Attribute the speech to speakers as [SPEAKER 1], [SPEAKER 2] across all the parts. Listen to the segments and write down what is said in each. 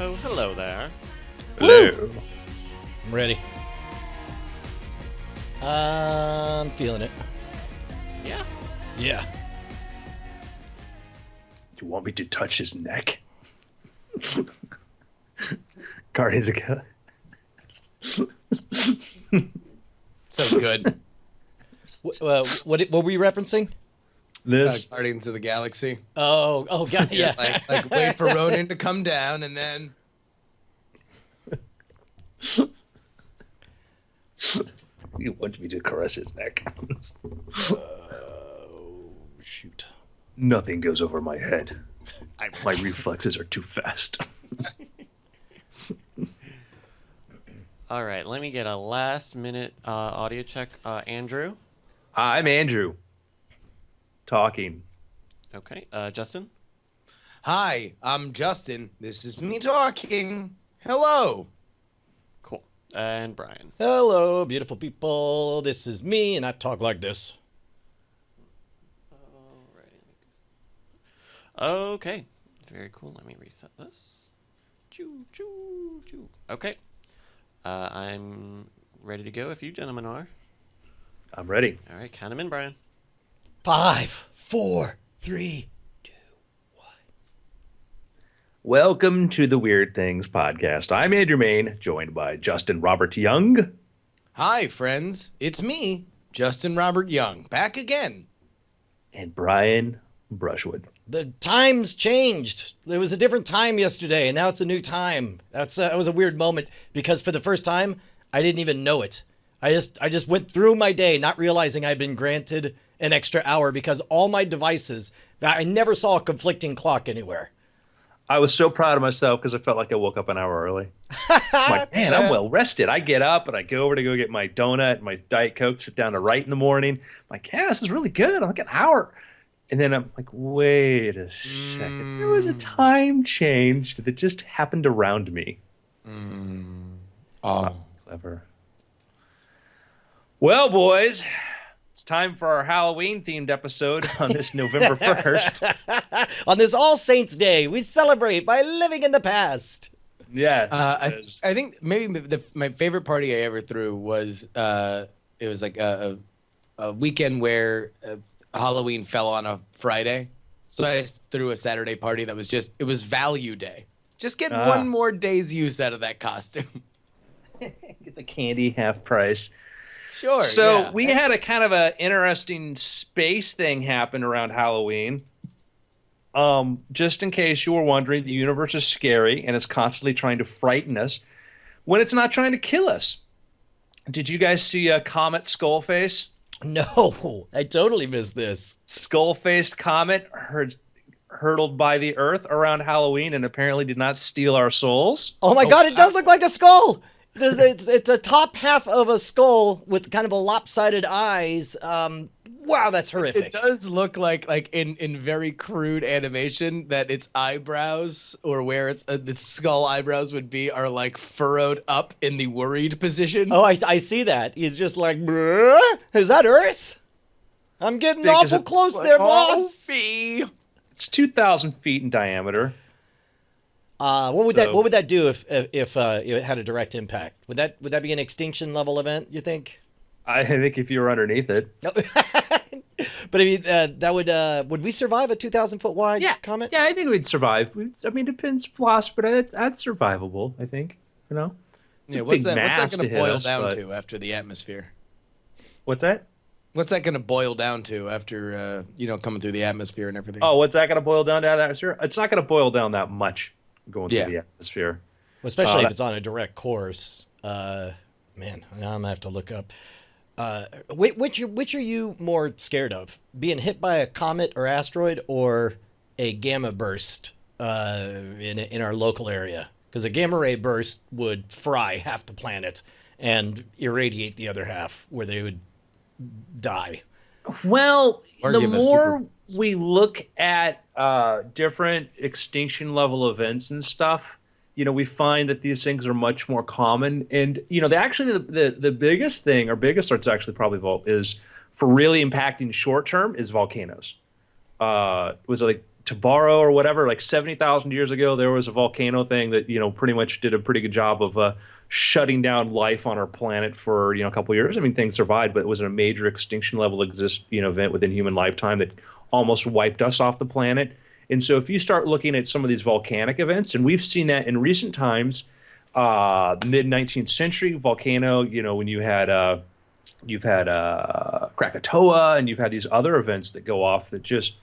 [SPEAKER 1] Oh, hello there.
[SPEAKER 2] Hello.
[SPEAKER 3] I'm ready. I'm feeling it.
[SPEAKER 1] Yeah.
[SPEAKER 3] Yeah.
[SPEAKER 2] You want me to touch his neck? Guardians of
[SPEAKER 4] So good.
[SPEAKER 3] What were we referencing?
[SPEAKER 2] This.
[SPEAKER 4] Guardians of the Galaxy.
[SPEAKER 3] Oh, God, yeah.
[SPEAKER 4] Like wait for Ronan to come down and then.
[SPEAKER 2] You want me to caress his neck?
[SPEAKER 3] Shoot.
[SPEAKER 2] Nothing goes over my head. My reflexes are too fast.
[SPEAKER 1] All right, let me get a last-minute audio check. Andrew?
[SPEAKER 2] I'm Andrew. Talking.
[SPEAKER 1] Okay. Justin?
[SPEAKER 4] Hi, I'm Justin. This is me talking. Hello.
[SPEAKER 1] Cool. And Brian?
[SPEAKER 3] Hello, beautiful people. This is me, and I talk like this.
[SPEAKER 1] Okay. Very cool. Let me reset this. Choo, choo, choo. Okay. I'm ready to go if you gentlemen are.
[SPEAKER 2] I'm ready.
[SPEAKER 1] All right, count 'em in, Brian.
[SPEAKER 3] 5, 4, 3, 2, 1.
[SPEAKER 2] Welcome to the Weird Things podcast. I'm Andrew Main, joined by Justin Robert Young.
[SPEAKER 4] Hi, friends. It's me, Justin Robert Young, back again.
[SPEAKER 2] And Brian Brushwood.
[SPEAKER 3] The times changed. There was a different time yesterday, and now it's a new time. That was a weird moment because for the first time, I didn't even know it. I just went through my day not realizing I'd been granted an extra hour because all my devices, I never saw a conflicting clock anywhere.
[SPEAKER 2] I was so proud of myself because I felt like I woke up an hour early. I'm like, man, I'm well rested. I get up and I go over to go get my donut and my Diet Coke, sit down to write in the morning. I'm like, yeah, this is really good. I'm like an hour. And then I'm like, wait a second. There was a time change that just happened around me.
[SPEAKER 4] Oh.
[SPEAKER 2] Clever. Well, boys, it's time for our Halloween-themed episode on this November 1st.
[SPEAKER 3] On this All Saints Day, we celebrate by living in the past.
[SPEAKER 2] Yes.
[SPEAKER 4] I think maybe my favorite party I ever threw was it was like a weekend where Halloween fell on a Friday, so I threw a Saturday party that was it was value day. Just get one more day's use out of that costume.
[SPEAKER 2] Get the candy half price.
[SPEAKER 4] Sure.
[SPEAKER 2] So
[SPEAKER 4] yeah.
[SPEAKER 2] we had a kind of a interesting space thing happen around Halloween. Just in case you were wondering, the universe is scary and it's constantly trying to frighten us when it's not trying to kill us. Did you guys see Comet Skullface?
[SPEAKER 3] No, I totally missed this.
[SPEAKER 2] Skull-faced comet hurtled by the Earth around Halloween and apparently did not steal our souls.
[SPEAKER 3] Oh my God, it does look like a skull. It's a top half of a skull with kind of a lopsided eyes. Wow, that's horrific.
[SPEAKER 4] It does look like in very crude animation that its eyebrows, or where its skull eyebrows would be, are like furrowed up in the worried position.
[SPEAKER 3] Oh, I see that. He's just like, "Bruh, is that Earth? I'm getting awful close there, boss."
[SPEAKER 2] It's 2,000 feet in diameter.
[SPEAKER 3] What would that do if it had a direct impact? Would that be an extinction level event, you think?
[SPEAKER 2] I think if you were underneath it.
[SPEAKER 3] But I mean, that would we survive a 2,000-foot wide comet?
[SPEAKER 2] Yeah, I think we'd survive. I mean, it depends philosophy, but that's survivable, I think. You know? It's
[SPEAKER 4] Yeah,
[SPEAKER 2] a
[SPEAKER 4] what's
[SPEAKER 2] big
[SPEAKER 4] that
[SPEAKER 2] mass
[SPEAKER 4] going to
[SPEAKER 2] hit
[SPEAKER 4] boil
[SPEAKER 2] us,
[SPEAKER 4] down
[SPEAKER 2] but-
[SPEAKER 4] to after the atmosphere?
[SPEAKER 2] What's that?
[SPEAKER 4] What's that going to boil down to after coming through the atmosphere and everything?
[SPEAKER 2] Oh, what's that going to boil down to the atmosphere? It's not going to boil down that much going through the atmosphere.
[SPEAKER 3] Well, especially if it's on a direct course. Man, now I'm going to have to look up. Which are you more scared of? Being hit by a comet or asteroid, or a gamma burst in our local area? Because a gamma ray burst would fry half the planet and irradiate the other half, where they would die.
[SPEAKER 2] Well,
[SPEAKER 4] Or
[SPEAKER 2] the
[SPEAKER 4] give us
[SPEAKER 2] more
[SPEAKER 4] super-
[SPEAKER 2] we look at different extinction level events and stuff, we find that these things are much more common. And the biggest thing, or biggest threats actually probably is for really impacting short term is volcanoes. Was it like Tabaro or whatever? Like 70,000 years ago, there was a volcano thing that pretty much did a pretty good job of shutting down life on our planet for a couple of years. I mean, things survived, but it was a major extinction level event within human lifetime that almost wiped us off the planet. And so if you start looking at some of these volcanic events, and we've seen that in recent times, mid-19th century volcano, when you've had Krakatoa, and you've had these other events that go off that just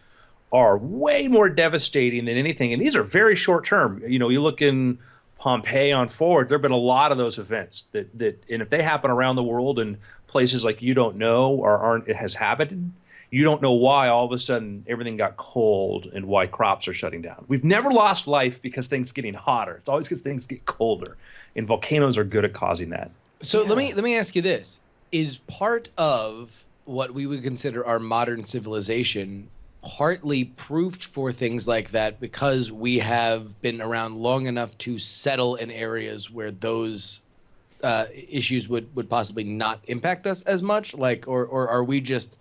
[SPEAKER 2] are way more devastating than anything. And these are very short term. You look in Pompeii on forward, there have been a lot of those events that and if they happen around the world in places like you don't know or aren't, it has happened, you don't know why all of a sudden everything got cold and why crops are shutting down. We've never lost life because things getting hotter. It's always because things get colder, and volcanoes are good at causing that.
[SPEAKER 4] So let me ask you this: is part of what we would consider our modern civilization partly proofed for things like that because we have been around long enough to settle in areas where those issues would possibly not impact us as much? Or are we just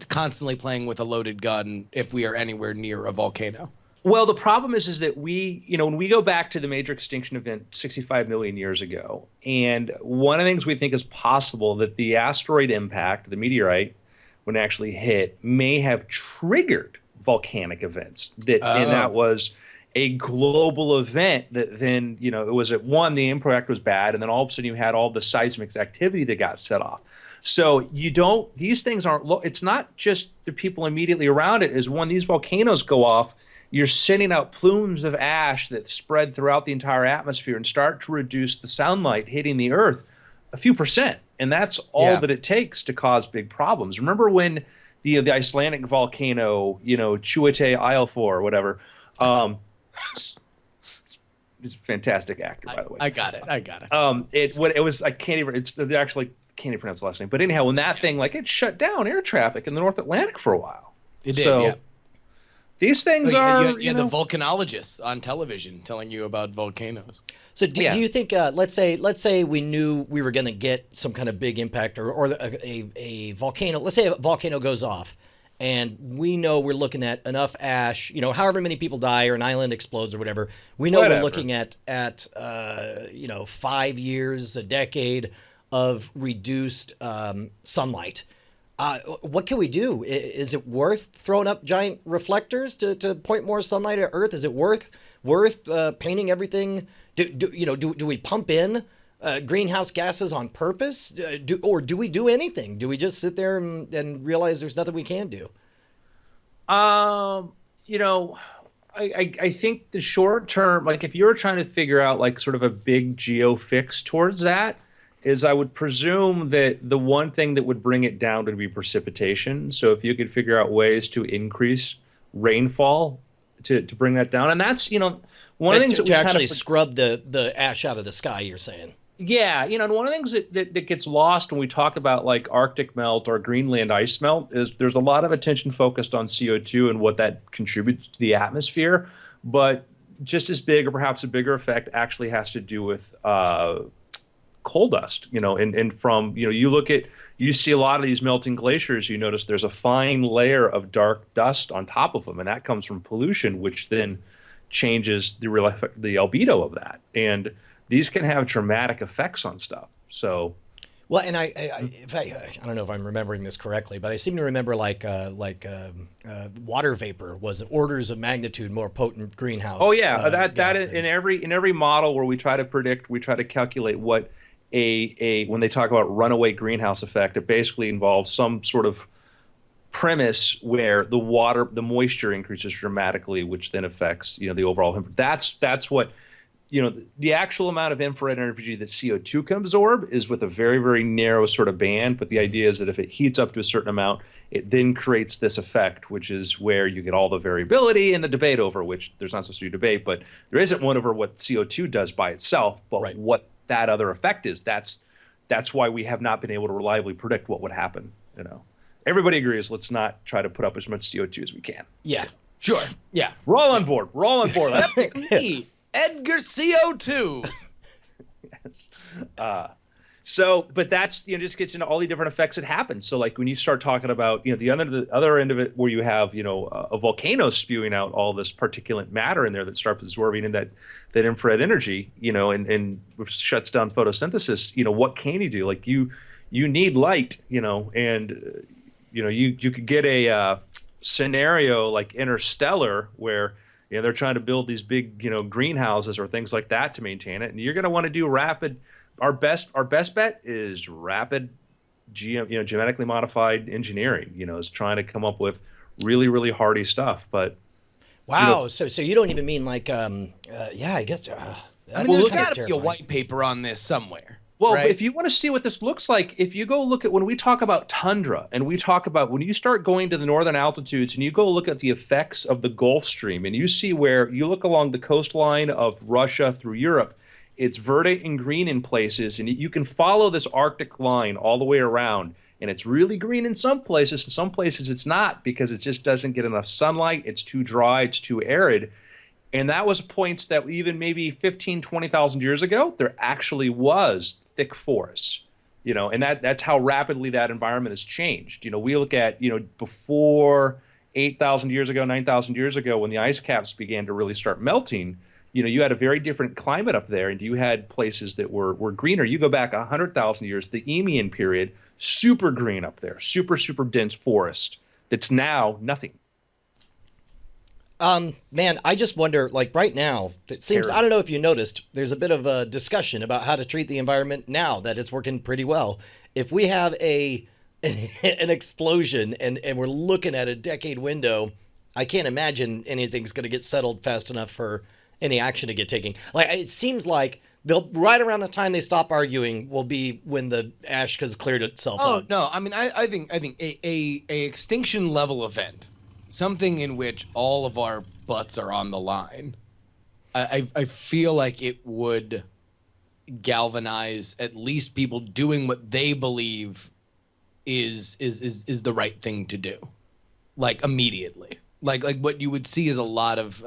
[SPEAKER 4] constantly playing with a loaded gun if we are anywhere near a volcano?
[SPEAKER 2] Well, the problem is that when we go back to the major extinction event 65 million years ago, and one of the things we think is possible that the asteroid impact, the meteorite, when it actually hit, may have triggered volcanic events. And that was a global event that then, it was at one, the impact was bad, and then all of a sudden you had all the seismic activity that got set off. So these things aren't, it's not just the people immediately around it. Is when these volcanoes go off, you're sending out plumes of ash that spread throughout the entire atmosphere and start to reduce the sunlight hitting the earth a few percent. And that's all that it takes to cause big problems. Remember when the Icelandic volcano, Chuete Islefor or whatever, he's a fantastic actor, by the way.
[SPEAKER 4] I got it.
[SPEAKER 2] It was, I can't even, can't even pronounce the last name. But anyhow, when that thing, it shut down air traffic in the North Atlantic for a while.
[SPEAKER 4] It did, yeah.
[SPEAKER 2] These things are,
[SPEAKER 4] you had the volcanologists on television telling you about volcanoes.
[SPEAKER 3] So do you think, let's say we knew we were going to get some kind of big impact or a volcano, let's say a volcano goes off, and we know we're looking at enough ash, however many people die or an island explodes or whatever, we know we're looking at 5 years, a decade of reduced sunlight. What can we do? Is it worth throwing up giant reflectors to point more sunlight at Earth? Is it worth painting everything? Do we pump in greenhouse gases on purpose? Do we do anything? Do we just sit there and realize there's nothing we can do?
[SPEAKER 2] I think the short term, if you were trying to figure out sort of a big geo fix towards that, is I would presume that the one thing that would bring it down would be precipitation. So if you could figure out ways to increase rainfall to bring that down, and that's one of the things that
[SPEAKER 3] to actually scrub the ash out of the sky. You're saying?
[SPEAKER 2] Yeah, and one of the things that gets lost when we talk about Arctic melt or Greenland ice melt is there's a lot of attention focused on CO2 and what that contributes to the atmosphere, but just as big or perhaps a bigger effect actually has to do with coal dust, and from, you see a lot of these melting glaciers, you notice there's a fine layer of dark dust on top of them, and that comes from pollution, which then changes the albedo of that. And these can have dramatic effects on stuff. So,
[SPEAKER 3] Well, and in fact, I don't know if I'm remembering this correctly, but I seem to remember water vapor was orders of magnitude more potent greenhouse.
[SPEAKER 2] Oh yeah, that
[SPEAKER 3] gas
[SPEAKER 2] in every model where we try to predict, we try to calculate what a when they talk about runaway greenhouse effect, it basically involves some sort of premise where the moisture increases dramatically, which then affects the overall. That's what the actual amount of infrared energy that CO2 can absorb is with a very, very narrow sort of band. But the idea is that if it heats up to a certain amount, it then creates this effect, which is where you get all the variability and the debate over, which there's not supposed to be debate, but there isn't one over what CO2 does by itself, but
[SPEAKER 3] Right.
[SPEAKER 2] what that other effect is. That's why we have not been able to reliably predict what would happen. Everybody agrees. Let's not try to put up as much CO2 as we can.
[SPEAKER 3] Yeah.
[SPEAKER 4] Sure. Yeah.
[SPEAKER 2] We're all on board. We're all on board.
[SPEAKER 4] Me, Edgar CO2.
[SPEAKER 2] Yes. But that's just gets into all the different effects that happen. So like when you start talking about the other end of it, where you have a volcano spewing out all this particulate matter in there that starts absorbing in that infrared energy, and shuts down photosynthesis. What can you do? Like you need light, and you could get a scenario like Interstellar where they're trying to build these big greenhouses or things like that to maintain it, and you're going to want to do rapid. Our best bet is rapid genetically modified engineering. Is trying to come up with really, really hardy stuff. But
[SPEAKER 3] wow, so you don't even mean like I guess
[SPEAKER 4] There's got to be a white paper on this somewhere.
[SPEAKER 2] Well,
[SPEAKER 4] right?
[SPEAKER 2] if you want to see what this looks like, if you go look at when we talk about tundra and we talk about when you start going to the northern altitudes and you go look at the effects of the Gulf Stream and you see where you look along the coastline of Russia through Europe, it's verdant and green in places, and you can follow this Arctic line all the way around, and it's really green in some places. In some places it's not because it just doesn't get enough sunlight. It's too dry. It's too arid. And that was points that even maybe 15, 20,000 years ago, there actually was thick forests, and that's how rapidly that environment has changed. We look at, before 8,000 years ago, 9,000 years ago, when the ice caps began to really start melting, you had a very different climate up there, and you had places that were greener. You go back 100,000 years, the Eemian period, super green up there, super, super dense forest that's now nothing.
[SPEAKER 3] Man, I just wonder, like right now, it seems, I don't know if you noticed, there's a bit of a discussion about how to treat the environment now that it's working pretty well. If we have an explosion and we're looking at a decade window, I can't imagine anything's going to get settled fast enough for any action to get taken. Like, it seems like they'll right around the time they stop arguing will be when the ash has cleared itself
[SPEAKER 4] Oh,
[SPEAKER 3] out.
[SPEAKER 4] no. I mean, I think a extinction level event, something in which all of our butts are on the line, I feel like it would galvanize at least people doing what they believe is the right thing to do, like immediately. Like what you would see is a lot of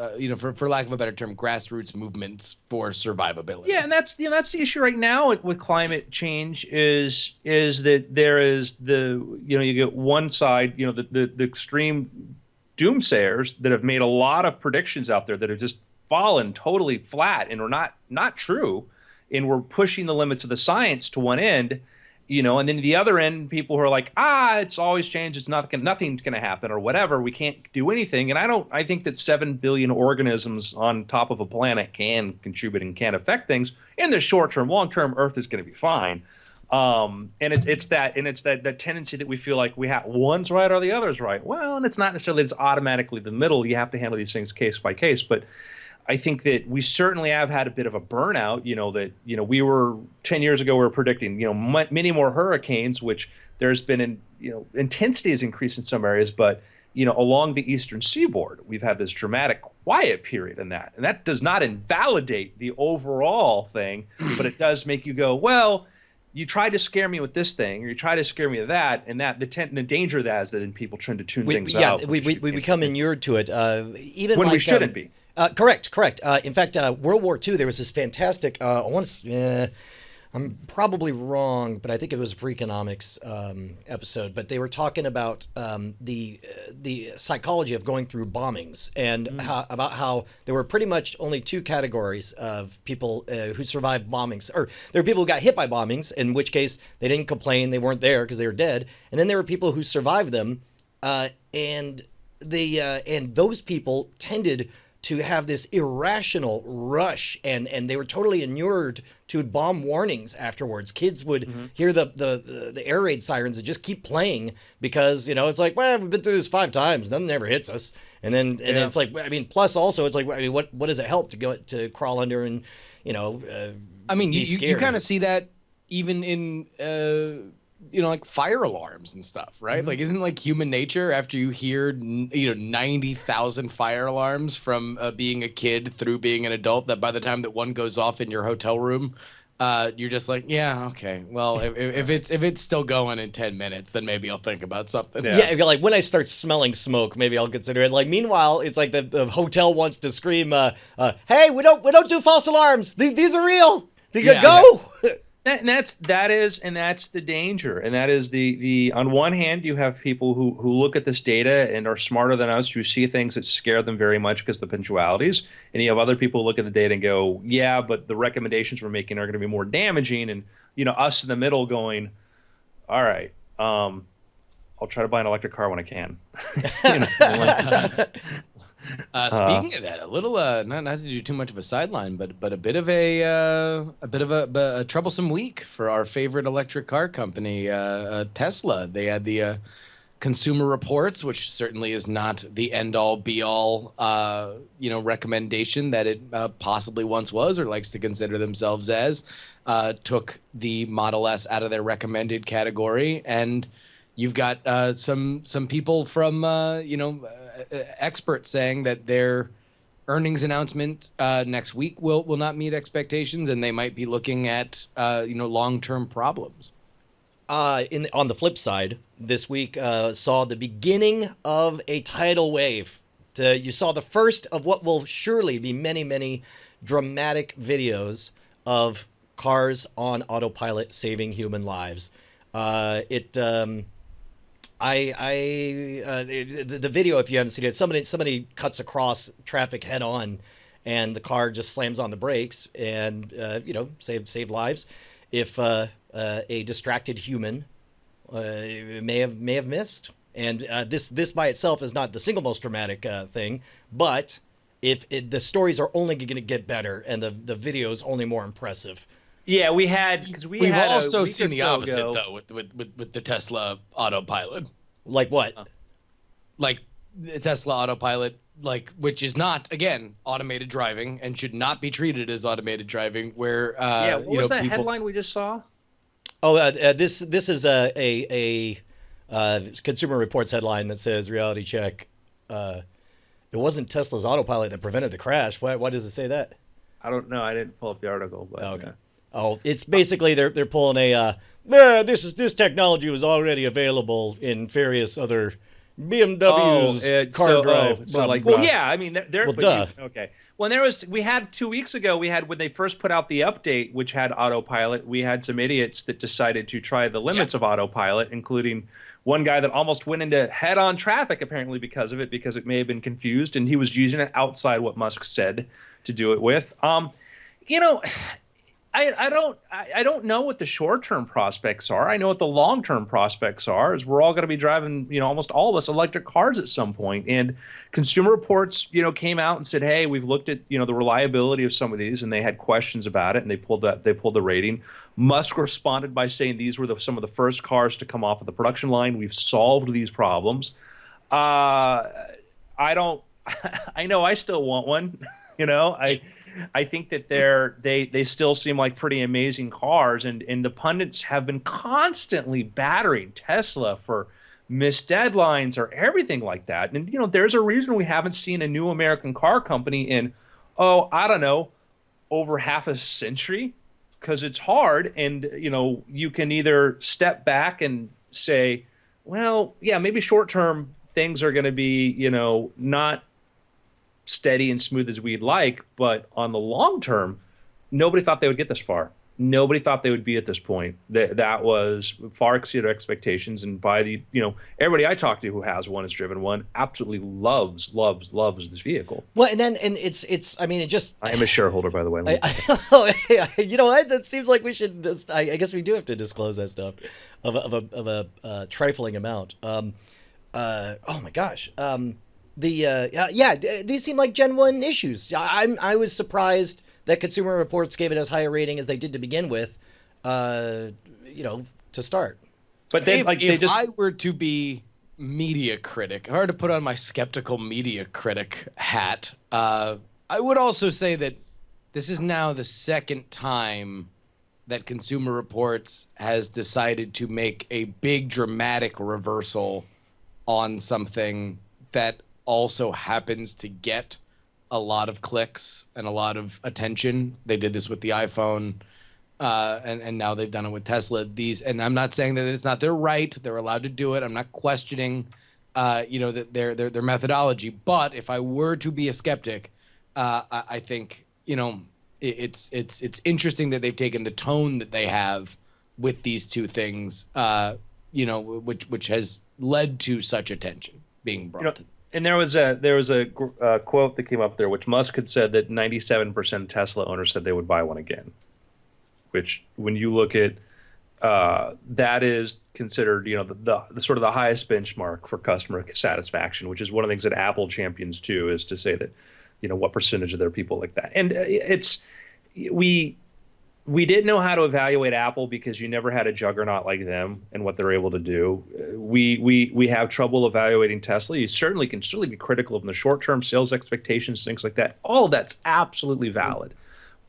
[SPEAKER 4] for lack of a better term, grassroots movements for survivability.
[SPEAKER 2] Yeah, and that's the issue right now with climate change is that there is you get one side, the extreme doomsayers that have made a lot of predictions out there that have just fallen totally flat and are not true, and we're pushing the limits of the science to one end, and then the other end, people who are like, it's always changed, it's nothing's going to happen or whatever, we can't do anything. And I think that 7 billion organisms on top of a planet can contribute and can affect things in the short term. Long term, Earth is going to be fine. And it's that tendency that we feel like we have one's right or the other's right. Well, and it's not necessarily it's automatically the middle. You have to handle these things case by case. But I think that we certainly have had a bit of a burnout. We were 10 years ago we were predicting many more hurricanes, which there's been intensity has increased in some areas, but along the eastern seaboard we've had this dramatic quiet period in that, and that does not invalidate the overall thing, but it does make you go, well, you tried to scare me with this thing, or you try to scare me with that, and that the danger of that is that then people tend to tune things out.
[SPEAKER 3] Yeah, we become inured to it, even
[SPEAKER 2] when
[SPEAKER 3] like,
[SPEAKER 2] we shouldn't be.
[SPEAKER 3] Correct. In fact, World War II, there was this fantastic. I'm probably wrong, but I think it was a Freakonomics episode. But they were talking about the psychology of going through bombings and about how there were pretty much only two categories of people who survived bombings. Or there were people who got hit by bombings, in which case they didn't complain, they weren't there because they were dead. And then there were people who survived them, and those people tended to have this irrational rush, and they were totally inured to bomb warnings afterwards. Kids would hear the air raid sirens and just keep playing because, it's like, well, we've been through this 5 times, nothing ever hits us. And then it's like, I mean, plus also it's like, I mean, what does it help to go to crawl under and,
[SPEAKER 4] I mean,
[SPEAKER 3] be
[SPEAKER 4] you
[SPEAKER 3] scared?
[SPEAKER 4] kind of see that even in like fire alarms and stuff, right? Like, isn't like human nature after you hear 90,000 fire alarms from being a kid through being an adult, that by the time that one goes off in your hotel room, you're just like, yeah, okay, well, if it's still going in 10 minutes, then maybe I'll think about something.
[SPEAKER 3] Yeah, like when I start smelling smoke, maybe I'll consider it. Like, meanwhile, it's like the hotel wants to scream, "Hey, we don't do false alarms. These are real. Go."
[SPEAKER 2] That's the danger, and that is the on one hand you have people who look at this data and are smarter than us, who see things that scare them very much because of the punctualities, and you have other people who look at the data and go, yeah, but the recommendations we're making are going to be more damaging, and us in the middle going, all right, I'll try to buy an electric car when I can.
[SPEAKER 4] Speaking of that, a little not to do too much of a sideline, but a bit of a troublesome week for our favorite electric car company, Tesla. They had the Consumer Reports, which certainly is not the end all be all recommendation that it possibly once was or likes to consider themselves as. Took the Model S out of their recommended category, and you've got some people from experts saying that their earnings announcement next week will not meet expectations, and they might be looking at long-term problems.
[SPEAKER 3] On the flip side, this week saw the beginning of a tidal wave. You saw the first of what will surely be many, many dramatic videos of cars on autopilot saving human lives. The video, if you haven't seen it, somebody cuts across traffic head on, and the car just slams on the brakes and save lives. If a distracted human may have missed, and this by itself is not the single most dramatic thing, but the stories are only going to get better, and the video is only more impressive.
[SPEAKER 2] Yeah, we've
[SPEAKER 4] also seen the opposite though with the Tesla autopilot.
[SPEAKER 3] Like what?
[SPEAKER 4] Like the Tesla autopilot, which is not, again, automated driving and should not be treated as automated driving. Where
[SPEAKER 2] what was that headline we just saw?
[SPEAKER 3] Oh, this is a Consumer Reports headline that says reality check. It wasn't Tesla's autopilot that prevented the crash. Why does it say that?
[SPEAKER 2] I don't know. I didn't pull up the article. But,
[SPEAKER 3] okay. Yeah. Oh, it's basically they're pulling this technology was already available in various other BMWs car drive.
[SPEAKER 2] Yeah, I mean, okay. When we had 2 weeks ago, when they first put out the update, which had autopilot, we had some idiots that decided to try the limits of autopilot, including one guy that almost went into head-on traffic apparently because of it, because it may have been confused, and he was using it outside what Musk said to do it with. I don't know what the short-term prospects are. I know what the long-term prospects are. Is we're all going to be driving, almost all of us, electric cars at some point. And Consumer Reports, came out and said, hey, we've looked at, the reliability of some of these, and they had questions about it, and they pulled the rating. Musk responded by saying these were some of the first cars to come off of the production line. We've solved these problems. I know I still want one. I think that they still seem like pretty amazing cars, and the pundits have been constantly battering Tesla for missed deadlines or everything like that. And there's a reason we haven't seen a new American car company in I don't know, over half a century, because it's hard, and you can either step back and say, well, yeah, maybe short term things are going to be not steady and smooth as we'd like, but on the long term, nobody thought they would get this far. Nobody thought they would be at this point. That was far exceeded expectations. And by the, everybody I talk to who has one, has driven one, absolutely loves this vehicle.
[SPEAKER 3] Well, and it's. I mean, it just.
[SPEAKER 2] I am a shareholder, by the way.
[SPEAKER 3] You know what? That seems like we should just. I guess we do have to disclose that stuff, of a trifling amount. Oh my gosh. These seem like Gen 1 issues. I was surprised that Consumer Reports gave it as high a rating as they did to begin with, to start.
[SPEAKER 2] But
[SPEAKER 4] if I were to be media critic, hard to put on my skeptical media critic hat, I would also say that this is now the second time that Consumer Reports has decided to make a big dramatic reversal on something that also happens to get a lot of clicks and a lot of attention. They did this with the iPhone, and now they've done it with Tesla. And I'm not saying that it's not their right; they're allowed to do it. I'm not questioning, that their methodology. But if I were to be a skeptic, I think it's interesting that they've taken the tone that they have with these two things, which has led to such attention being brought to them.
[SPEAKER 2] And there was a quote that came up there, which Musk had said that 97% of Tesla owners said they would buy one again. Which, when you look at that, is considered the sort of the highest benchmark for customer satisfaction, which is one of the things that Apple champions too, is to say that what percentage of their people like that. And we didn't know how to evaluate Apple because you never had a juggernaut like them and what they're able to do. We have trouble evaluating Tesla. You certainly can be critical of the short-term sales expectations, things like that. All of that's absolutely valid.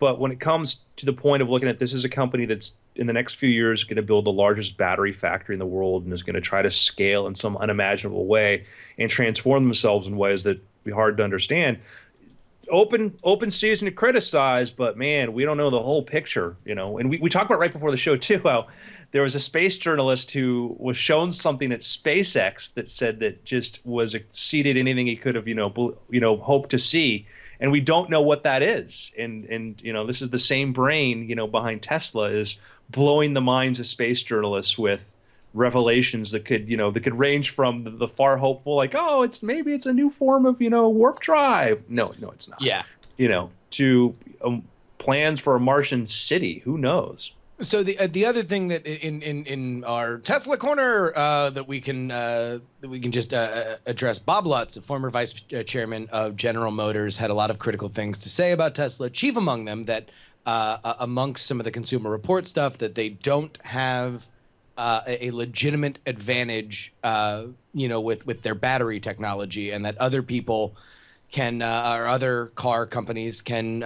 [SPEAKER 2] But when it comes to the point of looking at this as a company that's in the next few years going to build the largest battery factory in the world and is going to try to scale in some unimaginable way and transform themselves in ways that be hard to understand, open season to criticize, but man, we don't know the whole picture, And we talked about right before the show too how there was a space journalist who was shown something at SpaceX that said that just was exceeded anything he could have, hoped to see, and we don't know what that is. And this is the same brain, behind Tesla, is blowing the minds of space journalists with revelations that could range from the far hopeful, like, oh, maybe it's a new form of warp drive. No, it's not.
[SPEAKER 4] Yeah.
[SPEAKER 2] To plans for a Martian city. Who knows?
[SPEAKER 4] So the other thing that in our Tesla corner that we can just address, Bob Lutz, a former vice chairman of General Motors, had a lot of critical things to say about Tesla. Chief among them that amongst some of the Consumer Report stuff, that they don't have a legitimate advantage, with their battery technology, and that other people can, or other car companies can,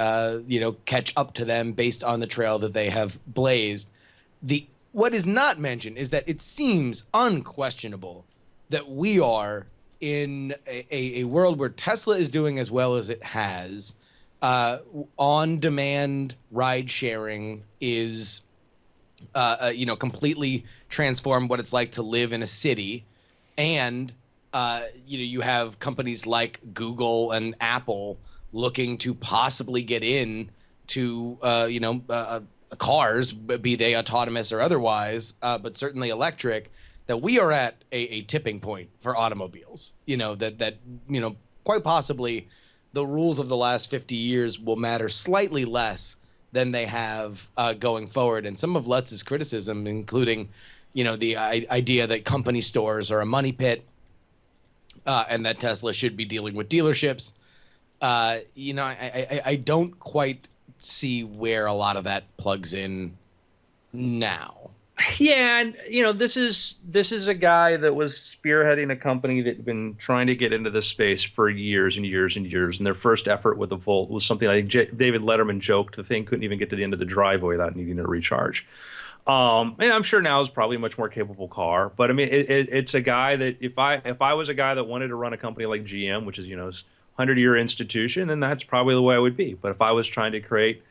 [SPEAKER 4] catch up to them based on the trail that they have blazed. What is not mentioned is that it seems unquestionable that we are in a world where Tesla is doing as well as it has. On-demand ride sharing is completely transform what it's like to live in a city. And, you have companies like Google and Apple looking to possibly get in to, cars, be they autonomous or otherwise, but certainly electric, that we are at a tipping point for automobiles, that quite possibly the rules of the last 50 years will matter slightly less than they have going forward. And some of Lutz's criticism, including, the idea that company stores are a money pit, and that Tesla should be dealing with dealerships. I don't quite see where a lot of that plugs in now.
[SPEAKER 2] Yeah, and this is a guy that was spearheading a company that had been trying to get into this space for years and years and years. And their first effort with the Volt was something I think David Letterman joked the thing couldn't even get to the end of the driveway without needing to recharge. And I'm sure now is probably a much more capable car. But I mean, it's a guy that if I was a guy that wanted to run a company like GM, which is 100-year institution, then that's probably the way I would be. But if I was trying to create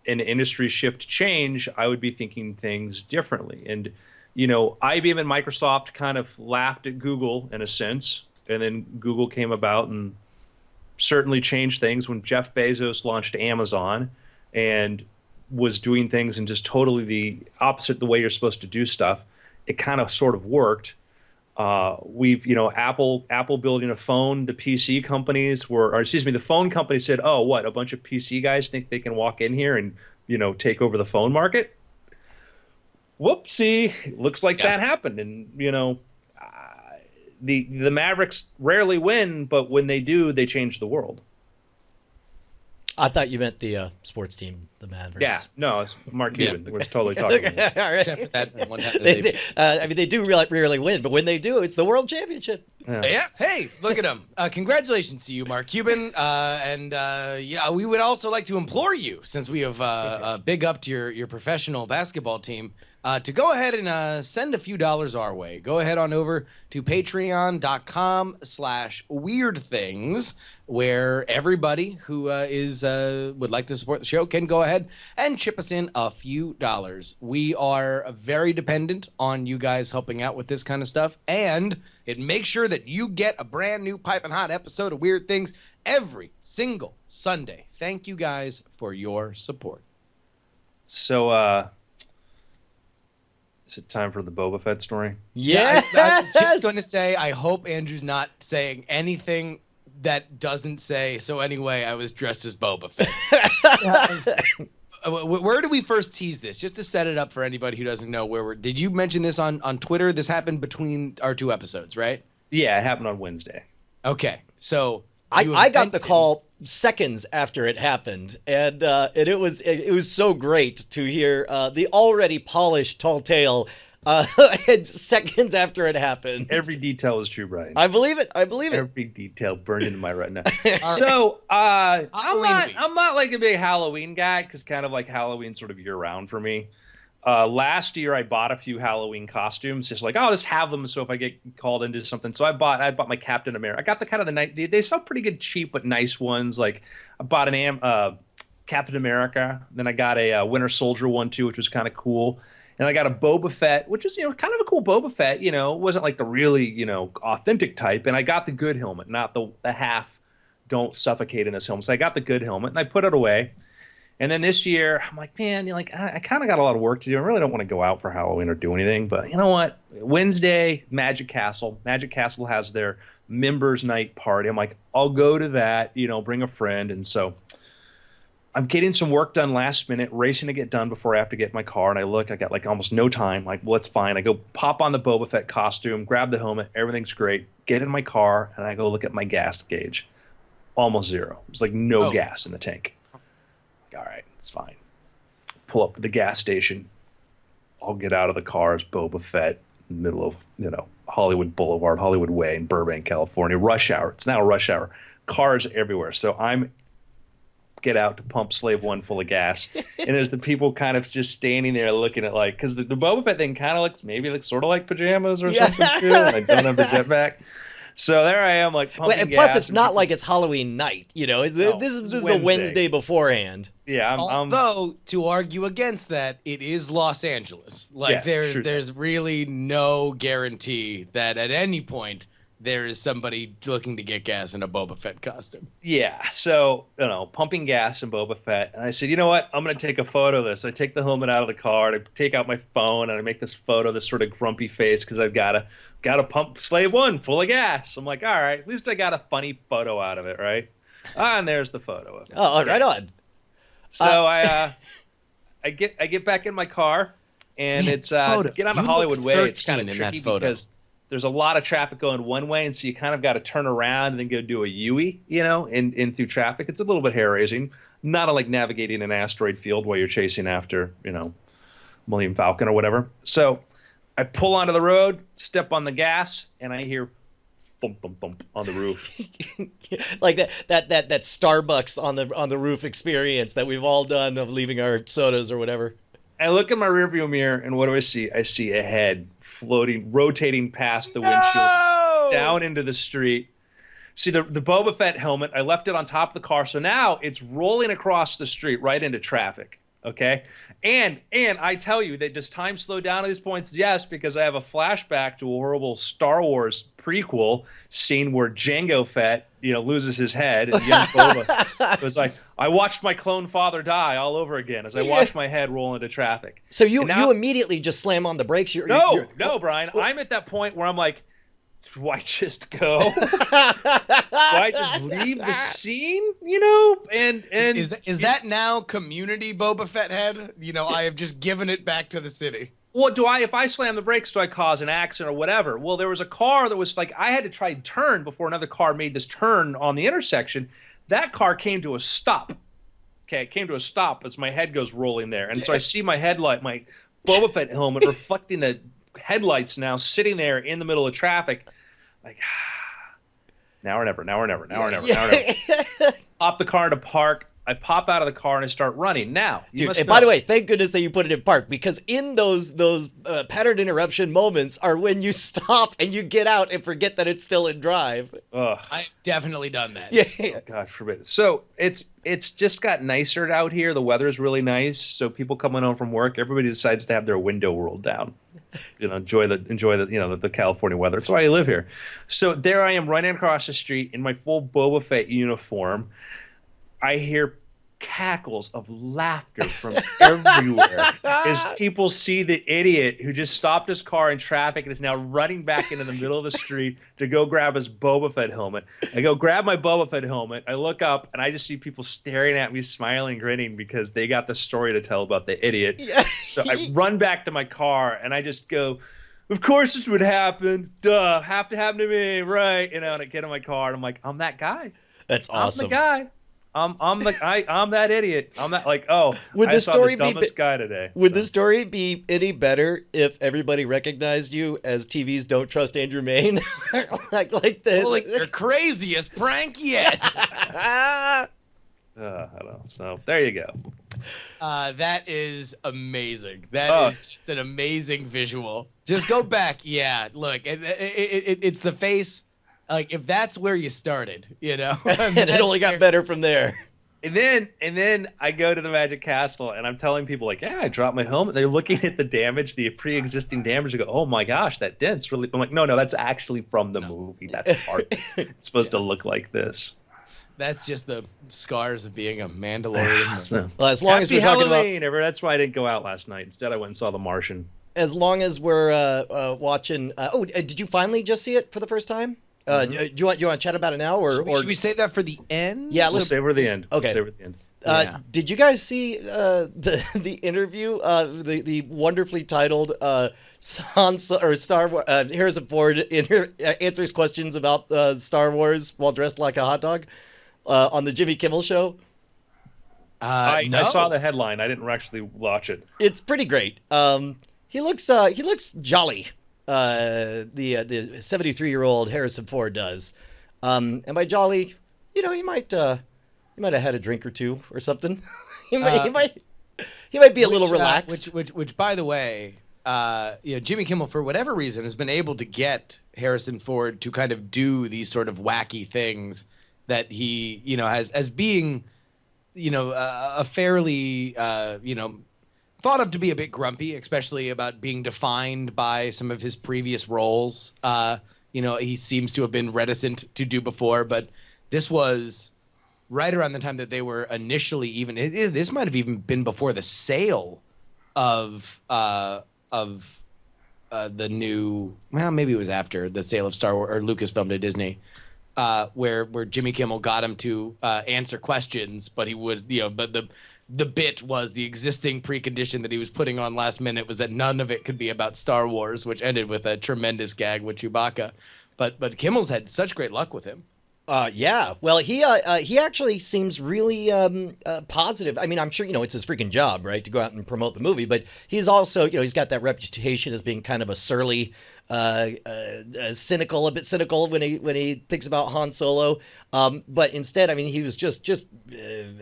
[SPEAKER 2] an industry shift change, I would be thinking things differently. And, IBM and Microsoft kind of laughed at Google in a sense, and then Google came about and certainly changed things when Jeff Bezos launched Amazon. And was doing things and just totally the opposite the way you're supposed to do stuff. It kind of sort of worked. We've, Apple building a phone. The PC companies the phone company said, "Oh, what? A bunch of PC guys think they can walk in here and, take over the phone market." Whoopsie! Looks like that happened, and the Mavericks rarely win, but when they do, they change the world.
[SPEAKER 3] I thought you meant the sports team, the Mavericks.
[SPEAKER 2] Yeah, no, it's Mark Cuban. We're totally talking about.
[SPEAKER 3] All right.
[SPEAKER 4] Except for that one time
[SPEAKER 3] they do rarely win, but when they do, it's the world championship.
[SPEAKER 4] Yeah. Hey, look at him. Congratulations to you, Mark Cuban. We would also like to implore you, since we have big up to your professional basketball team, to go ahead and send a few dollars our way. Go ahead on over to patreon.com/weirdthings, where everybody who would like to support the show can go ahead and chip us in a few dollars. We are very dependent on you guys helping out with this kind of stuff, and it makes sure that you get a brand new piping hot episode of Weird Things every single Sunday. Thank you guys for your support.
[SPEAKER 2] So, is it time for the Boba Fett story?
[SPEAKER 3] Yeah.
[SPEAKER 4] I was just going to say, I hope Andrew's not saying anything that doesn't say, so anyway, I was dressed as Boba Fett. Where do we first tease this? Just to set it up for anybody who doesn't know did you mention this on Twitter? This happened between our two episodes, right?
[SPEAKER 2] Yeah, it happened on Wednesday.
[SPEAKER 4] Okay. So
[SPEAKER 3] I got the call seconds after it happened, and it was so great to hear the already polished tall tale seconds after it happened.
[SPEAKER 2] Every detail is true, Brian.
[SPEAKER 3] I believe it.
[SPEAKER 2] Every detail burned into my retina. So I'm not like a big Halloween guy, because kind of like Halloween sort of year round for me. Last year I bought a few Halloween costumes, just like, I'll just have them so if I get called into something. So I bought my Captain America. I got the kind of the night they sell pretty good cheap but nice ones. Like I bought an Captain America, then I got a Winter Soldier one too, which was kind of cool. And I got a Boba Fett, which was, kind of a cool Boba Fett, it wasn't like the really, authentic type. And I got the good helmet, not the half don't suffocate in this helmet. So I got the good helmet and I put it away. And then this year, I'm like, man, I kind of got a lot of work to do. I really don't want to go out for Halloween or do anything. But you know what? Wednesday, Magic Castle. Magic Castle has their members night party. I'm like, I'll go to that, bring a friend. And so I'm getting some work done last minute, racing to get done before I have to get in my car. And I got like almost no time. Like, well, it's fine. I go pop on the Boba Fett costume, grab the helmet. Everything's great. Get in my car, and I go look at my gas gauge. Almost zero. There's like no gas in the tank. All right, it's fine. Pull up to the gas station. I'll get out of the car as Boba Fett in the middle of, Hollywood Boulevard, Hollywood Way in Burbank, California. Rush hour. It's now rush hour. Cars everywhere. So I'm get out to pump Slave One full of gas. And there's the people kind of just standing there looking at because the Boba Fett thing kind of looks sort of like pajamas or something too. And I don't have the jetpack. So there I am, like pumping gas.
[SPEAKER 3] Plus, it's not like it's Halloween night. This is the Wednesday beforehand.
[SPEAKER 2] Yeah.
[SPEAKER 4] Although, to argue against that, it is Los Angeles. There's really no guarantee that at any point there is somebody looking to get gas in a Boba Fett costume.
[SPEAKER 2] Yeah. So, pumping gas in Boba Fett. And I said, you know what? I'm going to take a photo of this. I take the helmet out of the car, and I take out my phone, and I make this photo, this sort of grumpy face, because I've got to pump Slave One full of gas. I'm like, all right, at least I got a funny photo out of it, right? And there's the photo of it.
[SPEAKER 3] Oh, right on.
[SPEAKER 2] So I get back in my car, and it's get on the Hollywood Way. It's kind of tricky because there's a lot of traffic going one way, and so you kind of got to turn around and then go do a U-ey, in through traffic. It's a little bit hair-raising. Not like navigating an asteroid field while you're chasing after, Millennium Falcon or whatever. So I pull onto the road, step on the gas, and I hear thump thump thump on the roof.
[SPEAKER 3] Like that Starbucks on the roof experience that we've all done of leaving our sodas or whatever.
[SPEAKER 2] I look in my rearview mirror, and what do I see? I see a head rotating past the windshield down into the street. See, the Boba Fett helmet, I left it on top of the car, so now it's rolling across the street right into traffic, okay? And I tell you that does time slow down at these points? Yes, because I have a flashback to a horrible Star Wars prequel scene where Jango Fett loses his head. And young Boba was like, I watched my clone father die all over again as I watched my head roll into traffic.
[SPEAKER 3] So you immediately just slam on the brakes.
[SPEAKER 2] No, Brian. I'm at that point where I'm like, do I just go? Do I just leave the scene? And
[SPEAKER 4] is that now community Boba Fett head? I have just given it back to the city.
[SPEAKER 2] Well, if I slam the brakes, do I cause an accident or whatever? Well, there was a car that was like, I had to try and turn before another car made this turn on the intersection. That car came to a stop. Okay, it came to a stop as my head goes rolling there. And so I see my headlight, my Boba Fett helmet reflecting the headlights now sitting there in the middle of traffic. Like, now or never, now or never, now or never, now or never. Pop the car into park. I pop out of the car and I start running. Now,
[SPEAKER 3] dude, and by the way, thank goodness that you put it in park, because in those pattern interruption moments are when you stop and you get out and forget that it's still in drive.
[SPEAKER 4] I've definitely done that.
[SPEAKER 3] Yeah.
[SPEAKER 2] Oh, God forbid. So it's just got nicer out here. The weather's really nice. So people coming home from work, everybody decides to have their window rolled down. Enjoy the California weather. That's why I live here. So there I am running across the street in my full Boba Fett uniform. I hear cackles of laughter from everywhere as people see the idiot who just stopped his car in traffic and is now running back into the middle of the street to go grab his Boba Fett helmet. I go grab my Boba Fett helmet. I look up and I just see people staring at me, smiling, grinning because they got the story to tell about the idiot. Yeah. So I run back to my car and I just go, of course this would happen. Duh, have to happen to me, right? And I get in my car and I'm like, I'm that guy.
[SPEAKER 3] That's awesome.
[SPEAKER 2] I'm the guy. I'm that idiot. I'm that
[SPEAKER 3] would
[SPEAKER 2] I
[SPEAKER 3] the
[SPEAKER 2] saw
[SPEAKER 3] story
[SPEAKER 2] the dumbest guy today.
[SPEAKER 3] Would the story be any better if everybody recognized you as TV's Don't Trust Andrew Main? like
[SPEAKER 4] your craziest prank yet.
[SPEAKER 2] I don't know. So there you go.
[SPEAKER 4] That is amazing. That is just an amazing visual. Just go back. Yeah, look, it's the face. Like, if that's where you started,
[SPEAKER 3] and it only got better from there.
[SPEAKER 2] And then I go to the Magic Castle and I'm telling people like, yeah, I dropped my helmet. They're looking at the damage, the pre-existing damage. They go, oh my gosh, that dent's really. I'm like, no, that's actually from the movie. That's part. It's supposed to look like this.
[SPEAKER 4] That's just the scars of being a Mandalorian.
[SPEAKER 3] Well, as long as we're talking
[SPEAKER 2] Halloween, that's why I didn't go out last night. Instead, I went and saw The Martian.
[SPEAKER 3] As long as we're watching. Did you finally just see it for the first time? Do you want to chat about it now, or
[SPEAKER 4] should we save that for the end?
[SPEAKER 3] Yeah,
[SPEAKER 2] let's save it for the end.
[SPEAKER 3] Okay.
[SPEAKER 2] Save it for the end.
[SPEAKER 3] Did you guys see the interview? The wonderfully titled Star Wars. Harrison Ford answers questions about Star Wars while dressed like a hot dog on the Jimmy Kimmel Show.
[SPEAKER 2] I saw the headline. I didn't actually watch it.
[SPEAKER 3] It's pretty great. He looks jolly. The 73-year-old Harrison Ford does, and by jolly, he might have had a drink or two or something. he might be a little relaxed.
[SPEAKER 4] Which, by the way, Jimmy Kimmel, for whatever reason, has been able to get Harrison Ford to kind of do these sort of wacky things that he, has as being, a fairly, thought of to be a bit grumpy, especially about being defined by some of his previous roles. He seems to have been reticent to do before, but this was right around the time that they were initially this might have even been before the sale of the new, well, maybe it was after the sale of Star Wars or Lucasfilm to Disney, where Jimmy Kimmel got him to answer questions, but he was, but the bit was the existing precondition that he was putting on last minute was that none of it could be about Star Wars, which ended with a tremendous gag with Chewbacca. But Kimmel's had such great luck with him.
[SPEAKER 3] Yeah. Well, he actually seems really positive. I mean, I'm sure, it's his freaking job, right, to go out and promote the movie. But he's also, he's got that reputation as being kind of a surly, a bit cynical when he thinks about Han Solo. But instead, I mean, he was just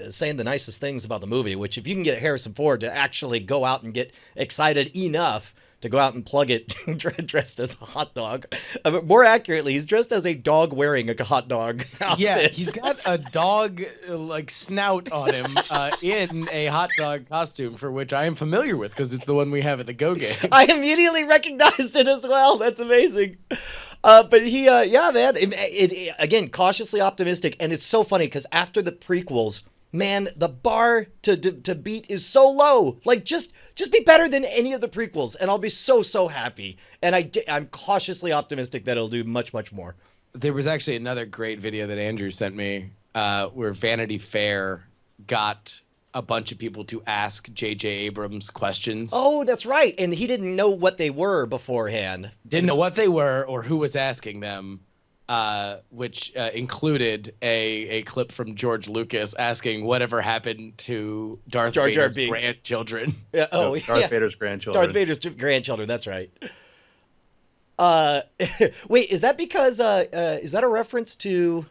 [SPEAKER 3] saying the nicest things about the movie, which if you can get Harrison Ford to actually go out and get excited enough to go out and plug it dressed as a hot dog. More accurately, he's dressed as a dog wearing a hot dog outfit.
[SPEAKER 4] Yeah, he's got a dog snout on him in a hot dog costume, for which I am familiar with because it's the one we have at the Go Game.
[SPEAKER 3] I immediately recognized it as well. That's amazing. But yeah, man. Again, cautiously optimistic, and it's so funny because after the prequels, man, the bar to beat is so low. Like, just be better than any of the prequels, and I'll be so happy. And I'm cautiously optimistic that it'll do much more.
[SPEAKER 4] There was actually another great video that Andrew sent me where Vanity Fair got a bunch of people to ask J.J. Abrams questions.
[SPEAKER 3] Oh, that's right. And he didn't know what they were beforehand.
[SPEAKER 4] Didn't know what they were or who was asking them, which included a clip from George Lucas asking whatever happened to Darth
[SPEAKER 3] Jar Jar
[SPEAKER 4] Vader's
[SPEAKER 3] Binks.
[SPEAKER 4] grandchildren.
[SPEAKER 3] Yeah,
[SPEAKER 2] Darth Vader's grandchildren.
[SPEAKER 3] Darth Vader's grandchildren, that's right. Wait, is that because is that a reference to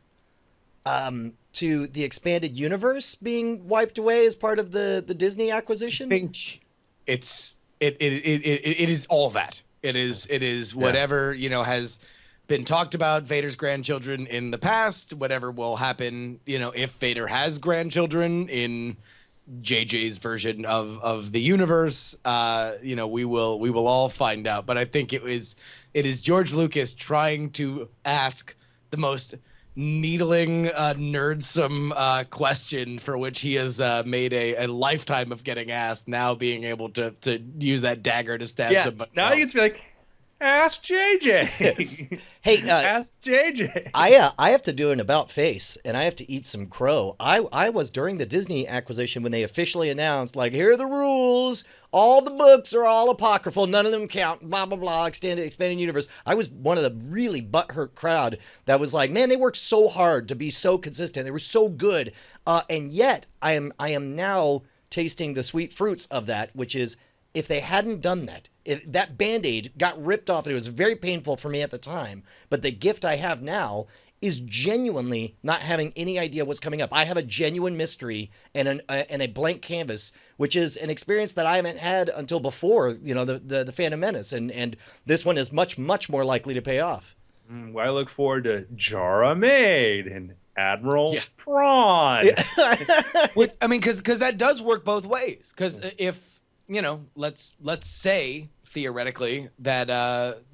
[SPEAKER 3] the expanded universe being wiped away as part of the Disney acquisitions?
[SPEAKER 4] I think it is all that. It is whatever, has been talked about Vader's grandchildren in the past, whatever will happen, if Vader has grandchildren in JJ's version of the universe, we will all find out. But I think it is George Lucas trying to ask the most needling, nerdsome question for which he has made a lifetime of getting asked, now being able to use that dagger to stab somebody
[SPEAKER 2] now
[SPEAKER 4] else.
[SPEAKER 2] you get to be like, ask JJ.
[SPEAKER 3] Hey,
[SPEAKER 2] ask JJ.
[SPEAKER 3] I have to do an about face, and I have to eat some crow. I was during the Disney acquisition when they officially announced, like, here are the rules. All the books are all apocryphal. None of them count. Blah, blah, blah. Expanded universe. I was one of the really butthurt crowd that was like, man, they worked so hard to be so consistent. They were so good. And yet I am now tasting the sweet fruits of that, which is, if they hadn't done that, if that Band-Aid got ripped off, and it was very painful for me at the time, but the gift I have now is genuinely not having any idea what's coming up. I have a genuine mystery and a blank canvas, which is an experience that I haven't had until before, the Phantom Menace, and this one is much more likely to pay off.
[SPEAKER 2] Well, I look forward to Jara Maid and Admiral Prawn.
[SPEAKER 4] Which, I mean, because that does work both ways. Because if let's say theoretically that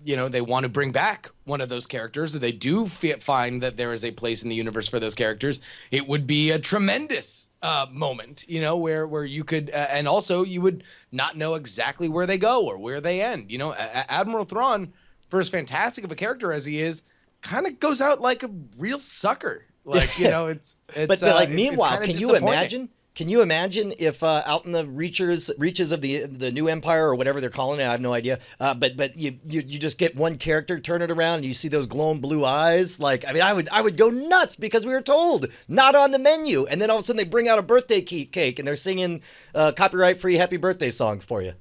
[SPEAKER 4] they want to bring back one of those characters, or they do find that there is a place in the universe for those characters, it would be a tremendous moment, where you could and also you would not know exactly where they go or where they end. Admiral Thrawn, for as fantastic of a character as he is, kind of goes out like a real sucker. Like, it's
[SPEAKER 3] but meanwhile, can you imagine? Can you imagine if out in the reaches of the new empire, or whatever they're calling it, I have no idea. But you just get one character, turn it around, and you see those glowing blue eyes. Like, I mean, I would go nuts because we were told not on the menu, and then all of a sudden they bring out a birthday cake and they're singing copyright-free happy birthday songs for you.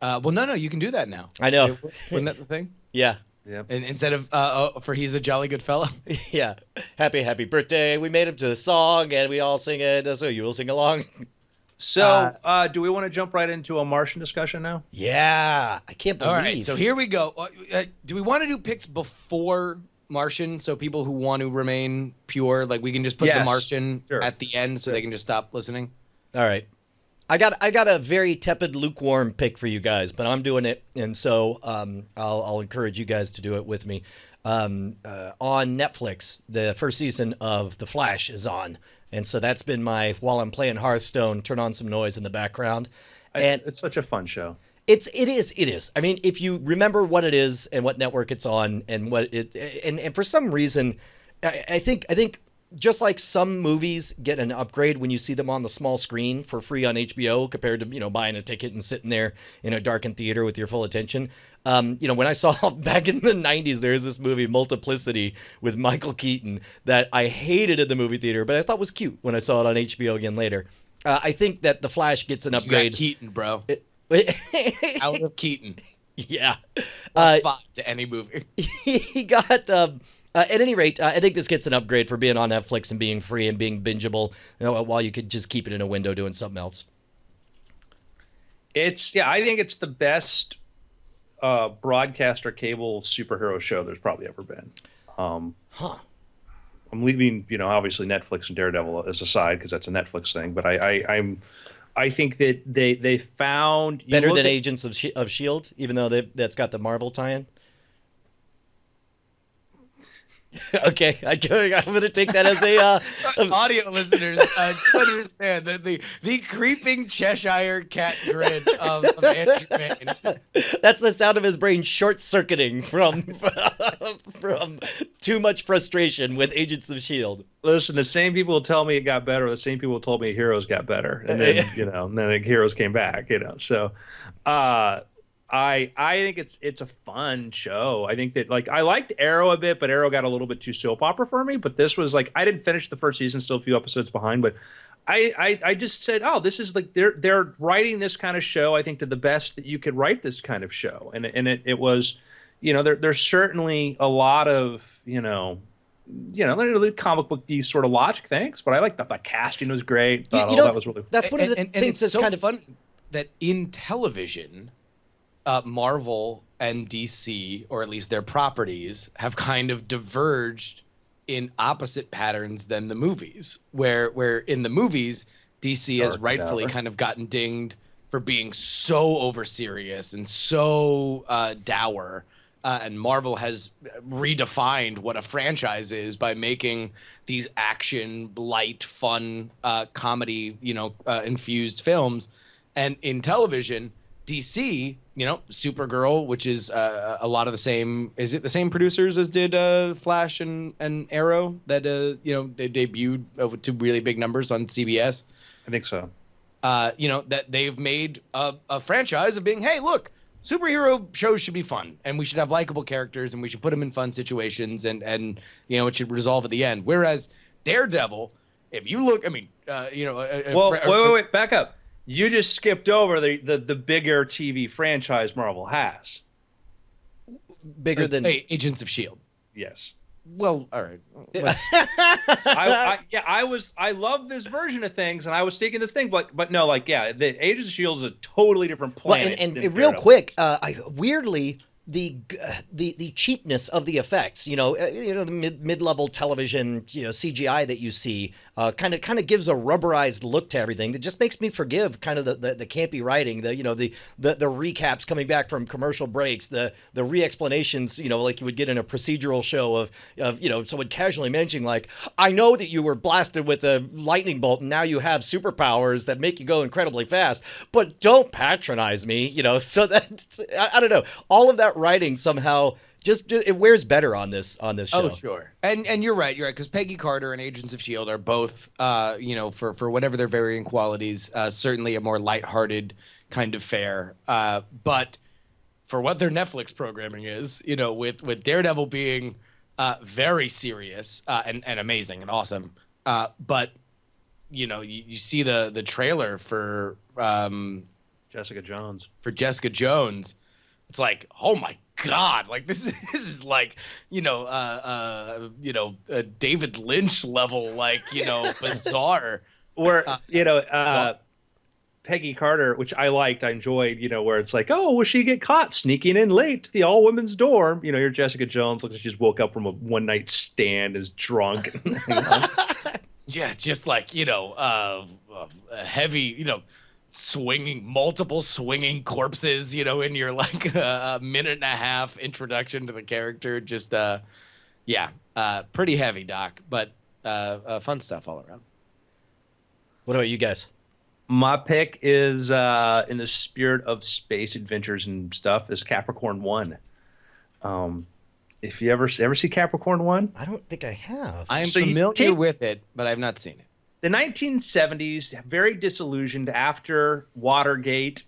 [SPEAKER 4] Well, no, you can do that now.
[SPEAKER 3] I know.
[SPEAKER 4] Wasn't that the thing?
[SPEAKER 3] Yeah.
[SPEAKER 2] Yep.
[SPEAKER 4] And instead of for he's a jolly good fellow.
[SPEAKER 3] Yeah. Happy birthday. We made him to the song, and we all sing it, so you will sing along.
[SPEAKER 2] So, do we want to jump right into a Martian discussion now?
[SPEAKER 3] Yeah. I can't believe.
[SPEAKER 4] All right, so here we go. Do we want to do picks before Martian, so people who want to remain pure, like we can just put the Martian at the end so they can just stop listening?
[SPEAKER 3] All right. I got a very tepid, lukewarm pick for you guys, but I'm doing it, and so I'll encourage you guys to do it with me. On Netflix, the first season of The Flash is on, and so that's been while I'm playing Hearthstone, turn on some noise in the background. And
[SPEAKER 2] it's such a fun show.
[SPEAKER 3] It is. I mean, if you remember what it is and what network it's on, and and for some reason, I think. Just like some movies get an upgrade when you see them on the small screen for free on HBO compared to, buying a ticket and sitting there in a darkened theater with your full attention. When I saw back in the 90s, there's this movie Multiplicity with Michael Keaton that I hated at the movie theater, but I thought was cute when I saw it on HBO again later. I think that The Flash gets an upgrade.
[SPEAKER 4] You got Keaton, bro. Out of Keaton.
[SPEAKER 3] Yeah.
[SPEAKER 4] +5 to any movie.
[SPEAKER 3] He got... at any rate, I think this gets an upgrade for being on Netflix and being free and being bingeable, while you could just keep it in a window doing something else.
[SPEAKER 2] I think it's the best broadcaster cable superhero show there's probably ever been. I'm leaving, obviously Netflix and Daredevil as aside because that's a Netflix thing, but I think that they found
[SPEAKER 3] better than Agents of Shield, even though that's got the Marvel tie-in. Okay, I'm going to take that as a
[SPEAKER 4] Audio listeners, you understand that the creeping Cheshire cat grin of Andrew Main.
[SPEAKER 3] that's the sound of his brain short-circuiting from too much frustration with Agents of S.H.I.E.L.D.
[SPEAKER 2] Listen, the same people tell me it got better. The same people told me Heroes got better, and then and then Heroes came back. So I think it's a fun show. I think that I liked Arrow a bit, but Arrow got a little bit too soap opera for me. But this was I didn't finish the first season, still a few episodes behind. But I just said, oh, this is they're writing this kind of show. I think to the best that you could write this kind of show, and it was, there's certainly a lot of they're comic booky sort of logic things, but I like the casting was great. Thought that was really
[SPEAKER 3] that's one of the
[SPEAKER 4] and
[SPEAKER 3] things
[SPEAKER 4] it's
[SPEAKER 3] that's
[SPEAKER 4] so
[SPEAKER 3] kind of
[SPEAKER 4] fun that in television. Marvel and DC, or at least their properties, have kind of diverged in opposite patterns than the movies, where in the movies, DC has rightfully kind of gotten dinged for being so over serious and so dour, and Marvel has redefined what a franchise is by making these action, light, fun, comedy, infused films, and in television, DC, Supergirl, which is a lot of the same. Is it the same producers as did Flash and Arrow that they debuted to really big numbers on CBS?
[SPEAKER 2] I think so.
[SPEAKER 4] That they've made a franchise of being, hey, look, superhero shows should be fun, and we should have likable characters, and we should put them in fun situations, and it should resolve at the end. Whereas Daredevil, if you look,
[SPEAKER 2] wait, back up. You just skipped over the bigger TV franchise Marvel has.
[SPEAKER 3] Bigger than
[SPEAKER 4] Agents of S.H.I.E.L.D.
[SPEAKER 2] Yes.
[SPEAKER 4] Well, all right.
[SPEAKER 2] I love this version of things, and I was seeking this thing, but no, the Agents of S.H.I.E.L.D. is a totally different planet.
[SPEAKER 3] Well, and real quick, weirdly, the cheapness of the effects, the mid-level television, CGI that you see, kind of gives a rubberized look to everything that just makes me forgive kind of the campy writing, the recaps coming back from commercial breaks, the re-explanations, like you would get in a procedural show of someone casually mentioning I know that you were blasted with a lightning bolt and now you have superpowers that make you go incredibly fast, but don't patronize me, so that I don't know, all of that writing somehow just it wears better on this show.
[SPEAKER 4] Oh, sure. And you're right, because Peggy Carter and Agents of S.H.I.E.L.D. are both, for whatever their varying qualities, certainly a more lighthearted kind of fare. But for what their Netflix programming is, with Daredevil being very serious and amazing and awesome, but you see the trailer for
[SPEAKER 2] Jessica Jones.
[SPEAKER 4] It's like, oh my God, this is David Lynch level, bizarre.
[SPEAKER 2] Or, Peggy Carter, which I liked, I enjoyed, where it's oh, will she get caught sneaking in late to the all-women's dorm? You're Jessica Jones, looks like she just woke up from a one-night stand, is drunk.
[SPEAKER 4] Yeah, just a heavy, multiple swinging corpses, in your a minute and a half introduction to the character. Just, pretty heavy, Doc, but fun stuff all around.
[SPEAKER 3] What about you guys?
[SPEAKER 2] My pick is, in the spirit of space adventures and stuff, is Capricorn 1. If you ever see Capricorn 1?
[SPEAKER 3] I don't think I have.
[SPEAKER 4] I am familiar with it, but I've not seen it.
[SPEAKER 2] The 1970s, very disillusioned after Watergate,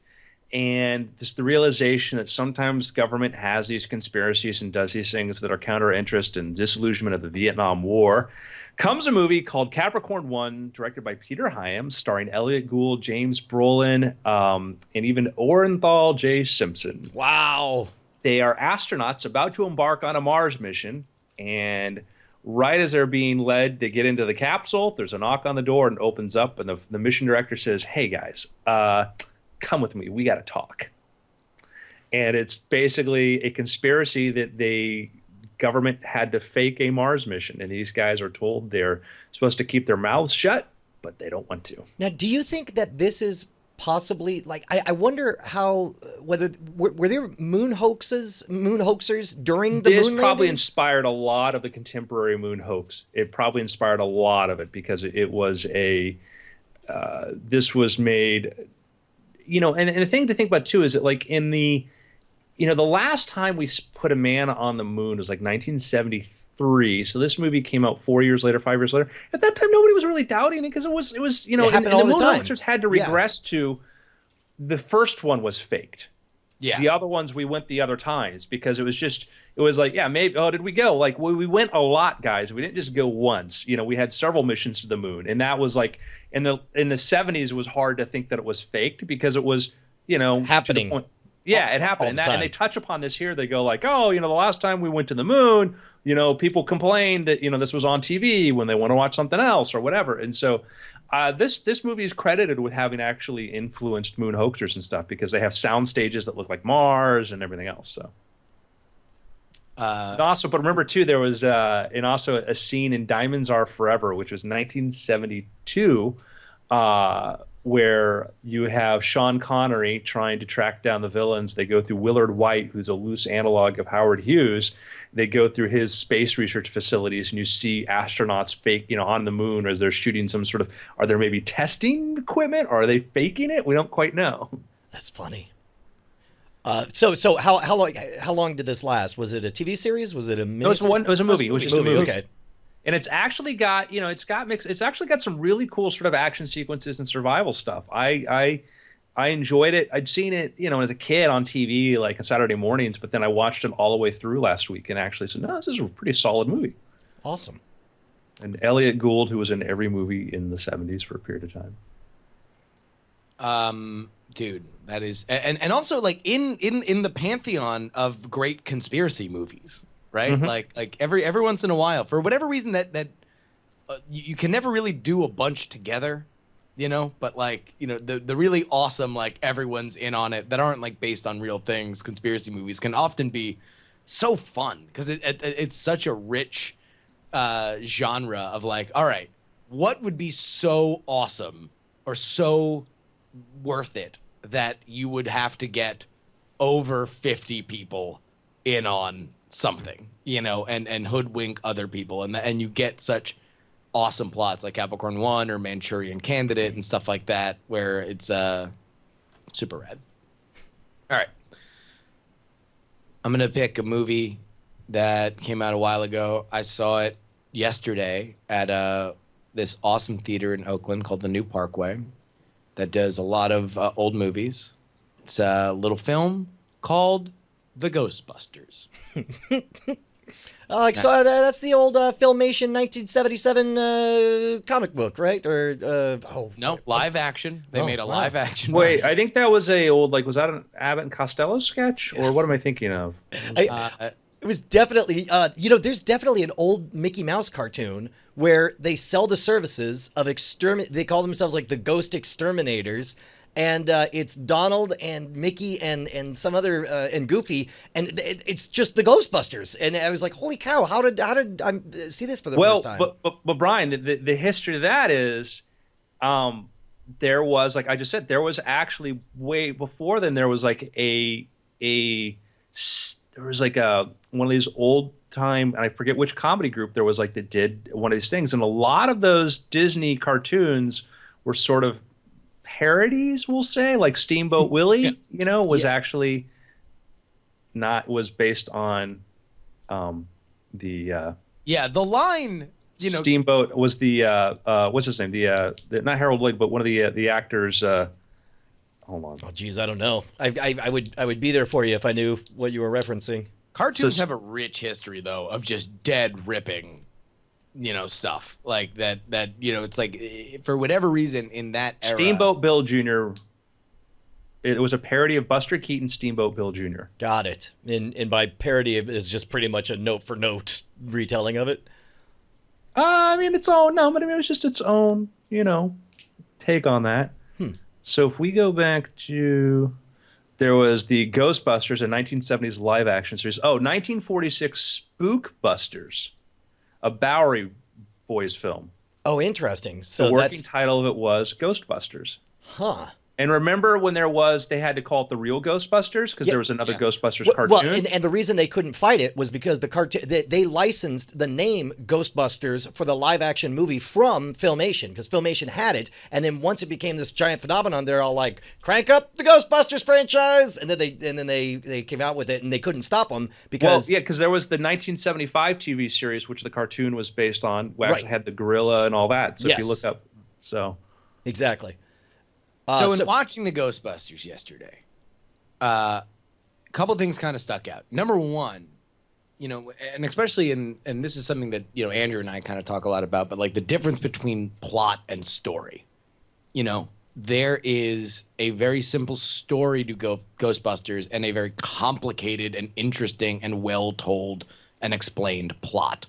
[SPEAKER 2] and the realization that sometimes government has these conspiracies and does these things that are counter interest and disillusionment of the Vietnam War, comes a movie called Capricorn 1, directed by Peter Hyams, starring Elliot Gould, James Brolin, and even Orenthal J. Simpson.
[SPEAKER 3] Wow.
[SPEAKER 2] They are astronauts about to embark on a Mars mission, and right as they're being led, they get into the capsule. There's a knock on the door and it opens up, and the mission director says, "Hey guys, come with me. We got to talk." And it's basically a conspiracy that the government had to fake a Mars mission, and these guys are told they're supposed to keep their mouths shut, but they don't want to.
[SPEAKER 3] Now, do you think that this is possibly like I wonder how whether were there moon hoaxers during the
[SPEAKER 2] This
[SPEAKER 3] moon
[SPEAKER 2] probably
[SPEAKER 3] landing?
[SPEAKER 2] inspired a lot of the contemporary moon hoax. It probably inspired a lot of it because it was a this was made, and the thing to think about too is that like in the the last time we put a man on the moon was like 1973. So this movie came out 4 years later, 5 years later. At that time, nobody was really doubting it because it was
[SPEAKER 3] It happened all
[SPEAKER 2] the
[SPEAKER 3] the
[SPEAKER 2] moon
[SPEAKER 3] time.
[SPEAKER 2] hoaxers had to
[SPEAKER 3] Yeah.
[SPEAKER 2] regress to the first one was faked.
[SPEAKER 4] Yeah.
[SPEAKER 2] The other ones we went the other times because it was like, yeah, maybe, oh, did we go? Like we went a lot, guys. We didn't just go once. We had several missions to the moon. And that was like in the 70s, it was hard to think that it was faked because it was,
[SPEAKER 3] Happening.
[SPEAKER 2] to the point. Yeah, it happened.
[SPEAKER 3] all
[SPEAKER 2] And,
[SPEAKER 3] the
[SPEAKER 2] and they
[SPEAKER 3] time.
[SPEAKER 2] touch upon this here. They go like, oh, the last time we went to the moon, people complained that, this was on TV when they want to watch something else or whatever. And so this movie is credited with having actually influenced moon hoaxers and stuff because they have sound stages that look like Mars and everything else. So. And also, but remember too, there was also a scene in Diamonds Are Forever, which was 1972, where you have Sean Connery trying to track down the villains. They go through Willard White, who's a loose analog of Howard Hughes. They go through his space research facilities, and you see astronauts fake, on the moon as they're shooting some sort of. Are there maybe testing equipment, or are they faking it? We don't quite know.
[SPEAKER 3] That's funny. So how long did this last? Was it a TV series? Was it a mini?
[SPEAKER 2] No, it was a movie. It was just a movie.
[SPEAKER 3] Okay.
[SPEAKER 2] And it's actually got, it's got mixed. It's actually got some really cool sort of action sequences and survival stuff. I enjoyed it. I'd seen it, as a kid on TV, like on Saturday mornings, but then I watched it all the way through last week and actually said, no, this is a pretty solid movie.
[SPEAKER 3] Awesome.
[SPEAKER 2] And Elliot Gould, who was in every movie in the 70s for a period of time.
[SPEAKER 4] Dude, that is, and also like in the pantheon of great conspiracy movies, right?
[SPEAKER 2] Mm-hmm.
[SPEAKER 4] Like every once in a while, for whatever reason that you can never really do a bunch together, but like, the really awesome, like everyone's in on it that aren't like based on real things, conspiracy movies can often be so fun because it's such a rich genre of like, all right, what would be so awesome or so worth it that you would have to get over 50 people in on something, and hoodwink other people, and you get such awesome plots like Capricorn One or Manchurian Candidate and stuff like that, where it's super rad. All right, I'm gonna pick a movie that came out a while ago. I saw it yesterday at this awesome theater in Oakland called the New Parkway that does a lot of old movies. It's a little film called The Ghostbusters.
[SPEAKER 3] So that's the old Filmation 1977 comic book, right? Or
[SPEAKER 4] No, live action. They made a
[SPEAKER 3] wow.
[SPEAKER 4] live action.
[SPEAKER 2] Wait,
[SPEAKER 4] version.
[SPEAKER 2] I think that was a old, like, was that an Abbott and Costello sketch? Or what am I thinking of?
[SPEAKER 3] It was definitely, there's definitely an old Mickey Mouse cartoon where they sell the services of they call themselves like the Ghost Exterminators. And it's Donald and Mickey and some other and Goofy, and it's just the Ghostbusters. And I was like, "Holy cow! How did I see this for the first time?"
[SPEAKER 2] But Brian, the history of that is, there was, like I just said, there was actually way before then. There was like there was like one of these old time, and I forget which comedy group there was, like, that did one of these things, and a lot of those Disney cartoons were sort of parodies, we'll say, like Steamboat Willie, was actually was based on the
[SPEAKER 4] line,
[SPEAKER 2] Steamboat was the what's his name, the not Harold Lloyd, but one of the actors. Hold on.
[SPEAKER 3] Oh, geez, I don't know. I would be there for you if I knew what you were referencing.
[SPEAKER 4] cartoons have a rich history though of just dead ripping, stuff like that. It's like for whatever reason in that era,
[SPEAKER 2] Steamboat Bill Jr. It was a parody of Buster Keaton's Steamboat Bill Jr.
[SPEAKER 3] Got it. And by parody is just pretty much a note for note retelling of it.
[SPEAKER 2] I mean, its own. No, but I mean, it was just its own, take on that. So if we go back to, there was the Ghostbusters, a 1970s live action series. 1946 Spookbusters, a Bowery Boys film.
[SPEAKER 3] Oh, interesting. So
[SPEAKER 2] The working
[SPEAKER 3] that's
[SPEAKER 2] title of it was Ghostbusters.
[SPEAKER 3] huh.
[SPEAKER 2] And remember when they had to call it the real Ghostbusters because there was another Ghostbusters cartoon?
[SPEAKER 3] Well, and the reason they couldn't fight it was because the cartoon they licensed the name Ghostbusters for the live action movie from Filmation, because Filmation had it, and then once it became this giant phenomenon, they're all like, "Crank up the Ghostbusters franchise!" And then they came out with it, and they couldn't stop them because
[SPEAKER 2] because there was the 1975 TV series which the cartoon was based on, where actually had the gorilla and all that. So if you look up,
[SPEAKER 3] exactly.
[SPEAKER 4] So in watching the Ghostbusters yesterday, a couple things kind of stuck out. Number one, and especially and this is something that, Andrew and I kind of talk a lot about, but like the difference between plot and story. There is a very simple story to Ghostbusters and a very complicated and interesting and well told and explained plot.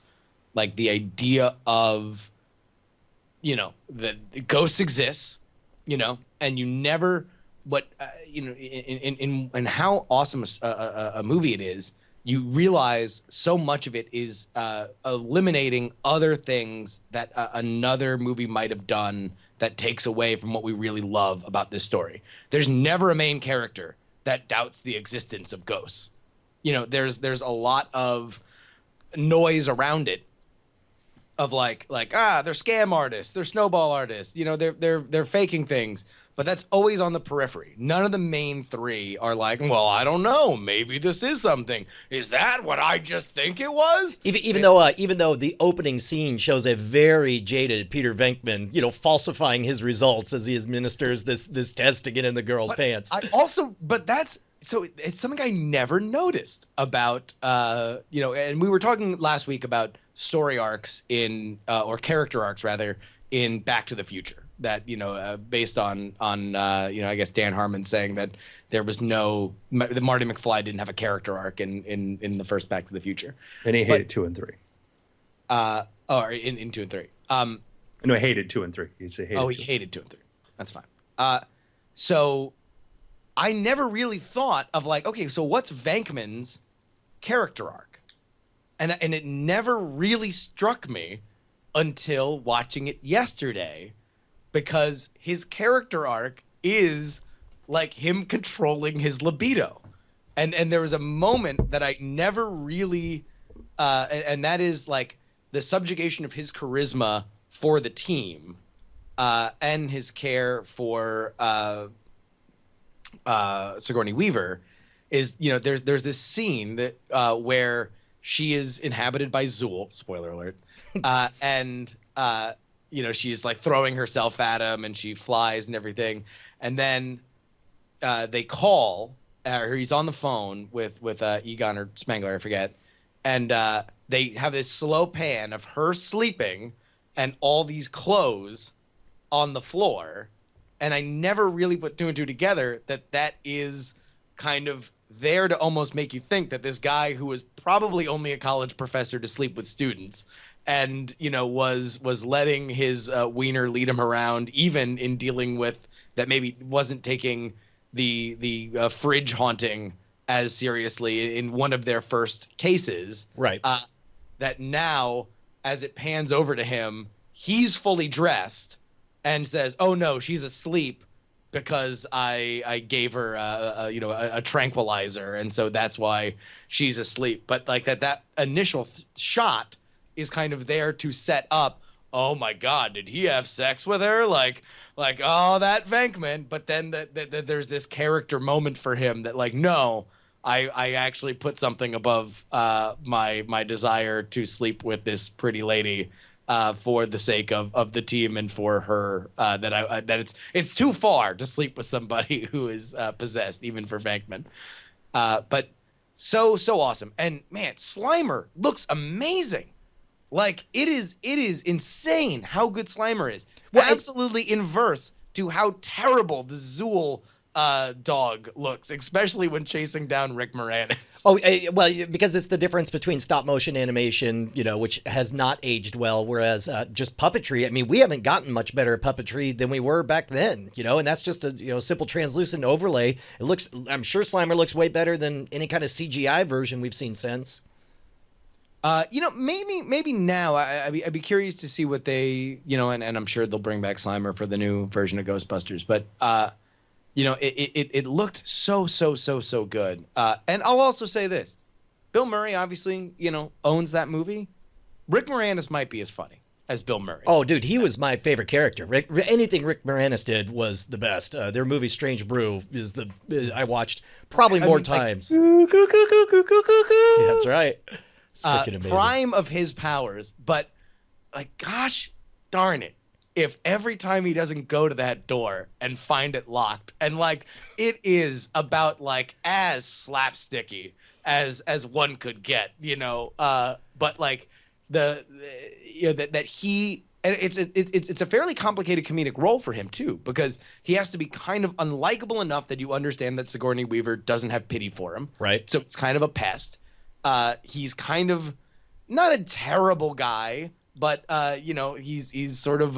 [SPEAKER 4] Like the idea of, that ghosts exist, and you never, in how awesome a movie it is, you realize so much of it is eliminating other things that another movie might have done that takes away from what we really love about this story. There's never a main character that doubts the existence of ghosts. There's a lot of noise around it of like they're scam artists, they're snowball artists, they're faking things. But that's always on the periphery. None of the main three are like, well, I don't know, maybe this is something. Is that what I just think it was?
[SPEAKER 3] Even though the opening scene shows a very jaded Peter Venkman, falsifying his results as he administers this test to get in the girl's pants. It's something I never noticed about, and we were talking last week about story arcs or character arcs rather, in Back to the Future. That based on I guess Dan Harmon saying that there was that Marty McFly didn't have a character arc in the first Back to the Future,
[SPEAKER 2] and he hated 2 and 3.
[SPEAKER 4] In 2 and 3.
[SPEAKER 2] No, he hated 2 and 3. He
[SPEAKER 4] hated 2 and 3. That's fine. So I never really thought of like, okay, so what's Venkman's character arc, and it never really struck me until watching it yesterday. Because his character arc is like him controlling his libido. And there was a moment that I never really, and that is like the subjugation of his charisma for the team and his care for Sigourney Weaver is, there's this scene that where she is inhabited by Zool, spoiler alert, and she's like throwing herself at him and she flies and everything. And then they call, or he's on the phone with Egon or Spangler, I forget. And they have this slow pan of her sleeping and all these clothes on the floor. And I never really put 2 and 2 together that is kind of there to almost make you think that this guy who was probably only a college professor to sleep with students and was letting his wiener lead him around, even in dealing with that maybe wasn't taking the fridge haunting as seriously in one of their first cases.
[SPEAKER 3] Right.
[SPEAKER 4] That now, as it pans over to him, he's fully dressed and says, "Oh no, she's asleep because I gave her a tranquilizer, and so that's why she's asleep." But like that initial shot is kind of there to set up, oh my God, did he have sex with her? Like, oh, that Venkman. But then there's this character moment for him that like, no, I actually put something above my desire to sleep with this pretty lady for the sake of the team and for her, that it's too far to sleep with somebody who is possessed, even for Venkman. But so awesome. And man, Slimer looks amazing. Like it is insane how good Slimer is. Well, absolutely inverse to how terrible the Zool dog looks, especially when chasing down Rick Moranis.
[SPEAKER 3] Oh, well, because it's the difference between stop motion animation, which has not aged well, whereas just puppetry. I mean, we haven't gotten much better at puppetry than we were back then, and that's just a simple translucent overlay. It looks, I'm sure Slimer looks way better than any kind of CGI version we've seen since.
[SPEAKER 4] Maybe now I'd be curious to see what they, and I'm sure they'll bring back Slimer for the new version of Ghostbusters. But it looked so good. And I'll also say this: Bill Murray obviously, owns that movie. Rick Moranis might be as funny as Bill Murray.
[SPEAKER 3] Oh, dude, he was my favorite character. Anything Rick Moranis did was the best. Their movie Strange Brew is I watched probably more times. Yeah, that's right. It's freaking amazing.
[SPEAKER 4] Prime of his powers, but like, gosh darn it, if every time he doesn't go to that door and find it locked, and like it is about like as slapsticky as one could get, but like that he. And it's a fairly complicated comedic role for him too, because he has to be kind of unlikable enough that you understand that Sigourney Weaver doesn't have pity for him.
[SPEAKER 3] Right.
[SPEAKER 4] So it's kind of a pest. He's kind of not a terrible guy, but he's sort of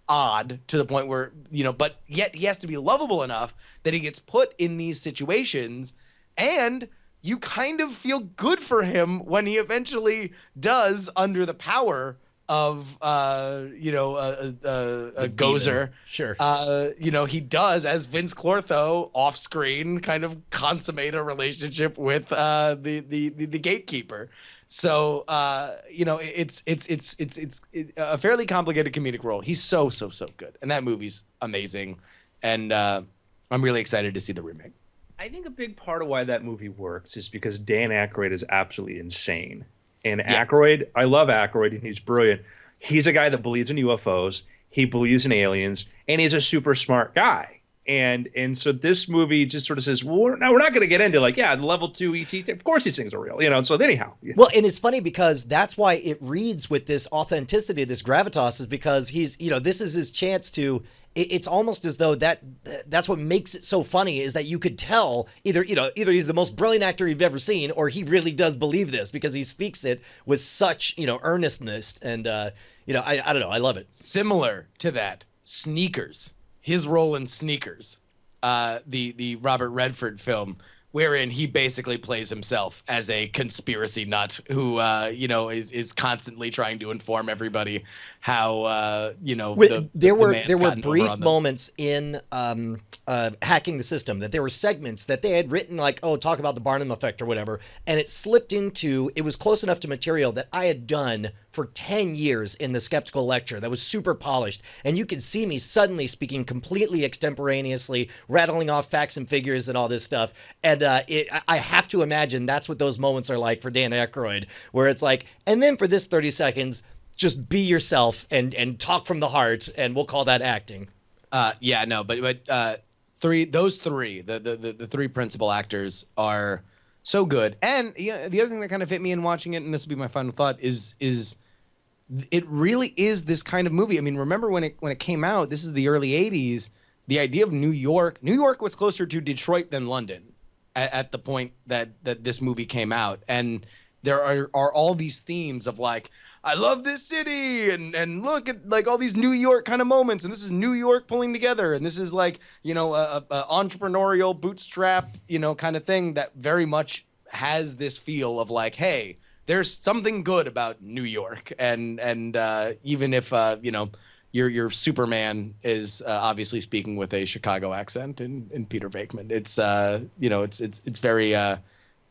[SPEAKER 4] odd to the point where but yet he has to be lovable enough that he gets put in these situations, and you kind of feel good for him when he eventually does, under the power of a Gozer.
[SPEAKER 3] Sure.
[SPEAKER 4] He does, as Vince Clortho off screen, kind of consummate a relationship with the gatekeeper. So it's a fairly complicated comedic role. He's so good, and that movie's amazing, and I'm really excited to see the remake.
[SPEAKER 2] I think a big part of why that movie works is because Dan Aykroyd is absolutely insane. And Aykroyd, I love Aykroyd, and he's brilliant. He's a guy that believes in UFOs, he believes in aliens, and he's a super smart guy. And so this movie just sort of says, well, we're not going to get into like, the level 2 ET. Of course these things are real, So anyhow.
[SPEAKER 3] Well, and it's funny because that's why it reads with this authenticity, this gravitas, is because he's, this is his chance to. It's almost as though that's what makes it so funny, is that you could tell either he's the most brilliant actor you've ever seen, or he really does believe this because he speaks it with such, earnestness. And, I don't know. I love it.
[SPEAKER 4] Similar to that, Sneakers, his role in Sneakers, the Robert Redford film, wherein he basically plays himself as a conspiracy nut who, is constantly trying to inform everybody how,
[SPEAKER 3] there were brief moments in Hacking the System that there were segments that they had written like, talk about the Barnum effect or whatever, and it slipped into, it was close enough to material that I had done for 10 years in the Skeptical Lecture that was super polished, and you could see me suddenly speaking completely extemporaneously, rattling off facts and figures and all this stuff, and I have to imagine that's what those moments are like for Dan Aykroyd, where it's like, and then for this 30 seconds, just be yourself and talk from the heart, and we'll call that acting.
[SPEAKER 4] But those three, the three principal actors are so good. And the other thing that kind of hit me in watching it, and this will be my final thought, is it really is this kind of movie. I mean, remember when it came out, this is the early 80s, the idea of New York was closer to Detroit than London at the point that this movie came out. And there are all these themes of like, I love this city, and look at like all these New York kind of moments, and this is New York pulling together, and this is like, a entrepreneurial bootstrap, kind of thing that very much has this feel of like, hey, there's something good about New York, and even if your Superman is obviously speaking with a Chicago accent in Peter Venkman, it's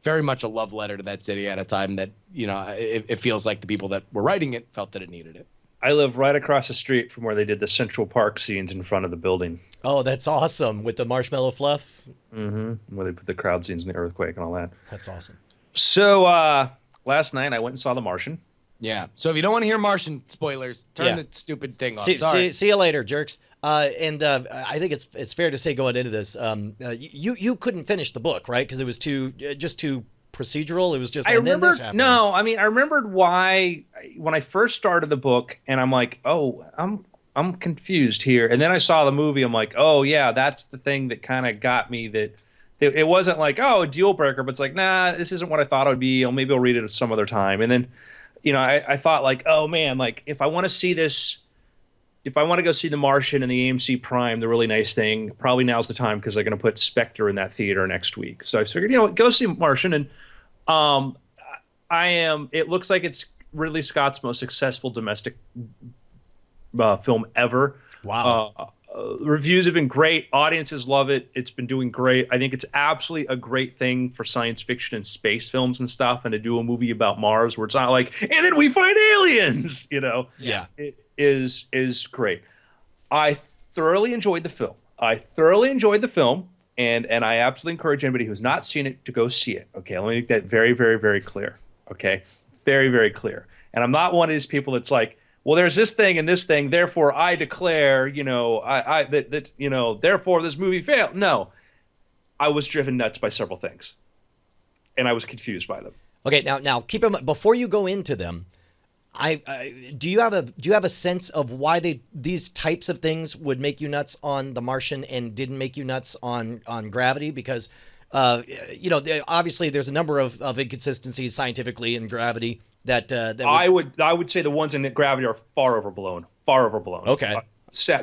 [SPEAKER 4] very much a love letter to that city at a time that, it feels like the people that were writing it felt that it needed it.
[SPEAKER 2] I live right across the street from where they did the Central Park scenes in front of the building.
[SPEAKER 3] Oh, that's awesome. With the marshmallow fluff?
[SPEAKER 2] Mm-hmm. Where they put the crowd scenes and the earthquake and all that.
[SPEAKER 3] That's awesome.
[SPEAKER 2] So last night I went and saw The Martian.
[SPEAKER 4] Yeah. So if you don't want to hear Martian spoilers, turn the stupid thing off.
[SPEAKER 3] See you later, jerks. I think it's fair to say going into this, you couldn't finish the book, right? Because it was too procedural. It was just. I
[SPEAKER 2] remembered why when I first started the book, and I'm like, I'm confused here, and then I saw the movie. I'm like, oh yeah, that's the thing that kind of got me. That it wasn't like a deal breaker, but it's like, nah, this isn't what I thought it would be. Or maybe I'll read it some other time. And then, I thought like, oh man, like if I want to see this. If I want to go see The Martian and the AMC Prime, the really nice thing, probably now's the time because they're going to put Spectre in that theater next week. So I figured, go see Martian. And it looks like it's Ridley Scott's most successful domestic film ever.
[SPEAKER 3] Wow.
[SPEAKER 2] Reviews have been great. Audiences love it. It's been doing great. I think it's absolutely a great thing for science fiction and space films and stuff, and to do a movie about Mars where it's not like, and then we find aliens,
[SPEAKER 3] Yeah.
[SPEAKER 2] It is great. I thoroughly enjoyed the film. And I absolutely encourage anybody who's not seen it to go see it. Okay, let me make that very, very, very clear. Okay, very, very clear. And I'm not one of these people that's like, well, there's this thing and this thing, therefore I declare, therefore this movie failed. No, I was driven nuts by several things, and I was confused by them.
[SPEAKER 3] Okay, now keep in mind, before you go into them, do you have a sense of why these types of things would make you nuts on The Martian and didn't make you nuts on Gravity? Because obviously there's a number of inconsistencies scientifically in Gravity that
[SPEAKER 2] I would say the ones in Gravity are far overblown.
[SPEAKER 3] Okay.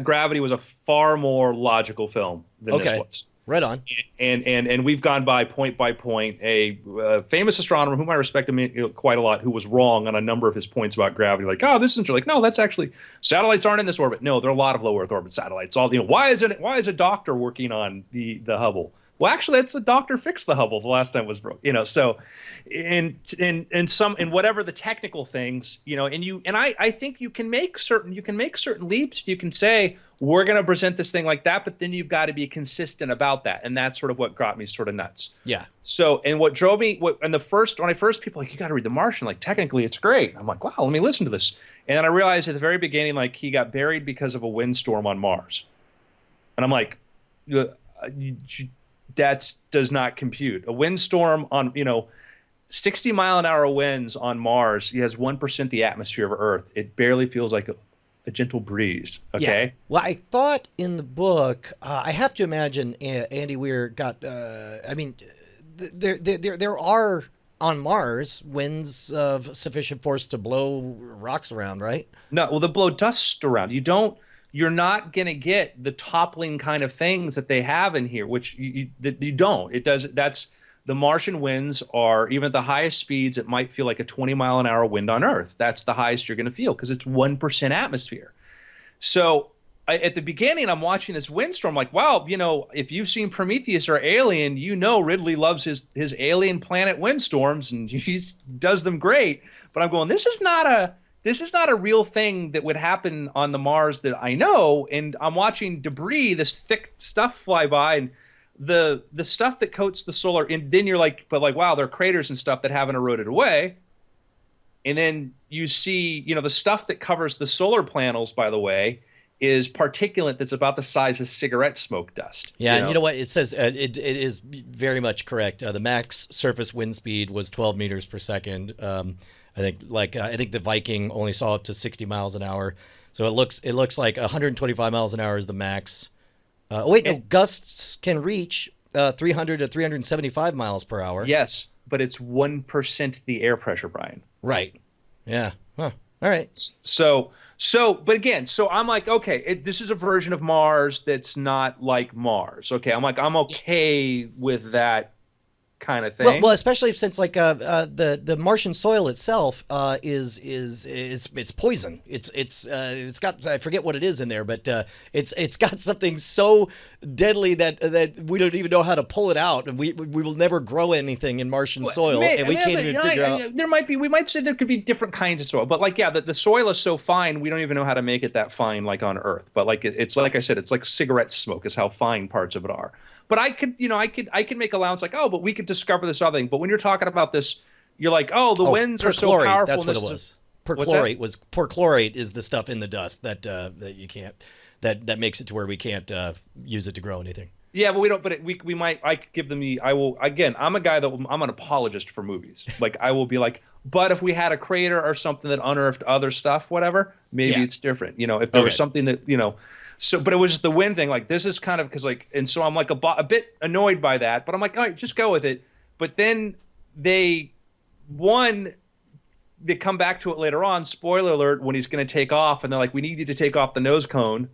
[SPEAKER 2] Gravity was a far more logical film than this was.
[SPEAKER 3] Right on.
[SPEAKER 2] And we've gone by point. A famous astronomer whom I respect quite a lot, who was wrong on a number of his points about gravity. Like, oh, this isn't true. Like, no, that's actually, satellites aren't in this orbit. No, there are a lot of low Earth orbit satellites. Why is a doctor working on the Hubble? Well, actually, it's a doctor fixed the Hubble the last time it was broke. So in whatever the technical things, and I think you can make certain leaps. You can say, we're going to present this thing like that, but then you've got to be consistent about that. And that's sort of what got me sort of nuts.
[SPEAKER 3] Yeah.
[SPEAKER 2] So, and what drove me, when I first people like, you got to read The Martian, like technically it's great. I'm like, wow, let me listen to this. And then I realized at the very beginning, like he got buried because of a windstorm on Mars. And I'm like, that does not compute. A windstorm on, 60-mile-an-hour winds on Mars, it has 1% the atmosphere of Earth. It barely feels like a gentle breeze. Okay.
[SPEAKER 3] Yeah. Well, I thought in the book, I have to imagine Andy Weir got. There are on Mars winds of sufficient force to blow rocks around, right?
[SPEAKER 2] No, well, they blow dust around. You're not going to get the toppling kind of things that they have in here, which you don't. It does. That's the Martian winds are, even at the highest speeds, it might feel like a 20-mile-an-hour wind on Earth. That's the highest you're going to feel because it's 1% atmosphere. So at the beginning, I'm watching this windstorm like, wow, if you've seen Prometheus or Alien, Ridley loves his alien planet windstorms and he does them great. But I'm going, this is not a real thing that would happen on the Mars that I know. And I'm watching debris, this thick stuff fly by, and the stuff that coats the solar, and then you're like, wow, there are craters and stuff that haven't eroded away. And then you see, the stuff that covers the solar panels, by the way, is particulate that's about the size of cigarette smoke dust.
[SPEAKER 3] Yeah, and you know what? It says it is very much correct. The max surface wind speed was 12 meters per second. I think the Viking only saw up to 60 miles an hour. So it looks like 125 miles an hour is the max. Gusts can reach 300 to 375 miles per hour.
[SPEAKER 2] Yes, but it's 1% the air pressure, Brian.
[SPEAKER 3] Right. Yeah. Huh. All right.
[SPEAKER 2] But again, I'm like, okay, this is a version of Mars that's not like Mars. Okay, I'm okay with that kind of thing.
[SPEAKER 3] Well, especially since the Martian soil itself it's poison. It's got, I forget what it is in there, but it's got something so deadly that we don't even know how to pull it out, and we will never grow anything in Martian soil, and we can't even figure out.
[SPEAKER 2] We might say there could be different kinds of soil, but the soil is so fine we don't even know how to make it that fine like on Earth. But it's like I said, it's like cigarette smoke is how fine parts of it are. But I could make allowance like, oh, but we could discover this other thing. But when you're talking about this, you're like, oh, the winds are so powerful.
[SPEAKER 3] That's what it was. Perchlorate is the stuff in the dust that you can't, that makes it to where we can't use it to grow anything.
[SPEAKER 2] Yeah, but we don't. But we might. I could give them the. I will again. I'm a guy that I'm an apologist for movies. Like I will be like, but if we had a crater or something that unearthed other stuff, whatever, maybe it's different. If there was something that So, but it was just the wind thing. Like this is kind of because and so I'm like a bit annoyed by that. But I'm like, all right, just go with it. But then they come back to it later on. Spoiler alert: when he's going to take off, and they're like, we need you to take off the nose cone.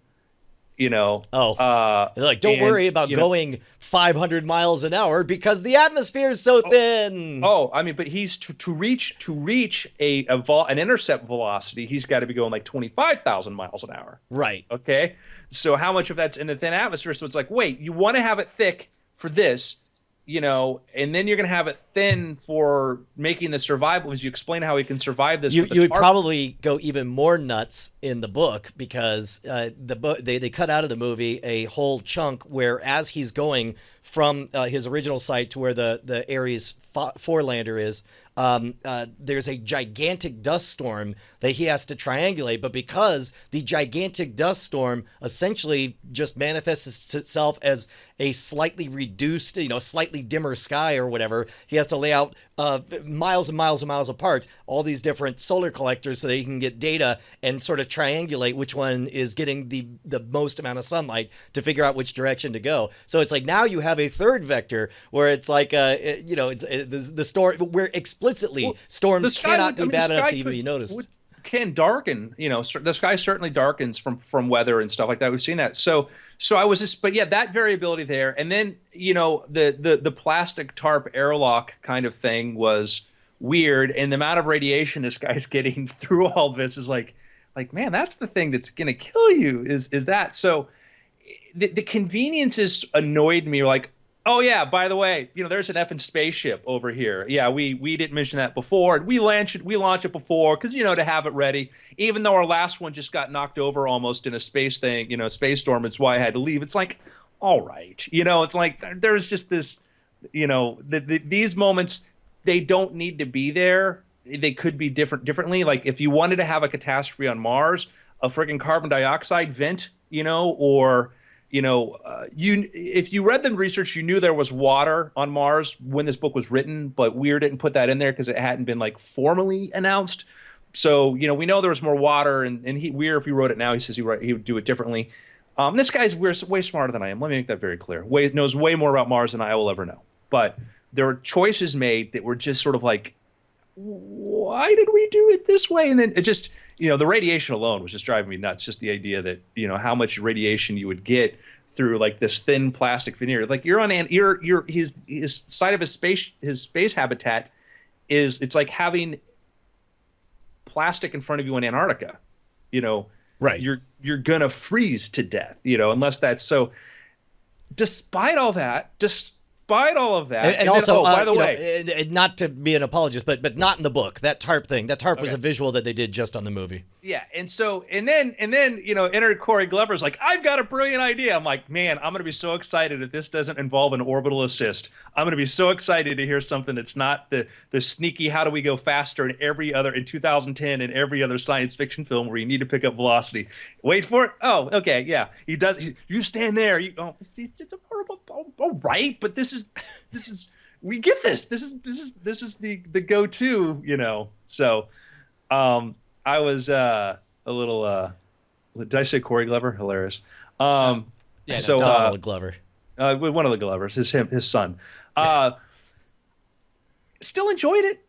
[SPEAKER 2] You know.
[SPEAKER 3] Oh, they're like, don't
[SPEAKER 2] and,
[SPEAKER 3] worry about
[SPEAKER 2] you know,
[SPEAKER 3] going 500 miles an hour because the atmosphere is so thin.
[SPEAKER 2] Oh, I mean, but he's to reach an intercept velocity, he's got to be going like 25,000 miles an hour.
[SPEAKER 3] Right.
[SPEAKER 2] Okay. So how much of that's in the thin atmosphere? So it's like, wait, you want to have it thick for this, you know, and then you're going to have it thin for making the survival, as you explain how he can survive this.
[SPEAKER 3] You would probably go even more nuts in the book because they cut out of the movie a whole chunk where as he's going from his original site to where the Ares Forlander is, there's a gigantic dust storm that he has to triangulate. But because the gigantic dust storm essentially just manifests itself as a slightly reduced, slightly dimmer sky or whatever, he has to lay out miles and miles and miles apart all these different solar collectors so that he can get data and sort of triangulate which one is getting the most amount of sunlight to figure out which direction to go. So it's like now you have a third vector where it's like the storm where explicitly storms cannot be bad enough to even be noticed.
[SPEAKER 2] Can darken, the sky certainly darkens from weather and stuff like that. We've seen that. So I was just, but yeah, that variability there, and then the plastic tarp airlock kind of thing was weird, and the amount of radiation this guy's getting through all this is like man, that's the thing that's gonna kill you. Is that so? The conveniences annoyed me. Like, oh yeah, by the way, there's an effing spaceship over here. Yeah, we didn't mention that before. We launch it before because to have it ready. Even though our last one just got knocked over almost in a space thing, space storm. It's why I had to leave. It's like, all right, it's like there's just this, these moments, they don't need to be there. They could be differently. Like if you wanted to have a catastrophe on Mars, a friggin' carbon dioxide vent, or if you read the research, you knew there was water on Mars when this book was written, but Weir didn't put that in there because it hadn't been like formally announced. So, we know there was more water, and Weir, if he wrote it now, he says he would do it differently. This guy's way smarter than I am. Let me make that very clear. Knows way more about Mars than I will ever know. But there were choices made that were just sort of like, why did we do it this way? And then it just, the radiation alone was just driving me nuts. Just the idea that, how much radiation you would get through like this thin plastic veneer. It's like you're on his side of his space habitat it's like having plastic in front of you in Antarctica.
[SPEAKER 3] Right.
[SPEAKER 2] You're gonna freeze to death, unless that's so. Despite all of that,
[SPEAKER 3] and also,
[SPEAKER 2] then, by the way,
[SPEAKER 3] not to be an apologist, but not in the book. That tarp thing. That tarp was a visual that they did just on the movie.
[SPEAKER 2] Yeah, and then enter Corey Glover's like, I've got a brilliant idea. I'm like, man, I'm gonna be so excited if this doesn't involve an orbital assist. I'm gonna be so excited to hear something that's not the sneaky how do we go faster in 2010 and every other science fiction film where you need to pick up velocity. Wait for it. Oh, okay, yeah, he does. You stand there. It's a horrible. All right, but this is we get this. This is the go-to. So, I was a little. Did I say Corey Glover? Hilarious.
[SPEAKER 3] Yeah, so Donald Glover.
[SPEAKER 2] One of the Glovers, his son. Still enjoyed it.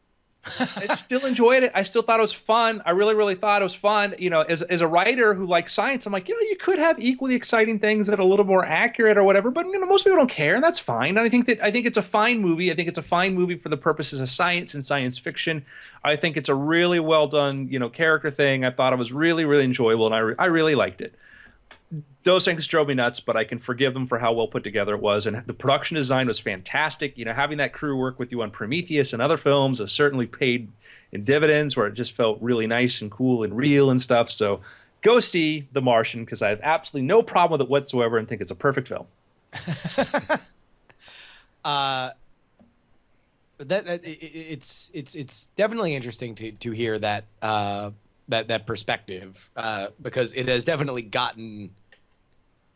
[SPEAKER 2] I still enjoyed it. I still thought it was fun. I really, really thought it was fun. As a writer who likes science, I'm like, you could have equally exciting things that are a little more accurate or whatever, but most people don't care, and that's fine. And I think it's a fine movie. I think it's a fine movie for the purposes of science and science fiction. I think it's a really well done, character thing. I thought it was really, really enjoyable, and I really liked it. Those things drove me nuts, but I can forgive them for how well put together it was. And the production design was fantastic. Having that crew work with you on Prometheus and other films has certainly paid in dividends, where it just felt really nice and cool and real and stuff. So go see The Martian, because I have absolutely no problem with it whatsoever and think it's a perfect film.
[SPEAKER 4] It's definitely interesting to hear that that perspective, because it has definitely gotten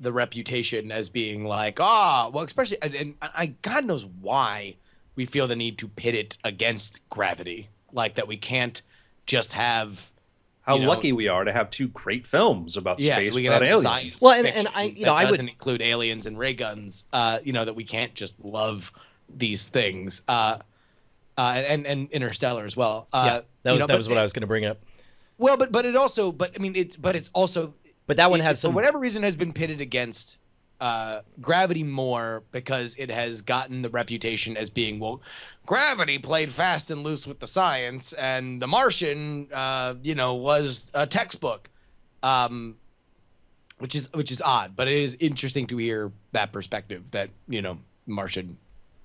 [SPEAKER 4] the reputation as being like, well, especially, and I God knows why we feel the need to pit it against gravity, like that we can't just have.
[SPEAKER 2] How lucky we are to have two great films about space
[SPEAKER 4] we can
[SPEAKER 2] without
[SPEAKER 4] have
[SPEAKER 2] aliens.
[SPEAKER 4] Science
[SPEAKER 3] well,
[SPEAKER 4] fiction
[SPEAKER 3] I
[SPEAKER 4] doesn't
[SPEAKER 3] would
[SPEAKER 4] include aliens and ray guns. That we can't just love these things. And Interstellar as well.
[SPEAKER 3] That was what I was going to bring up.
[SPEAKER 4] Well, but it's also
[SPEAKER 3] But that one has
[SPEAKER 4] for
[SPEAKER 3] some.
[SPEAKER 4] whatever reason, has been pitted against Gravity more because it has gotten the reputation as being, well, Gravity played fast and loose with the science, and The Martian, was a textbook, which is odd, but it is interesting to hear that perspective that Martian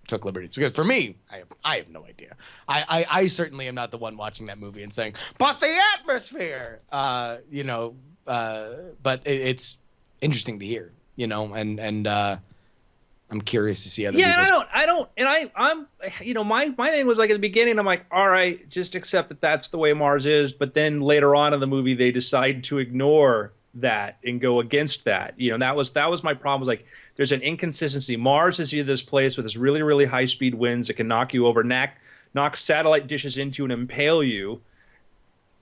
[SPEAKER 4] took liberties, because for me, I have no idea. I certainly am not the one watching that movie and saying, but the atmosphere, but it's interesting to hear, and I'm curious to see other
[SPEAKER 2] Yeah,
[SPEAKER 4] people's.
[SPEAKER 2] and I'm my thing was like at the beginning, I'm like, all right, just accept that that's the way Mars is, but then later on in the movie, they decide to ignore that and go against that. That was my problem. Was like, there's an inconsistency. Mars is either this place with this really, really high speed winds that can knock you over, knock satellite dishes into you and impale you,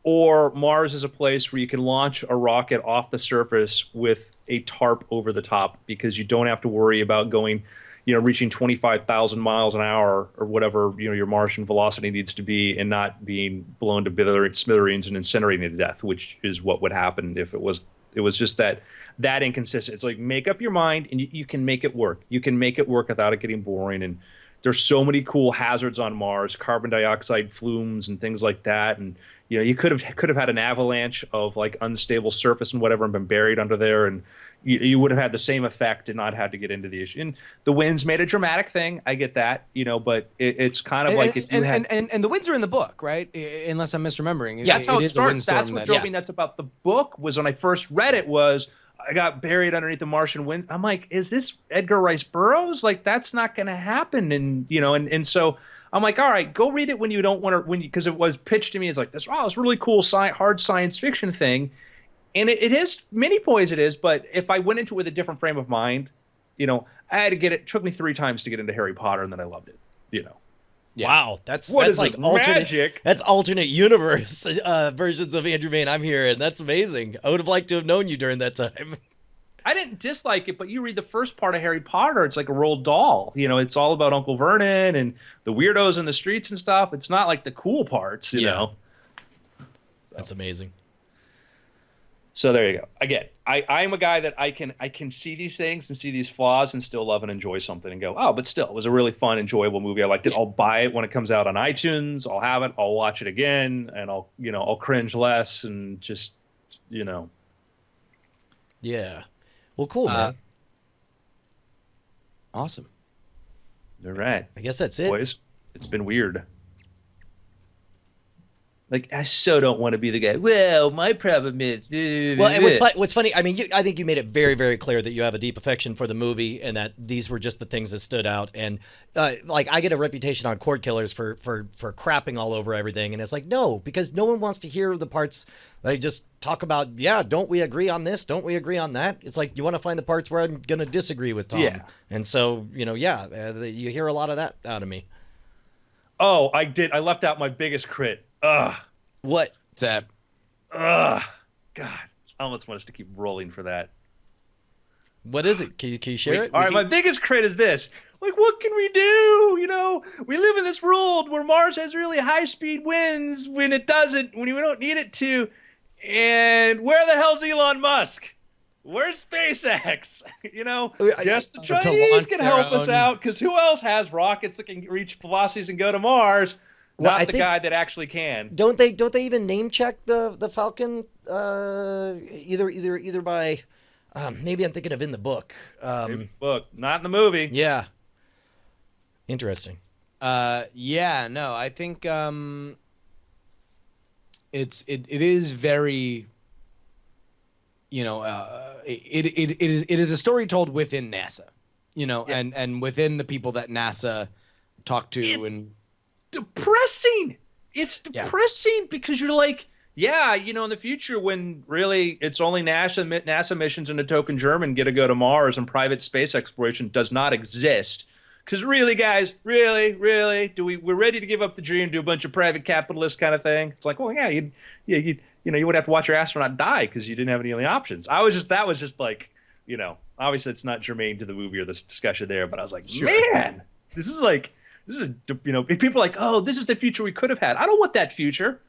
[SPEAKER 2] or Mars is a place where you can launch a rocket off the surface with a tarp over the top, because you don't have to worry about going, reaching 25,000 miles an hour or whatever, your Martian velocity needs to be, and not being blown to smithereens and incinerated to death, which is what would happen if it was just that inconsistent. It's like, make up your mind and you can make it work. You can make it work without it getting boring. And there's so many cool hazards on Mars, carbon dioxide flumes and things like that. And you could have had an avalanche of like unstable surface and whatever and been buried under there, and you would have had the same effect and not had to get into the issue. And the winds made a dramatic thing. I get that, but it's kind of like if you had...
[SPEAKER 4] and the winds are in the book, right? Unless I'm misremembering.
[SPEAKER 2] Yeah, that's how it
[SPEAKER 4] is a
[SPEAKER 2] starts.
[SPEAKER 4] windstorm
[SPEAKER 2] That's what drove me nuts about the book. Was when I first read it, was I got buried underneath the Martian winds. I'm like, is this Edgar Rice Burroughs? Like, that's not going to happen. And and so I'm like, all right, go read it when you don't want to, because it was pitched to me as like this really cool hard science fiction thing. And it is, many points it is, but if I went into it with a different frame of mind, I had to get it. It took me 3 times to get into Harry Potter, and then I loved it.
[SPEAKER 4] Yeah.
[SPEAKER 3] Wow, that's
[SPEAKER 2] is
[SPEAKER 3] like
[SPEAKER 2] this,
[SPEAKER 3] alternate
[SPEAKER 2] magic?
[SPEAKER 3] That's alternate universe versions of Andrew Vane I'm hearing. That's amazing. I would have liked to have known you during that time.
[SPEAKER 2] I didn't dislike it, but you read the first part of Harry Potter, it's like a Roald Dahl. It's all about Uncle Vernon and the weirdos in the streets and stuff. It's not like the cool parts, you know.
[SPEAKER 3] That's amazing.
[SPEAKER 2] So there you go. Again, I'm a guy that I can see these things and see these flaws and still love and enjoy something and go, oh, but still, it was a really fun, enjoyable movie. I liked it. I'll buy it when it comes out on iTunes. I'll have it. I'll watch it again, and I'll cringe less and just,
[SPEAKER 3] Yeah. Well, cool, man.
[SPEAKER 4] Awesome.
[SPEAKER 2] All right.
[SPEAKER 3] I guess that's it.
[SPEAKER 2] Boys, it's been weird. Like, I so don't want to be the guy. Well, my problem is...
[SPEAKER 3] Well, and what's funny, I mean, I think you made it very, very clear that you have a deep affection for the movie, and that these were just the things that stood out. And I get a reputation on Cord Killers for crapping all over everything, and it's like, no, because no one wants to hear the parts that I just talk about. Yeah, don't we agree on this? Don't we agree on that? It's like, you want to find the parts where I'm going to disagree with Tom.
[SPEAKER 2] Yeah.
[SPEAKER 3] And so, you hear a lot of that out of me.
[SPEAKER 2] Oh, I did. I left out my biggest crit. Ugh.
[SPEAKER 3] What?
[SPEAKER 4] What's that?
[SPEAKER 2] Ugh. God. I almost want us to keep rolling for that.
[SPEAKER 3] What is it? Can you share it?
[SPEAKER 2] All right, my biggest crit is this. Like, what can we do? We live in this world where Mars has really high-speed winds when it doesn't, when we don't need it to. And where the hell's Elon Musk? Where's SpaceX? Yes, the Chinese can help us out, because who else has rockets that can reach velocities and go to Mars?
[SPEAKER 3] Well,
[SPEAKER 2] Not the guy that actually can.
[SPEAKER 3] Don't they even name check the Falcon? Either by maybe I'm thinking of in the book.
[SPEAKER 2] Book, not in the movie.
[SPEAKER 3] Yeah. Interesting.
[SPEAKER 4] Yeah, no, I think it is very, it is a story told within NASA, and within the people that NASA talk to. And
[SPEAKER 2] depressing. It's depressing because you're like, in the future when really it's only NASA missions and a token German get to go to Mars, and private space exploration does not exist. Because really, guys, really, we're ready to give up the dream to a bunch of private capitalist kind of thing. It's like, well, yeah, you would have to watch your astronaut die because you didn't have any other options. That was just like, obviously it's not germane to the movie or this discussion there, but I was like, man, this is people are like, oh, this is the future we could have had. I don't want that future.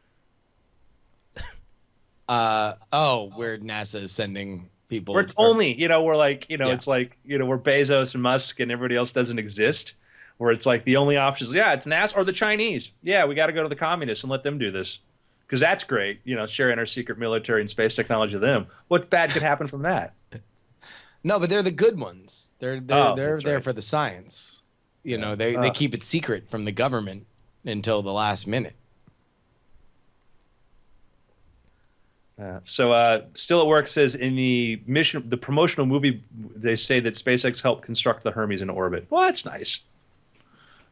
[SPEAKER 4] Where NASA is sending people.
[SPEAKER 2] Where it's only, we're like, it's like, where Bezos and Musk and everybody else doesn't exist. Where it's like the only options, it's NASA or the Chinese. Yeah, we got to go to the communists and let them do this. Because that's great, sharing our secret military and space technology with them. What bad could happen from that?
[SPEAKER 4] No, but they're the good ones. They're there
[SPEAKER 2] right.
[SPEAKER 4] for the science. They keep it secret from the government until the last minute.
[SPEAKER 2] So Still at Work says in the promotional movie, they say that SpaceX helped construct the Hermes in orbit. Well, that's nice.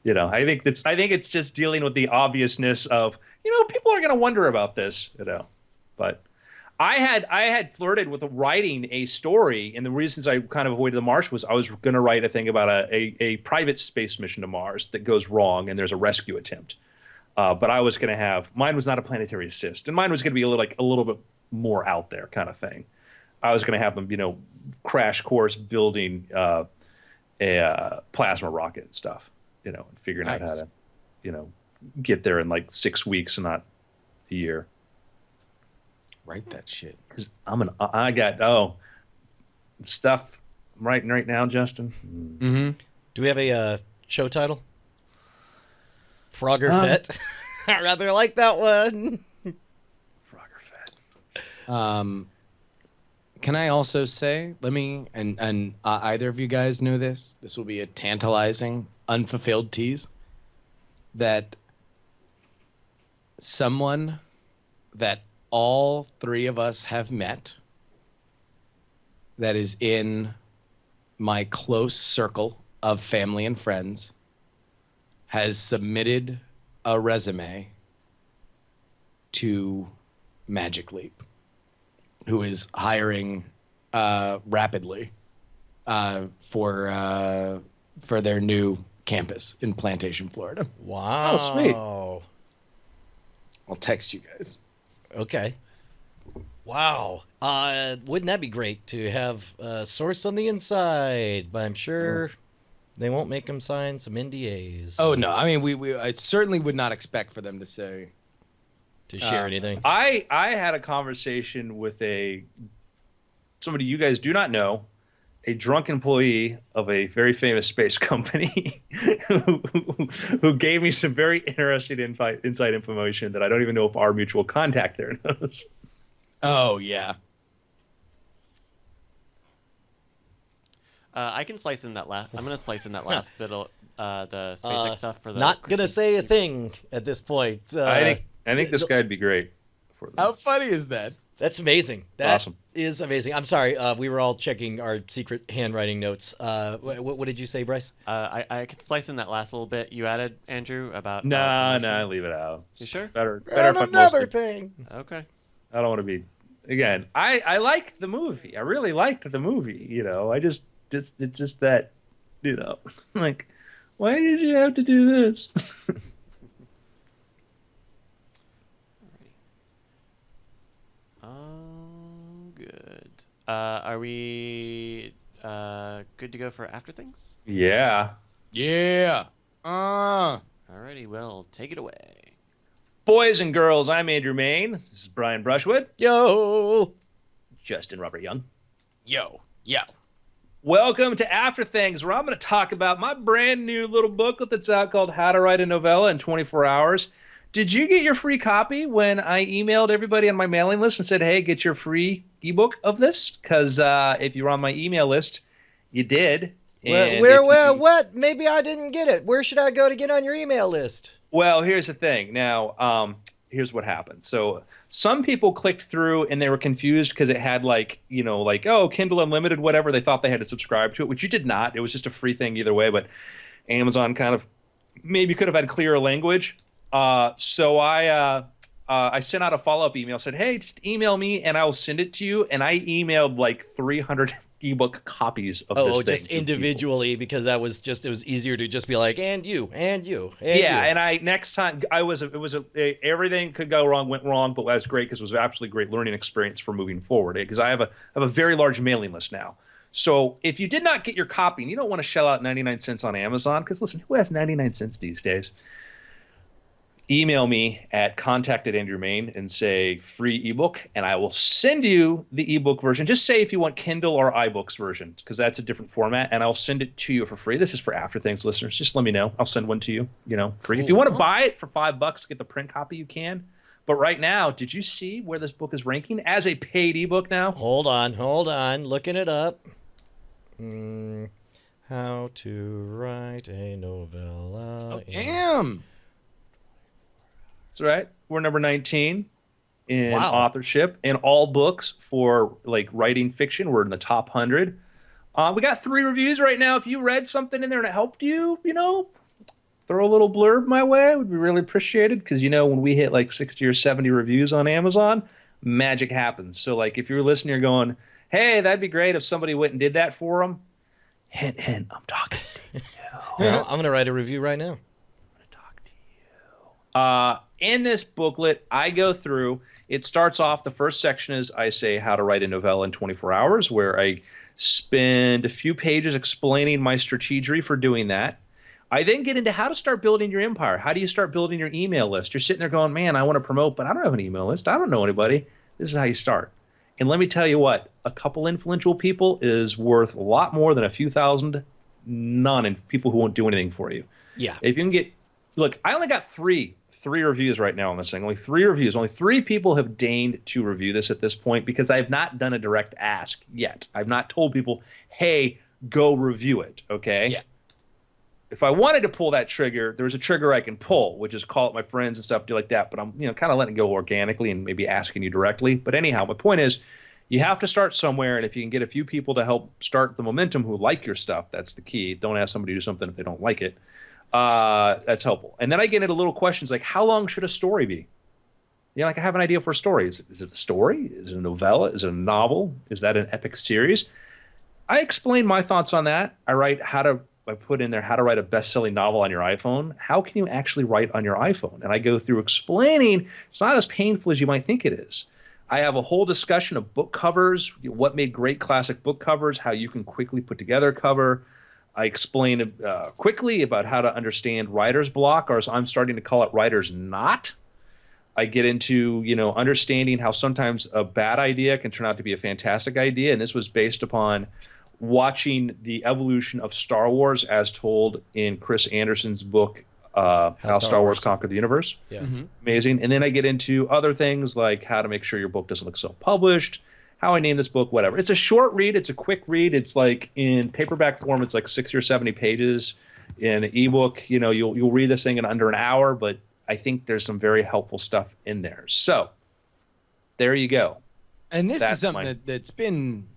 [SPEAKER 2] I think it's just dealing with the obviousness of, people are going to wonder about this, But I had flirted with writing a story, and the reasons I kind of avoided the Mars was I was going to write a thing about a private space mission to Mars that goes wrong and there's a rescue attempt. But I was going to have mine was not a planetary assist, and mine was going to be a little bit more out there kind of thing. I was going to have them, crash course building a plasma rocket and stuff. And figuring out how to, get there in like 6 weeks and not a year.
[SPEAKER 4] Write that shit.
[SPEAKER 2] Because I got stuff I'm writing right now, Justin.
[SPEAKER 4] Mm-hmm.
[SPEAKER 3] Do we have a show title? Frogger Fett. I rather like that one.
[SPEAKER 2] Frogger Fett.
[SPEAKER 4] Can I also say, and either of you guys know this? This will be a tantalizing, unfulfilled tease. That someone that all three of us have met, that is in my close circle of family and friends, has submitted a resume to Magic Leap, who is hiring rapidly for their new campus in Plantation, Florida.
[SPEAKER 3] Wow.
[SPEAKER 2] Oh, sweet.
[SPEAKER 4] I'll text you guys.
[SPEAKER 3] Okay. Wow. Wouldn't that be great to have a source on the inside? But I'm sure they won't make them sign some NDAs.
[SPEAKER 4] Oh no, I mean I certainly would not expect for them to say
[SPEAKER 3] to share anything.
[SPEAKER 2] I had a conversation with somebody you guys do not know, a drunk employee of a very famous space company who gave me some very interesting inside information that I don't even know if our mutual contact there knows.
[SPEAKER 4] Oh, yeah.
[SPEAKER 1] I can splice in that last. I'm gonna slice in that last bit of the SpaceX stuff for the.
[SPEAKER 3] Not gonna say a thing at this point.
[SPEAKER 2] I think this guy'd be great for them.
[SPEAKER 4] How funny is that?
[SPEAKER 3] That's amazing. That
[SPEAKER 2] Awesome.
[SPEAKER 3] is amazing. I'm sorry. We were all checking our secret handwriting notes. What did you say, Bryce?
[SPEAKER 1] I can splice in that last little bit you added, Andrew, about.
[SPEAKER 2] No, leave it out.
[SPEAKER 1] You sure?
[SPEAKER 2] Better
[SPEAKER 3] And
[SPEAKER 2] if I
[SPEAKER 3] another
[SPEAKER 2] mostly-
[SPEAKER 3] thing.
[SPEAKER 1] Okay.
[SPEAKER 2] I don't want to be. Again, I liked the movie. I really liked the movie. It's just that, like, why did you have to do this?
[SPEAKER 1] Good. Are we good to go for after things?
[SPEAKER 2] Yeah.
[SPEAKER 4] Yeah.
[SPEAKER 1] Alrighty, well, take it away.
[SPEAKER 2] Boys and girls, I'm Andrew Main. This is Brian Brushwood.
[SPEAKER 3] Yo.
[SPEAKER 2] Justin Robert Young.
[SPEAKER 4] Yo.
[SPEAKER 2] Welcome to After Things, where I'm going to talk about my brand new little booklet that's out called How to Write a Novella in 24 Hours. Did you get your free copy when I emailed everybody on my mailing list and said, hey, get your free ebook of this? Because if you're on my email list, you did.
[SPEAKER 3] What? Maybe I didn't get it. Where should I go to get on your email list?
[SPEAKER 2] Well, here's the thing. Now, here's what happened. So some people clicked through and they were confused because it had Kindle Unlimited, whatever. They thought they had to subscribe to it, which you did not. It was just a free thing either way. But Amazon kind of maybe could have had clearer language. So I sent out a follow-up email, said, hey, just email me and I will send it to you. And I emailed like 300 ebook copies of this thing.
[SPEAKER 3] Just individually, because it was easier to just be like, and you.
[SPEAKER 2] And I next time everything could go wrong, went wrong, but that's great because it was an absolutely great learning experience for moving forward. Because I have a very large mailing list now. So if you did not get your copy and you don't want to shell out 99 cents on Amazon, because listen, who has 99 cents these days? email me at contact@andrewmain and say free ebook, and I will send you the ebook version. Just say if you want Kindle or iBooks version, because that's a different format, and I'll send it to you for free. This is for After Things listeners. Just let me know. I'll send one to you, free. If you want to buy it for $5, get the print copy, you can. But right now, did you see where this book is ranking as a paid ebook now?
[SPEAKER 3] Hold on. Looking it up. How to write a novella.
[SPEAKER 4] Oh, damn.
[SPEAKER 2] That's right. We're number 19 in
[SPEAKER 3] Wow.
[SPEAKER 2] authorship in all books for like writing fiction. We're in the top 100. We got 3 reviews right now. If you read something in there and it helped you, throw a little blurb my way. It would be really appreciated because, when we hit like 60 or 70 reviews on Amazon, magic happens. So like if you're listening, you're going, hey, that'd be great if somebody went and did that for them. Hint, hint, I'm talking to you.
[SPEAKER 3] Well, I'm going to write a review right now.
[SPEAKER 2] In this booklet, I go through, it starts off, the first section is I say how to write a novella in 24 hours, where I spend a few pages explaining my strategy for doing that. I then get into how to start building your empire. How do you start building your email list? You're sitting there going, man, I want to promote, but I don't have an email list. I don't know anybody. This is how you start. And let me tell you what, a couple influential people is worth a lot more than a few thousand people who won't do anything for you.
[SPEAKER 3] Yeah.
[SPEAKER 2] If you can get, look, I only got three reviews right now on this thing. Only 3 reviews. Only 3 people have deigned to review this at this point because I have not done a direct ask yet. I've not told people, hey, go review it, okay?
[SPEAKER 4] Yeah.
[SPEAKER 2] If I wanted to pull that trigger, there's a trigger I can pull, which is call up my friends and stuff, do like that. But I'm, kind of letting it go organically and maybe asking you directly. But anyhow, my point is, you have to start somewhere, and if you can get a few people to help start the momentum who like your stuff, that's the key. Don't ask somebody to do something if they don't like it. That's helpful. And then I get into little questions like, how long should a story be? I have an idea for a story. Is it a story? Is it a novella? Is it a novel? Is that an epic series? I explain my thoughts on that. I put in there how to write a best-selling novel on your iPhone. How can you actually write on your iPhone? And I go through explaining it's not as painful as you might think it is. I have a whole discussion of book covers, what made great classic book covers, how you can quickly put together a cover. I explain quickly about how to understand writer's block, or as I'm starting to call it, writer's knot. I get into, understanding how sometimes a bad idea can turn out to be a fantastic idea. And this was based upon watching the evolution of Star Wars as told in Chris Anderson's book, How Star Wars Conquered the Universe.
[SPEAKER 3] Yeah.
[SPEAKER 4] Mm-hmm.
[SPEAKER 2] Amazing. And then I get into other things like how to make sure your book doesn't look self-published, how I name this book, whatever. It's a short read. It's a quick read. It's like in paperback form, it's like 60 or 70 pages. In an ebook, you'll read this thing in under an hour, but I think there's some very helpful stuff in there. So there you go.
[SPEAKER 4] And this
[SPEAKER 2] That's
[SPEAKER 4] is something that's been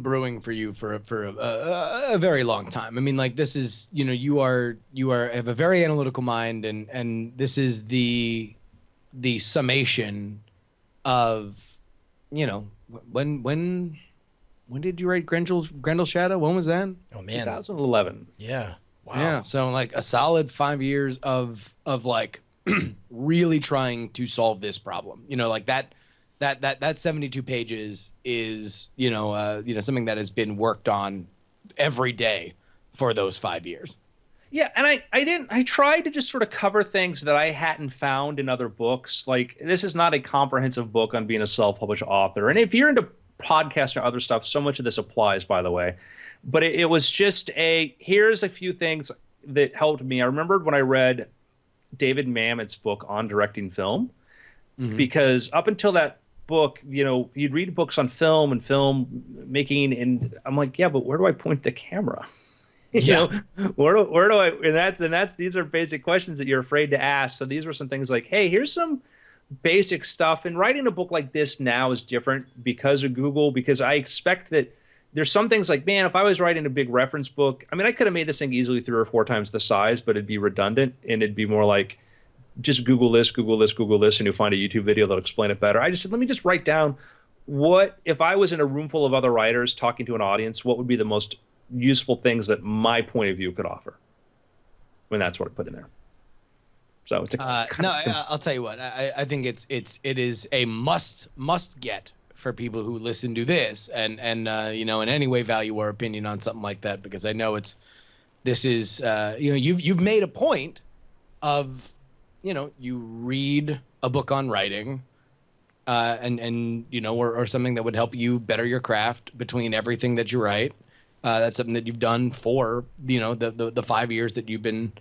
[SPEAKER 4] brewing for you for a very long time. I mean, like this is, you have a very analytical mind, and this is the summation of, when did you write Grendel's Shadow? When was that?
[SPEAKER 3] Oh man.
[SPEAKER 2] 2011.
[SPEAKER 3] Yeah. Wow.
[SPEAKER 4] Yeah. So like a solid 5 years of like really trying to solve this problem. Like that 72 pages is, something that has been worked on every day for those 5 years.
[SPEAKER 2] Yeah, and I tried to just sort of cover things that I hadn't found in other books. Like, this is not a comprehensive book on being a self-published author. And if you're into podcasts or other stuff, so much of this applies, by the way. But it was just here's a few things that helped me. I remembered when I read David Mamet's book on directing film, because up until that book, you'd read books on film and film making, and I'm like, yeah, but where do I point the camera? Where do I? And that's these are basic questions that you're afraid to ask. So these were some things like, hey, here's some basic stuff. And writing a book like this now is different because of Google. Because I expect that there's some things like, man, if I was writing a big reference book, I mean, I could have made this thing easily 3 or 4 times the size, but it'd be redundant, and it'd be more like, just Google this, and you'll find a YouTube video that'll explain it better. I just said, let me just write down what, if I was in a room full of other writers talking to an audience, what would be the most useful things that my point of view could offer. And that's what I put in there. So it's
[SPEAKER 4] I'll tell you what. I think it is a must get for people who listen to this and in any way value our opinion on something like that, because I know you've made a point of you read a book on writing, and or something that would help you better your craft between everything that you write. That's something that you've done for the 5 years that you've been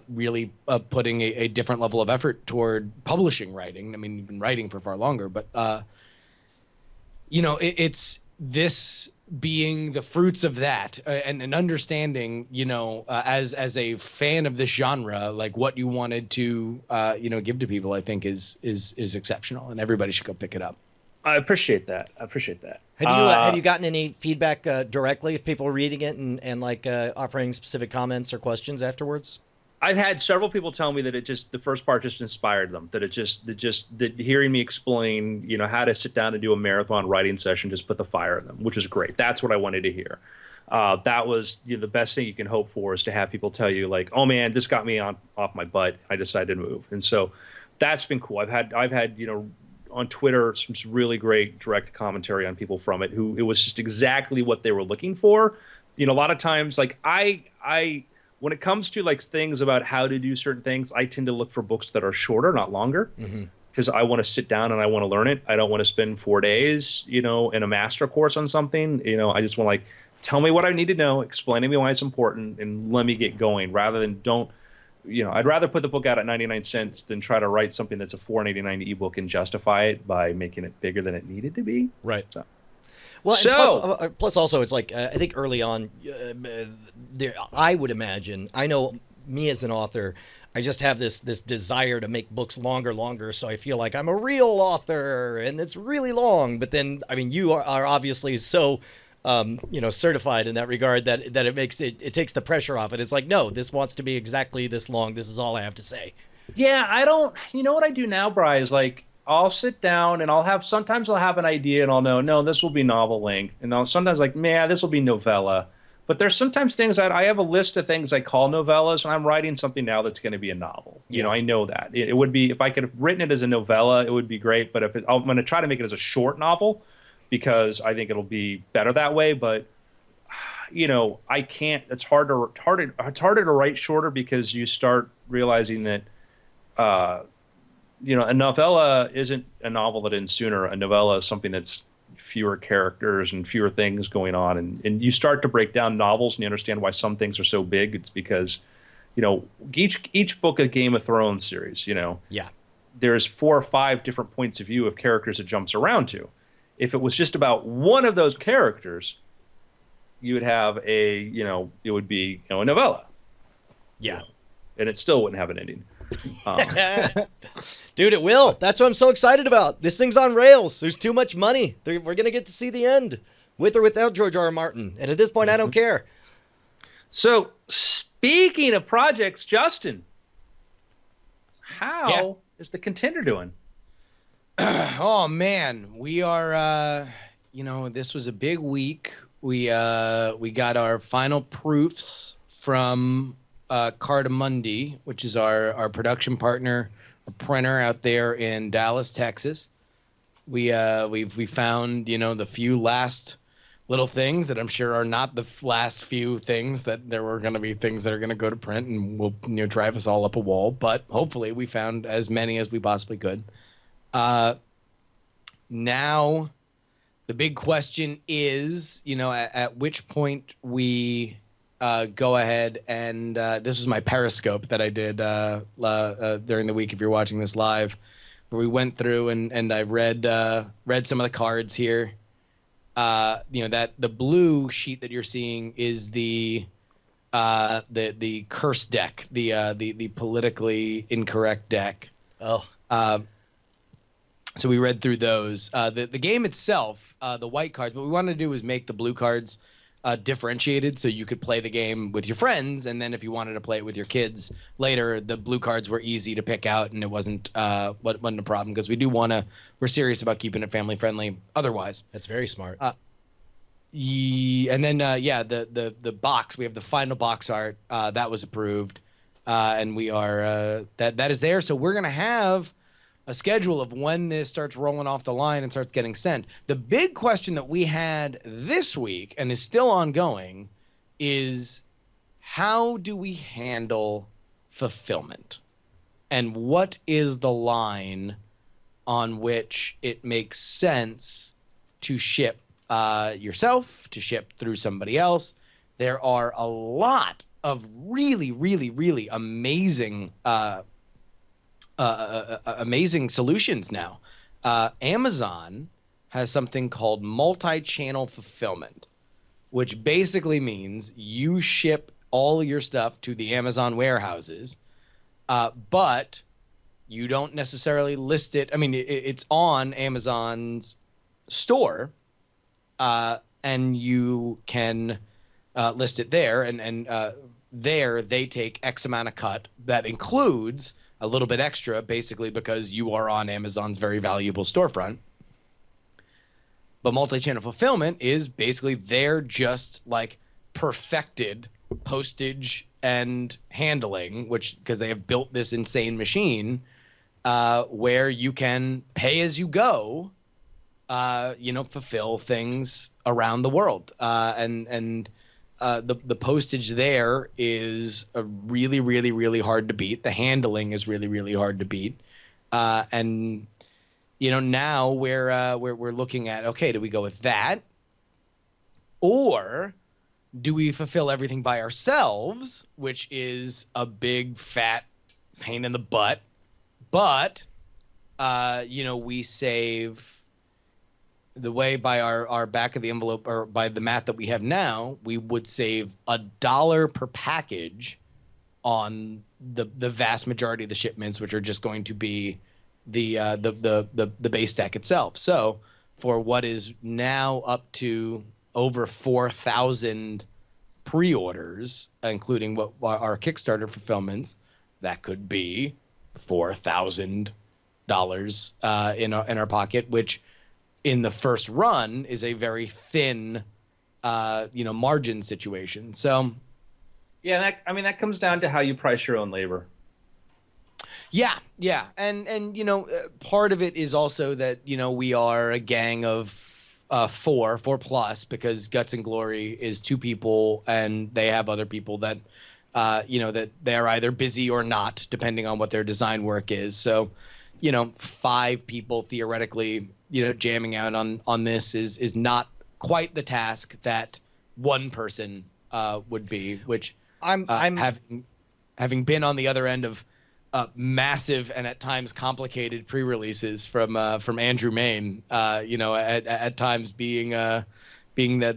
[SPEAKER 4] really putting a different level of effort toward publishing writing. I mean, you've been writing for far longer, but it's this being the fruits of that, and understanding, as a fan of this genre, like what you wanted to, give to people, I think is exceptional, and everybody should go pick it up.
[SPEAKER 2] I appreciate that.
[SPEAKER 3] Have you gotten any feedback directly if people are reading it and like offering specific comments or questions afterwards?
[SPEAKER 2] I've had several people tell me that the first part just inspired them. That hearing me explain, how to sit down and do a marathon writing session just put the fire in them, which is great. That's what I wanted to hear. That was the best thing you can hope for, is to have people tell you like, oh man, this got me off my butt. I decided to move. And so that's been cool. I've had on Twitter some really great direct commentary on people from it who it was just exactly what they were looking for. A lot of times, like I when it comes to like things about how to do certain things, I tend to look for books that are shorter, not longer, because I want to sit down and I want to learn it. I don't want to spend 4 days, in a master course on something. I just want tell me what I need to know, explain to me why it's important, and let me get going. Rather than I'd rather put the book out at 99 cents than try to write something that's a $4.89 ebook and justify it by making it bigger than it needed to be.
[SPEAKER 3] Right.
[SPEAKER 2] So.
[SPEAKER 3] Well, and plus also it's like I think early on, I would imagine. I know me as an author, I just have this desire to make books longer, so I feel like I'm a real author, and it's really long. But then, I mean, you are obviously so, certified in that regard that it makes it takes the pressure off it. It's like, no, this wants to be exactly this long. This is all I have to say.
[SPEAKER 2] Yeah, I don't. You know what I do now, Bri, is like, I'll sit down and sometimes I'll have an idea and I'll know, no, this will be novel length. And sometimes like, man, this will be novella. But there's sometimes things that I have a list of things I call novellas, and I'm writing something now that's going to be a novel.
[SPEAKER 3] Yeah.
[SPEAKER 2] I know that. It would be, if I could have written it as a novella, it would be great. But I'm going to try to make it as a short novel because I think it'll be better that way. But, I can't, it's harder to write shorter because you start realizing that, a novella isn't a novel that ends sooner. A novella is something that's fewer characters and fewer things going on. And you start to break down novels and you understand why some things are so big. It's because, each book of Game of Thrones series,
[SPEAKER 3] Yeah.
[SPEAKER 2] there's 4 or 5 different points of view of characters it jumps around to. If it was just about one of those characters, you would have it would be, a novella.
[SPEAKER 3] Yeah.
[SPEAKER 2] And it still wouldn't have an ending.
[SPEAKER 3] Dude, it will. That's what I'm so excited about. This thing's on rails. There's too much money. We're going to get to see the end, with or without George R. R. Martin. And at this point, I don't care.
[SPEAKER 2] So, speaking of projects, Justin, how is the Contender doing?
[SPEAKER 4] Oh man, we are. This was a big week. We got our final proofs from Cardamundi, which is our production partner, a printer out there in Dallas, Texas. We found the few last little things that I'm sure are not the last few things, that there were going to be things that are going to go to print and will drive us all up a wall. But hopefully we found as many as we possibly could. Now the big question is, at which point we go ahead and this was my Periscope that I did during the week, if you're watching this live, where we went through and I read some of the cards here. That the blue sheet that you're seeing is the curse deck, the politically incorrect deck.
[SPEAKER 3] Oh.
[SPEAKER 4] So we read through those. The game itself, the white cards, what we wanted to do was make the blue cards differentiated so you could play the game with your friends, and then if you wanted to play it with your kids later, the blue cards were easy to pick out, and it wasn't a problem, because we're serious about keeping it family friendly otherwise.
[SPEAKER 3] That's very smart.
[SPEAKER 4] And then the box, we have the final box art that was approved, and we are that is there. So we're gonna have a schedule of when this starts rolling off the line and starts getting sent. The big question that we had this week, and is still ongoing, is how do we handle fulfillment? and what is the line on which it makes sense to ship yourself, to ship through somebody else. There are a lot of really, really, really amazing amazing solutions now. Amazon has something called multi-channel fulfillment, which basically means you ship all of your stuff to the Amazon warehouses, but you don't necessarily list it. I mean, it's on Amazon's store, and you can list it there, and there they take X amount of cut that includes a little bit extra, basically because you are on Amazon's very valuable storefront. But multi-channel fulfillment is basically they're just like perfected postage and handling, which because they have built this insane machine where you can pay as you go, fulfill things around the world. And the postage there is a really, really, really hard to beat. The handling is really, really hard to beat. And now we're looking at, okay, do we go with that, or do we fulfill everything by ourselves, which is a big fat pain in the butt, but we save the way by our back of the envelope, or by the math that we have now, we would save $1 per package on the vast majority of the shipments, which are just going to be the base deck itself. So for what is now up to over 4,000 pre-orders, including what our Kickstarter fulfillments, that could be $4,000 in our pocket, which in the first run is a very thin, margin situation. So,
[SPEAKER 2] yeah, that comes down to how you price your own labor.
[SPEAKER 4] Yeah, and part of it is also that we are a gang of four plus, because Guts and Glory is 2 people, and they have other people that that they're either busy or not, depending on what their design work is. So 5 people theoretically jamming out on this is not quite the task that one person would be, which I'm having been on the other end of massive and at times complicated pre-releases from Andrew Main, at times being the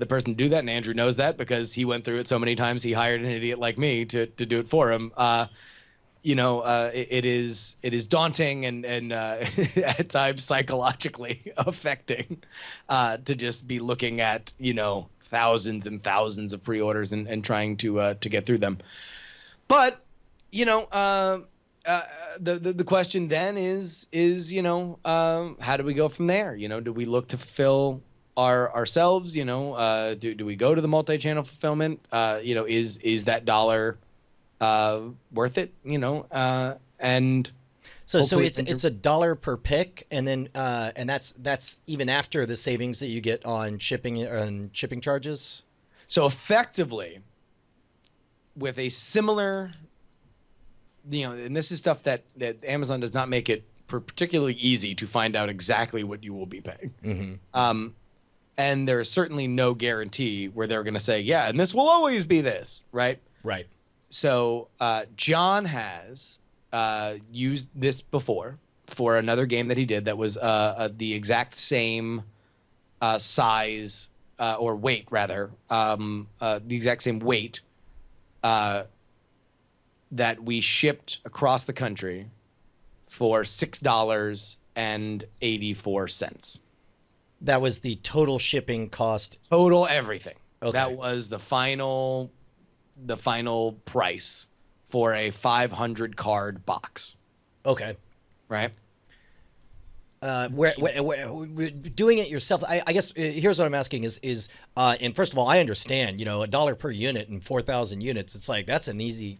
[SPEAKER 4] person to do that, and Andrew knows that because he went through it so many times. He hired an idiot like me to do it for him. It is daunting and at times psychologically affecting to just be looking at thousands and thousands of pre-orders and trying to get through them. But the question then is how do we go from there? Do we look to fulfill ourselves? Do we go to the multi-channel fulfillment? Is that dollar worth it? And
[SPEAKER 3] so it's $1 per pick, and then and that's even after the savings that you get on shipping charges.
[SPEAKER 4] So effectively, with a similar, and this is stuff that Amazon does not make it particularly easy to find out exactly what you will be paying. Mm-hmm. And there is certainly no guarantee where they're going to say, yeah, and this will always be this, right?
[SPEAKER 3] Right.
[SPEAKER 4] So John has used this before for another game that he did that was the exact same size or weight, rather, the exact same weight that we shipped across the country for $6.84.
[SPEAKER 3] That was the total shipping cost.
[SPEAKER 4] Total everything.
[SPEAKER 3] Okay.
[SPEAKER 4] That was the final price for a 500 card box.
[SPEAKER 3] Okay.
[SPEAKER 4] Right.
[SPEAKER 3] Where doing it yourself, I guess here's what I'm asking is and first of all, I understand, $1 per unit and 4,000 units. It's like that's an easy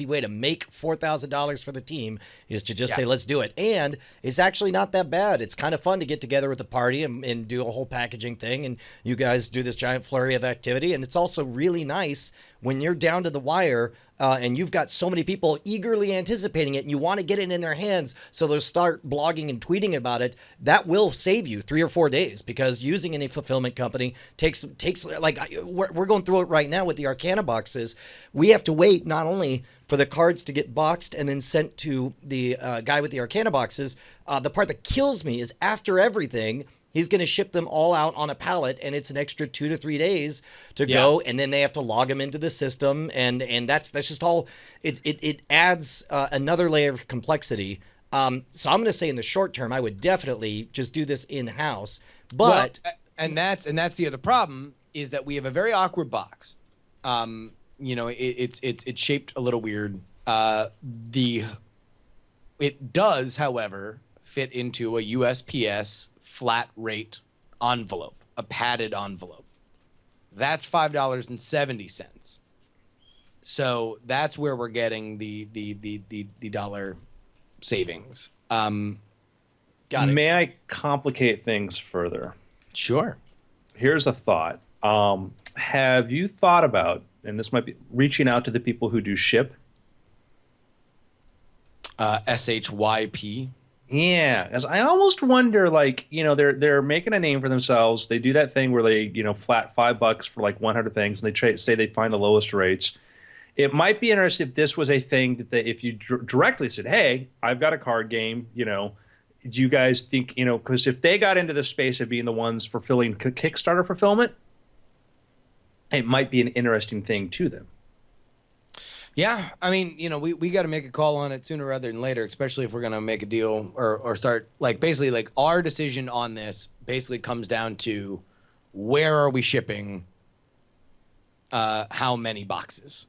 [SPEAKER 3] way to make $4,000 for the team, is to just say let's do it, and it's actually not that bad. It's kind of fun to get together with the party and do a whole packaging thing, and you guys do this giant flurry of activity, and it's also really nice when you're down to the wire and you've got so many people eagerly anticipating it and you want to get it in their hands so they'll start blogging and tweeting about it, that will save you 3 or 4 days, because using any fulfillment company takes like, we're going through it right now with the Arcana boxes. We have to wait not only for the cards to get boxed and then sent to the guy with the Arcana boxes. The part that kills me is after everything, he's going to ship them all out on a pallet, and it's an extra 2 to 3 days to go, and then they have to log them into the system, and that's just all. It adds another layer of complexity. So I'm going to say in the short term, I would definitely just do this in house. But
[SPEAKER 4] and that's the other problem, is that we have a very awkward box. It's shaped a little weird. It does, however, fit into a USPS flat rate envelope, a padded envelope. That's $5.70. So that's where we're getting the dollar savings.
[SPEAKER 3] got it.
[SPEAKER 2] May I complicate things further?
[SPEAKER 4] Sure.
[SPEAKER 2] Here's a thought. Have you thought about, and this might be reaching out to the people who do ship?
[SPEAKER 4] SHYP.
[SPEAKER 2] Yeah, as I almost wonder, like, they're making a name for themselves. They do that thing where they, flat $5 for like 100 things, and they say they find the lowest rates. It might be interesting if this was a thing that if you directly said, "Hey, I've got a card game," do you guys think, because if they got into the space of being the ones fulfilling Kickstarter fulfillment, it might be an interesting thing to them.
[SPEAKER 4] Yeah, I mean, we got to make a call on it sooner rather than later, especially if we're going to make a deal or start, like, basically, like, our decision on this basically comes down to where are we shipping how many boxes,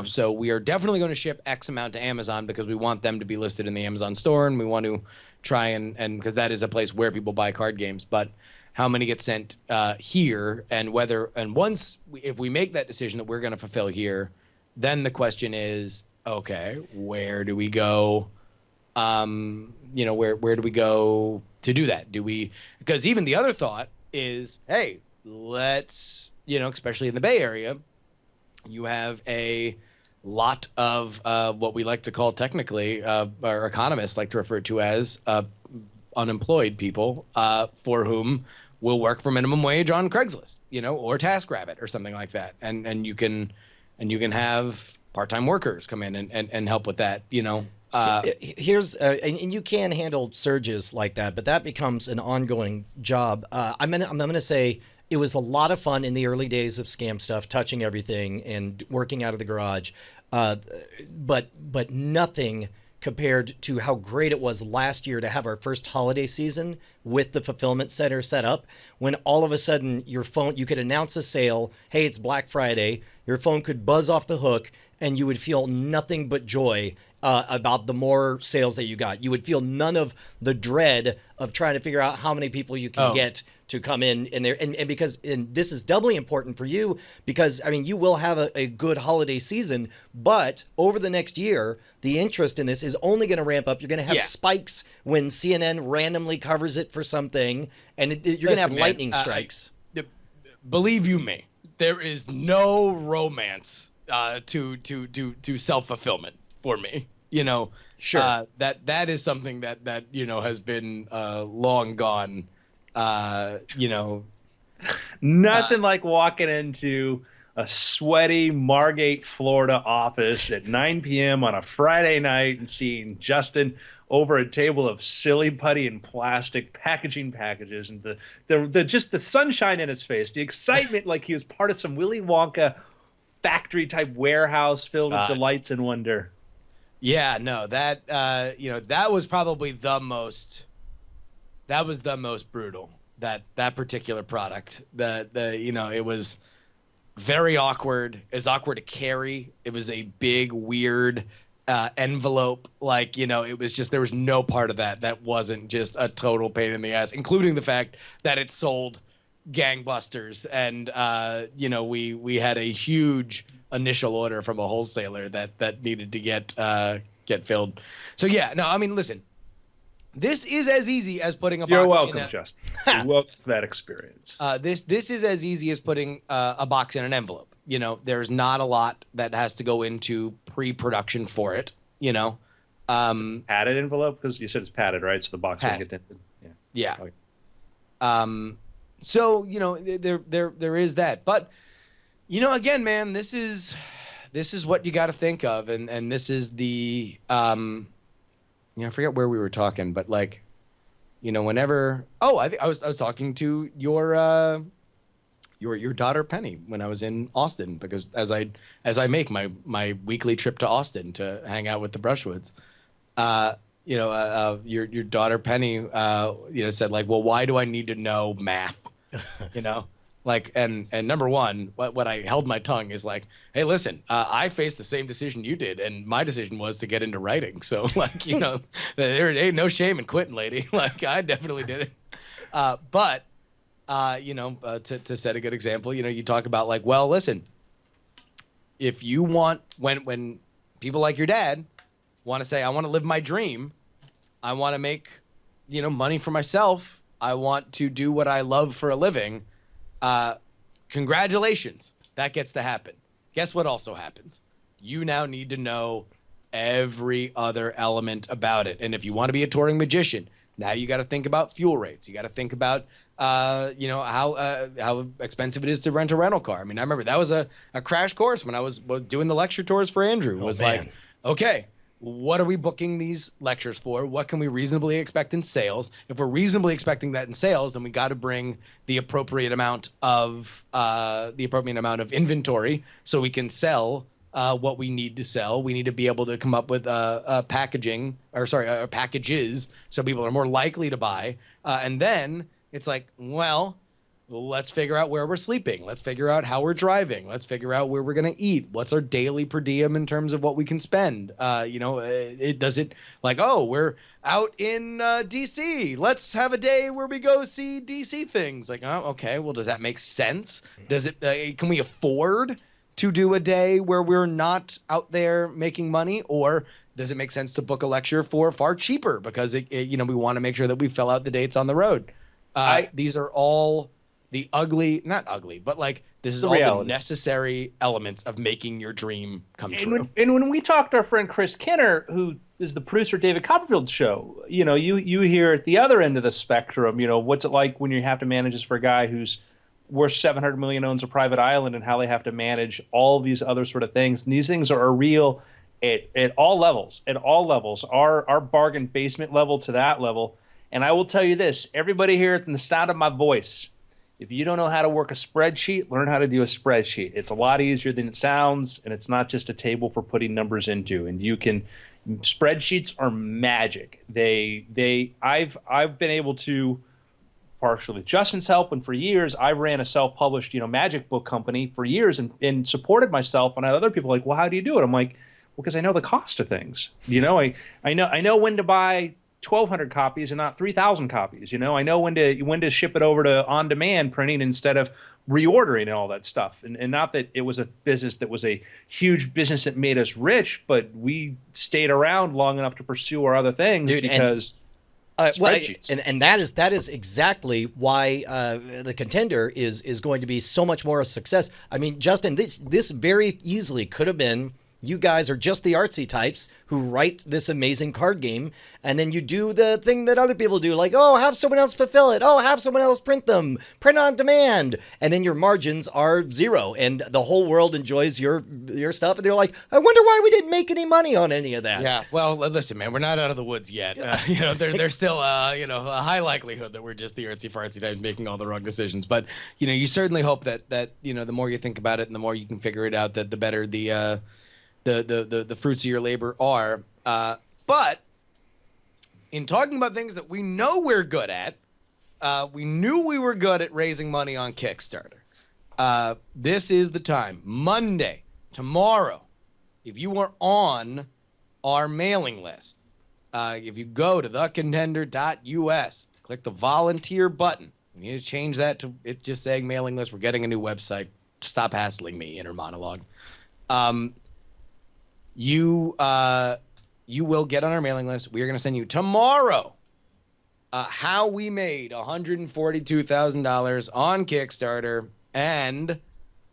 [SPEAKER 4] so we are definitely going to ship X amount to Amazon because we want them to be listed in the Amazon store, and we want to try and because that is a place where people buy card games, but how many get sent here, and if we make that decision that we're going to fulfill here, then the question is, okay, where do we go? Where do we go to do that? Because even the other thought is, hey, let's, especially in the Bay Area, you have a lot of what we like to call technically, our economists like to refer to as unemployed people, for whom will work for minimum wage on Craigslist, or TaskRabbit or something like that, and you can have part-time workers come in and help with that,
[SPEAKER 3] Here's and you can handle surges like that, but that becomes an ongoing job. I'm gonna say it was a lot of fun in the early days of Scam Stuff, touching everything and working out of the garage, but nothing compared to how great it was last year to have our first holiday season with the fulfillment center set up, when all of a sudden your phone, you could announce a sale, hey, it's Black Friday, your phone could buzz off the hook, and you would feel nothing but joy about the more sales that you got. You would feel none of the dread of trying to figure out how many people you can get to come in there. And this is doubly important for you because, I mean, you will have a good holiday season, but over the next year, the interest in this is only going to ramp up. You're going to have spikes when CNN randomly covers it for something, and you're going to have lightning strikes.
[SPEAKER 4] Believe you me, there is no romance to self-fulfillment for me.
[SPEAKER 3] Sure.
[SPEAKER 4] That is something that has been long gone.
[SPEAKER 2] Nothing like walking into a sweaty Margate, Florida office at 9 p.m. on a Friday night and seeing Justin over a table of silly putty and plastic packaging packages, and the just the sunshine in his face, the excitement like he was part of some Willy Wonka factory type warehouse filled with delights and wonder.
[SPEAKER 4] Yeah, no, that that was probably the most brutal, that particular product. It was very awkward. It was awkward to carry. It was a big, weird envelope. It was just, there was no part of that wasn't just a total pain in the ass, including the fact that it sold gangbusters. And, we had a huge initial order from a wholesaler that needed to get filled. So yeah, no, I mean, listen, this is as easy as putting a box.
[SPEAKER 2] You're welcome, Justin. You're welcome for that experience.
[SPEAKER 4] This is as easy as putting a box in an envelope. there's not a lot that has to go into pre-production for it.
[SPEAKER 2] Padded envelope, because you said it's padded, right? So the box won't get dented.
[SPEAKER 4] Yeah.
[SPEAKER 2] Okay.
[SPEAKER 4] So there is that, but again, man, this is what you got to think of, and this is the I forget where we were talking, but like, whenever I was talking to your daughter Penny when I was in Austin, because as I make my weekly trip to Austin to hang out with the Brushwoods, your daughter Penny, said like, well, why do I need to know math? Like, and number one, what I held my tongue is like, hey, listen, I faced the same decision you did, and my decision was to get into writing. So like, there ain't no shame in quitting, lady. Like, I definitely did it. But to set a good example, you talk about like, well, listen, if you want, when people like your dad want to say, I want to live my dream, I want to make, money for myself, I want to do what I love for a living, congratulations, that gets to happen. Guess what also happens? You now need to know every other element about it. And if you want to be a touring magician, now you got to think about fuel rates. You got to think about, how expensive it is to rent a rental car. I mean, I remember that was a crash course when I was doing the lecture tours for Andrew. It was like, okay, what are we booking these lectures for? What can we reasonably expect in sales? If we're reasonably expecting that in sales, then we got to bring the appropriate amount of inventory so we can sell what we need to sell. We need to be able to come up with packages so people are more likely to buy. And then it's like, well, let's figure out where we're sleeping. Let's figure out how we're driving. Let's figure out where we're going to eat. What's our daily per diem in terms of what we can spend? We're out in DC. Let's have a day where we go see DC things. Like, oh, okay. Well, does that make sense? Does it, can we afford to do a day where we're not out there making money? Or does it make sense to book a lecture for far cheaper because we want to make sure that we fill out the dates on the road? These are all the not ugly, but like this is all the necessary elements of making your dream come true.
[SPEAKER 2] And when we talked to our friend Chris Kinner, who is the producer of David Copperfield's show, you hear at the other end of the spectrum, what's it like when you have to manage this for a guy who's worth $700 million, owns a private island, and how they have to manage all these other sort of things. And these things are real at all levels, our bargain basement level to that level. And I will tell you this, everybody here at the sound of my voice, if you don't know how to work a spreadsheet, learn how to do a spreadsheet. It's a lot easier than it sounds, and it's not just a table for putting numbers into. And spreadsheets are magic. I've been able to, partially with Justin's help, and for years, I ran a self-published, magic book company for years and supported myself. And I had other people like, well, how do you do it? I'm like, well, because I know the cost of things. I know when to buy 1,200 copies and not 3,000 copies. I know when to ship it over to on-demand printing instead of reordering and all that stuff. And not that it was a business that was a huge business that made us rich, but we stayed around long enough to pursue our other things because spreadsheets.
[SPEAKER 3] And that is exactly why the Contender is going to be so much more a success. I mean, Justin, this very easily could have been, you guys are just the artsy types who write this amazing card game, and then you do the thing that other people do, like, have someone else fulfill it. Have someone else print them. Print on demand. And then your margins are zero, and the whole world enjoys your stuff, and they're like, I wonder why we didn't make any money on any of that.
[SPEAKER 4] Yeah, well, listen, man, we're not out of the woods yet. There's still, a high likelihood that we're just the artsy-fartsy types making all the wrong decisions. But, you certainly hope that the more you think about it and the more you can figure it out, that the better the fruits of your labor are. But in talking about things that we know we're good at, we knew we were good at raising money on Kickstarter. This is the time. Monday, tomorrow, if you are on our mailing list, if you go to thecontender.us, click the volunteer button. We need to change that to it just saying mailing list. We're getting a new website. Stop hassling me, inner monologue. You will get on our mailing list. We are going to send you tomorrow how we made $142,000 on Kickstarter, and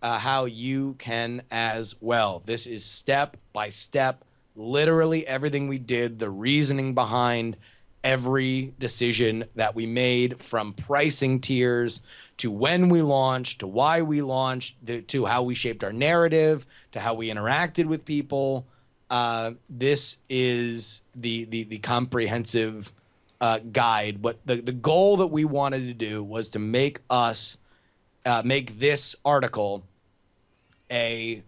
[SPEAKER 4] how you can as well. This is step by step, literally everything we did, the reasoning behind every decision that we made, from pricing tiers to when we launched, to why we launched, to how we shaped our narrative, to how we interacted with people. This is the comprehensive guide. What the goal that we wanted to do was to make make this article a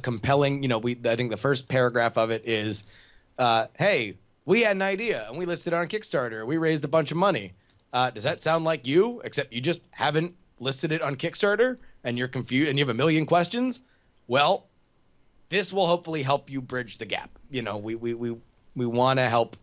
[SPEAKER 4] compelling. I think the first paragraph of it is, hey, we had an idea and we listed it on Kickstarter. We raised a bunch of money. Does that sound like you? Except you just haven't listed it on Kickstarter and you're confused and you have a million questions. Well, this will hopefully help you bridge the gap. We want to help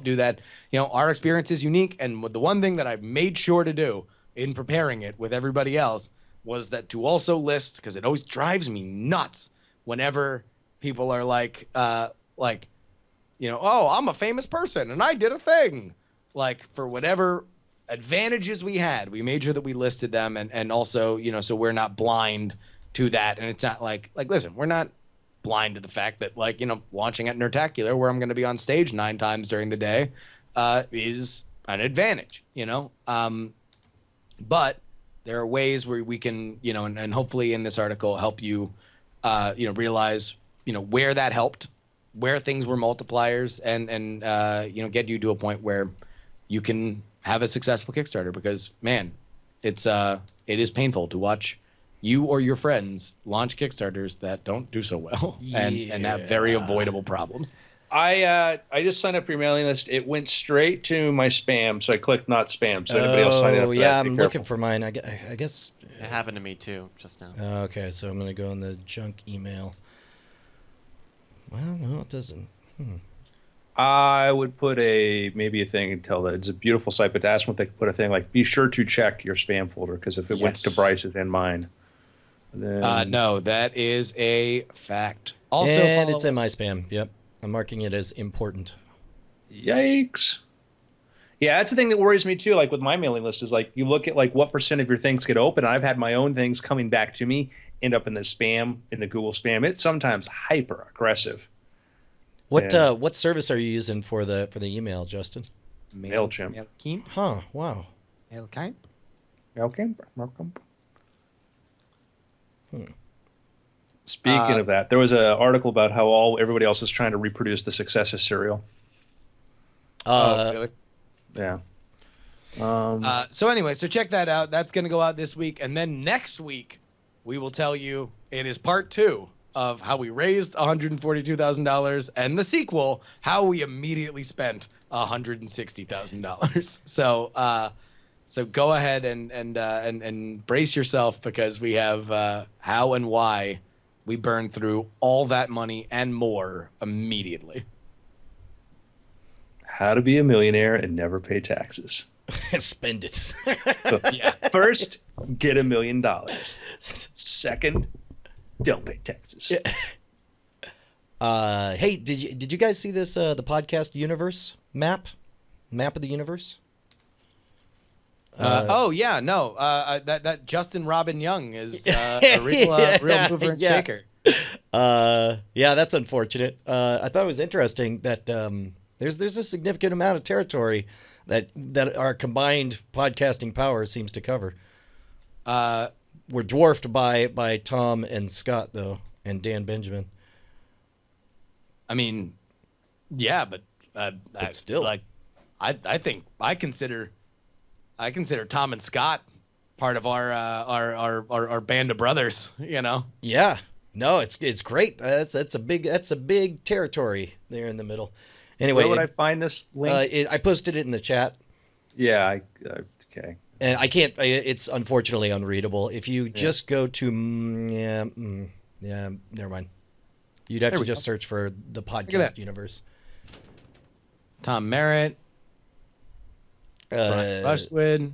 [SPEAKER 4] do that. Our experience is unique, and the one thing that I made sure to do in preparing it with everybody else was that to also list, because it always drives me nuts whenever people are like, oh, I'm a famous person and I did a thing. Like, for whatever advantages we had, we made sure that we listed them, and also, so we're not blind to that. And it's not like listen, we're not blind to the fact that, launching at Nerdtacular, where I'm going to be on stage 9 times during the day, is an advantage, but there are ways where we can, and hopefully in this article help you, realize, where that helped, where things were multipliers, and get you to a point where you can have a successful Kickstarter, because, man, it is painful to watch you or your friends launch Kickstarters that don't do so well and have very avoidable problems.
[SPEAKER 2] I just signed up for your mailing list. It went straight to my spam, so I clicked not spam. So anybody else signing up for that,
[SPEAKER 3] I'm looking for mine. I guess
[SPEAKER 1] It happened to me too just now.
[SPEAKER 3] Okay, so I'm going to go in the junk email. Well, no, it doesn't.
[SPEAKER 2] I would put maybe a thing and tell that it's a beautiful site, but to ask them if they could put a thing like, be sure to check your spam folder, because if it went to Bryce's and mine. Then...
[SPEAKER 4] no, that is a fact. Also,
[SPEAKER 3] and it's in my spam. Yep. I'm marking it as important.
[SPEAKER 2] Yikes. Yeah, that's the thing that worries me too. Like with my mailing list is like, you look at like what % of your things get open. I've had my own things coming back to me end up in the spam, in the Google spam. It's sometimes hyper aggressive.
[SPEAKER 3] What service are you using for the email, Justin?
[SPEAKER 2] MailChimp.
[SPEAKER 3] Huh? Wow.
[SPEAKER 2] MailChimp. Speaking of that, there was an article about how everybody else is trying to reproduce the success of cereal.
[SPEAKER 4] Really?
[SPEAKER 2] Yeah.
[SPEAKER 4] So anyway, check that out. That's going to go out this week, and then next week we will tell you it is part 2 of how we raised $142,000, and the sequel, how we immediately spent $160,000. So go ahead and brace yourself, because we have how and why we burned through all that money and more immediately.
[SPEAKER 2] How to be a millionaire and never pay taxes.
[SPEAKER 3] Spend it.
[SPEAKER 2] So, yeah. First, get $1 million. Second, don't pay taxes.
[SPEAKER 3] Hey, did you guys see this the podcast universe map of the universe?
[SPEAKER 4] That Justin Robin Young is a real mover and shaker.
[SPEAKER 3] Yeah, that's unfortunate. I thought it was interesting that there's a significant amount of territory that our combined podcasting power seems to cover. We're dwarfed by Tom and Scott, though, and Dan Benjamin.
[SPEAKER 4] I mean, yeah, but
[SPEAKER 3] still,
[SPEAKER 4] like, I think I consider Tom and Scott part of our band of brothers.
[SPEAKER 3] Yeah, no, it's great. That's a big territory there in the middle. Anyway,
[SPEAKER 2] where would I find this link?
[SPEAKER 3] I posted it in the chat.
[SPEAKER 2] Yeah. Okay.
[SPEAKER 3] And I can't. It's unfortunately unreadable. If you just go to never mind. You'd have to just search for the podcast universe.
[SPEAKER 4] Tom Merritt, Brian Rushwood,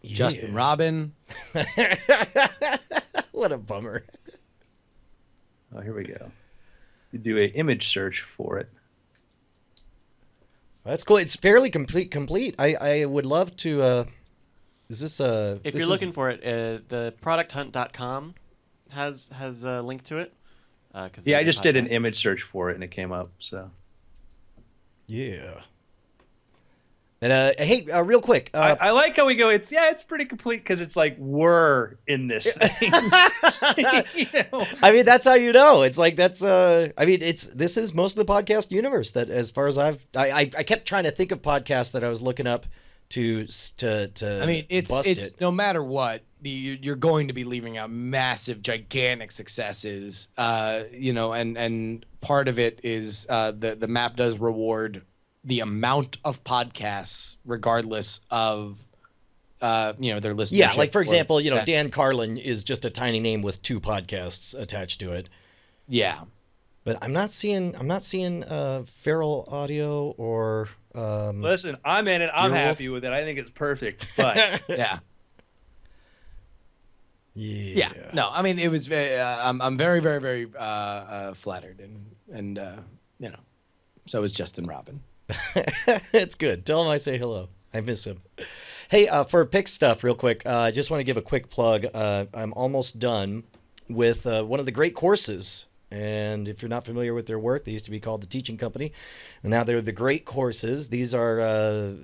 [SPEAKER 4] Justin Robin.
[SPEAKER 3] What a bummer.
[SPEAKER 2] Oh, here we go. You do an image search for it.
[SPEAKER 3] That's cool. It's fairly complete. I would love to Is this
[SPEAKER 1] If you're looking for it, the producthunt.com has a link to it.
[SPEAKER 2] Yeah, I just did an
[SPEAKER 1] podcasts.
[SPEAKER 2] image search for it and it came up. So
[SPEAKER 3] Yeah. And hey, real quick,
[SPEAKER 2] I like how we go. It's pretty complete because it's like we're in this thing. You know?
[SPEAKER 3] I mean, that's how you know. It's like this is most of the podcast universe. That, as far as I kept trying to think of podcasts that I was looking up to.
[SPEAKER 4] I mean,
[SPEAKER 3] bust
[SPEAKER 4] it's
[SPEAKER 3] it.
[SPEAKER 4] no matter what, you're going to be leaving out massive, gigantic successes. And part of it is the map does reward the amount of podcasts, regardless of their listenership.
[SPEAKER 3] Yeah, like for
[SPEAKER 4] or
[SPEAKER 3] example,
[SPEAKER 4] success.
[SPEAKER 3] Dan Carlin is just a tiny name with 2 podcasts attached to it.
[SPEAKER 4] Yeah.
[SPEAKER 3] But I'm not seeing Feral Audio or
[SPEAKER 2] Listen, I'm in it. I'm
[SPEAKER 3] Earwolf?
[SPEAKER 2] happy with it. I think it's perfect. But
[SPEAKER 4] Yeah.
[SPEAKER 3] Yeah.
[SPEAKER 4] No, I mean, it was. I'm very, very, very flattered, and so is Justin Robin.
[SPEAKER 3] It's good. Tell him I say hello. I miss him. Hey, for pick stuff, real quick, I just want to give a quick plug. I'm almost done with one of the great courses. And if you're not familiar with their work, they used to be called the Teaching Company. And now they're the Great Courses. These are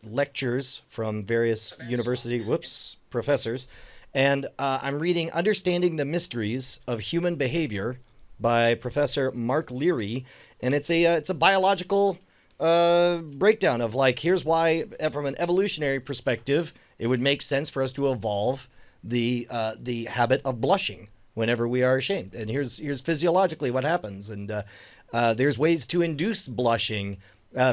[SPEAKER 3] lectures from various professors. And I'm reading Understanding the Mysteries of Human Behavior by Professor Mark Leary. And it's a biological breakdown of, like, here's why, from an evolutionary perspective, it would make sense for us to evolve the habit of blushing whenever we are ashamed. And here's physiologically what happens. And there's ways to induce blushing.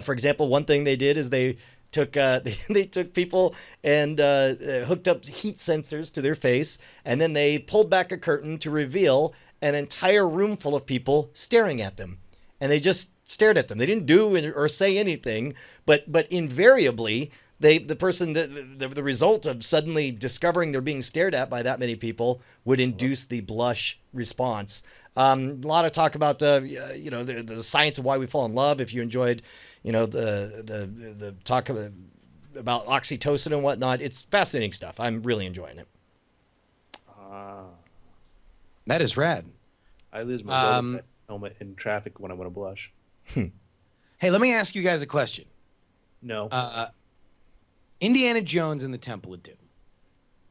[SPEAKER 3] For example, one thing they did is they took they took people and hooked up heat sensors to their face, and then they pulled back a curtain to reveal an entire room full of people staring at them. And they just stared at them. They didn't do or say anything, but invariably, the result of suddenly discovering they're being stared at by that many people would induce the blush response. A lot of talk about the science of why we fall in love. If you enjoyed, the talk about oxytocin and whatnot, it's fascinating stuff. I'm really enjoying it.
[SPEAKER 4] That is rad.
[SPEAKER 2] I lose my helmet in traffic when I want to blush.
[SPEAKER 4] Hey, let me ask you guys a question.
[SPEAKER 2] No.
[SPEAKER 4] Indiana Jones and the Temple of Doom.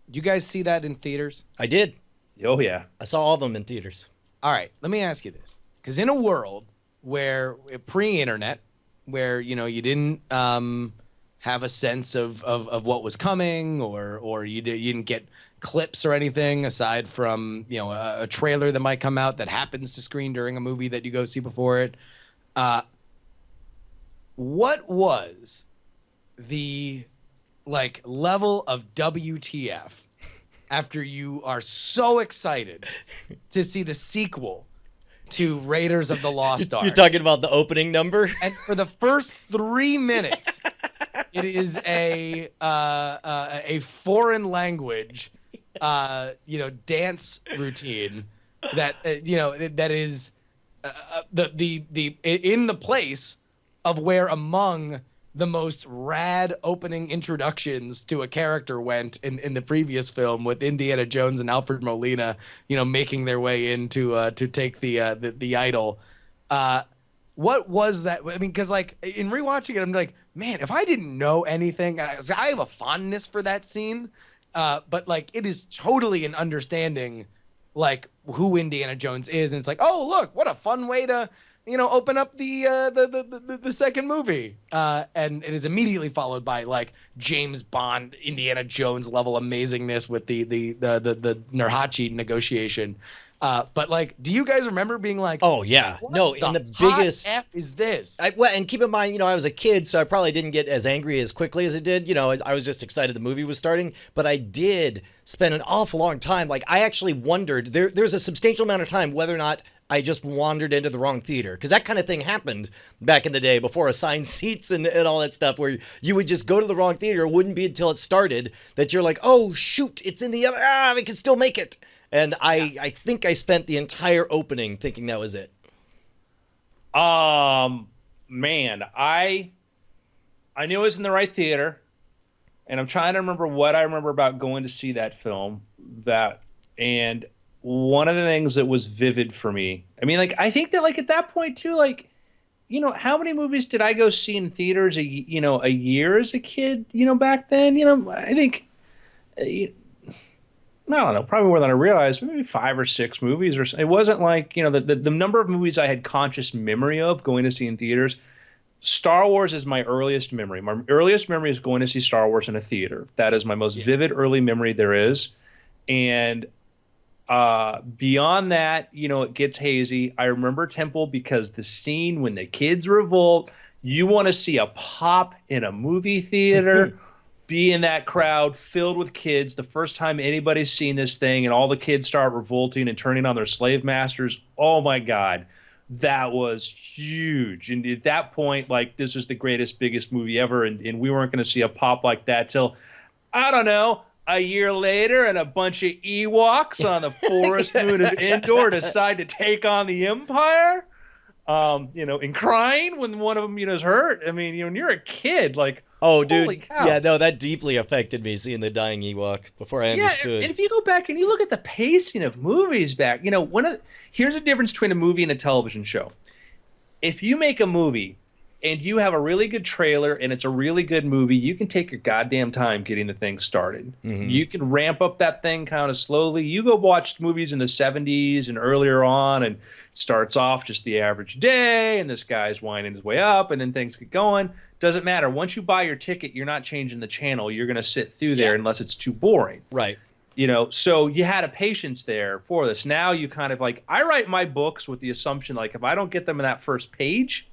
[SPEAKER 4] Did you guys see that in theaters?
[SPEAKER 3] I did.
[SPEAKER 2] Oh yeah.
[SPEAKER 3] I saw all of them in theaters.
[SPEAKER 4] All right, let me ask you this. Because in a world where, pre-internet, where, you didn't have a sense of what was coming, or you didn't get clips or anything aside from, a trailer that might come out that happens to screen during a movie that you go see before it, what was the level of WTF after you are so excited to see the sequel to Raiders of the Lost Ark?
[SPEAKER 3] You're talking about the opening number?
[SPEAKER 4] And for the first 3 minutes, it is a foreign language, dance routine that that is the in the place of where among the most rad opening introductions to a character went in the previous film, with Indiana Jones and Alfred Molina, making their way in to take the idol. What was that? I mean, because in rewatching it, I'm like, man, if I didn't know anything, I have a fondness for that scene, but it is totally an understanding who Indiana Jones is, and it's like, oh look, what a fun way to open up the second movie, and it is immediately followed by James Bond, Indiana Jones level amazingness with the Nurhaci negotiation. But do you guys remember being like,
[SPEAKER 3] oh yeah, no, in the biggest
[SPEAKER 4] F is this?
[SPEAKER 3] And keep in mind, I was a kid, so I probably didn't get as angry as quickly as it did. I was just excited the movie was starting, but I did spend an awful long time. I actually wondered, there's a substantial amount of time whether or not I just wandered into the wrong theater, because that kind of thing happened back in the day before assigned seats and all that stuff, where you would just go to the wrong theater. It wouldn't be until it started that you're like, oh shoot, it's in the other, we can still make it. And I think I spent the entire opening thinking that was it.
[SPEAKER 2] Man, I knew I was in the right theater. and I'm trying to remember what I remember about going to see that film. And one of the things that was vivid for me, I mean, like, I think that, like, at that point too, like, how many movies did I go see in theaters a year as a kid, back then? I think, I don't know, probably more than I realized, maybe 5 or 6 movies or so. It wasn't like, the number of movies I had conscious memory of going to see in theaters. Star Wars is my earliest memory. My earliest memory is going to see Star Wars in a theater. That is my most vivid early memory there is. And beyond that, it gets hazy. I remember Temple because the scene when the kids revolt, you want to see a pop in a movie theater, be in that crowd filled with kids. The first time anybody's seen this thing and all the kids start revolting and turning on their slave masters. Oh my God. That was huge. And at that point, like, this was the greatest, biggest movie ever. And we weren't going to see a pop like that till, I don't know, a year later, and a bunch of Ewoks on the forest moon of Endor decide to take on the Empire, and crying when one of them, is hurt. I mean, when you're a kid, like,
[SPEAKER 3] oh, dude,
[SPEAKER 2] holy cow.
[SPEAKER 3] yeah, no, that deeply affected me seeing the dying Ewok before I understood.
[SPEAKER 2] And if you go back and you look at the pacing of movies back, here's the difference between a movie and a television show. If you make a movie and you have a really good trailer and it's a really good movie, you can take your goddamn time getting the thing started. Mm-hmm. You can ramp up that thing kind of slowly. You go watch movies in the 70s and earlier on, and it starts off just the average day, and this guy's winding his way up, and then things get going. Doesn't matter. Once you buy your ticket, you're not changing the channel. You're going to sit through there unless it's too boring.
[SPEAKER 3] Right.
[SPEAKER 2] So you had a patience there for this. Now you kind of like, I write my books with the assumption, like, if I don't get them in that first page,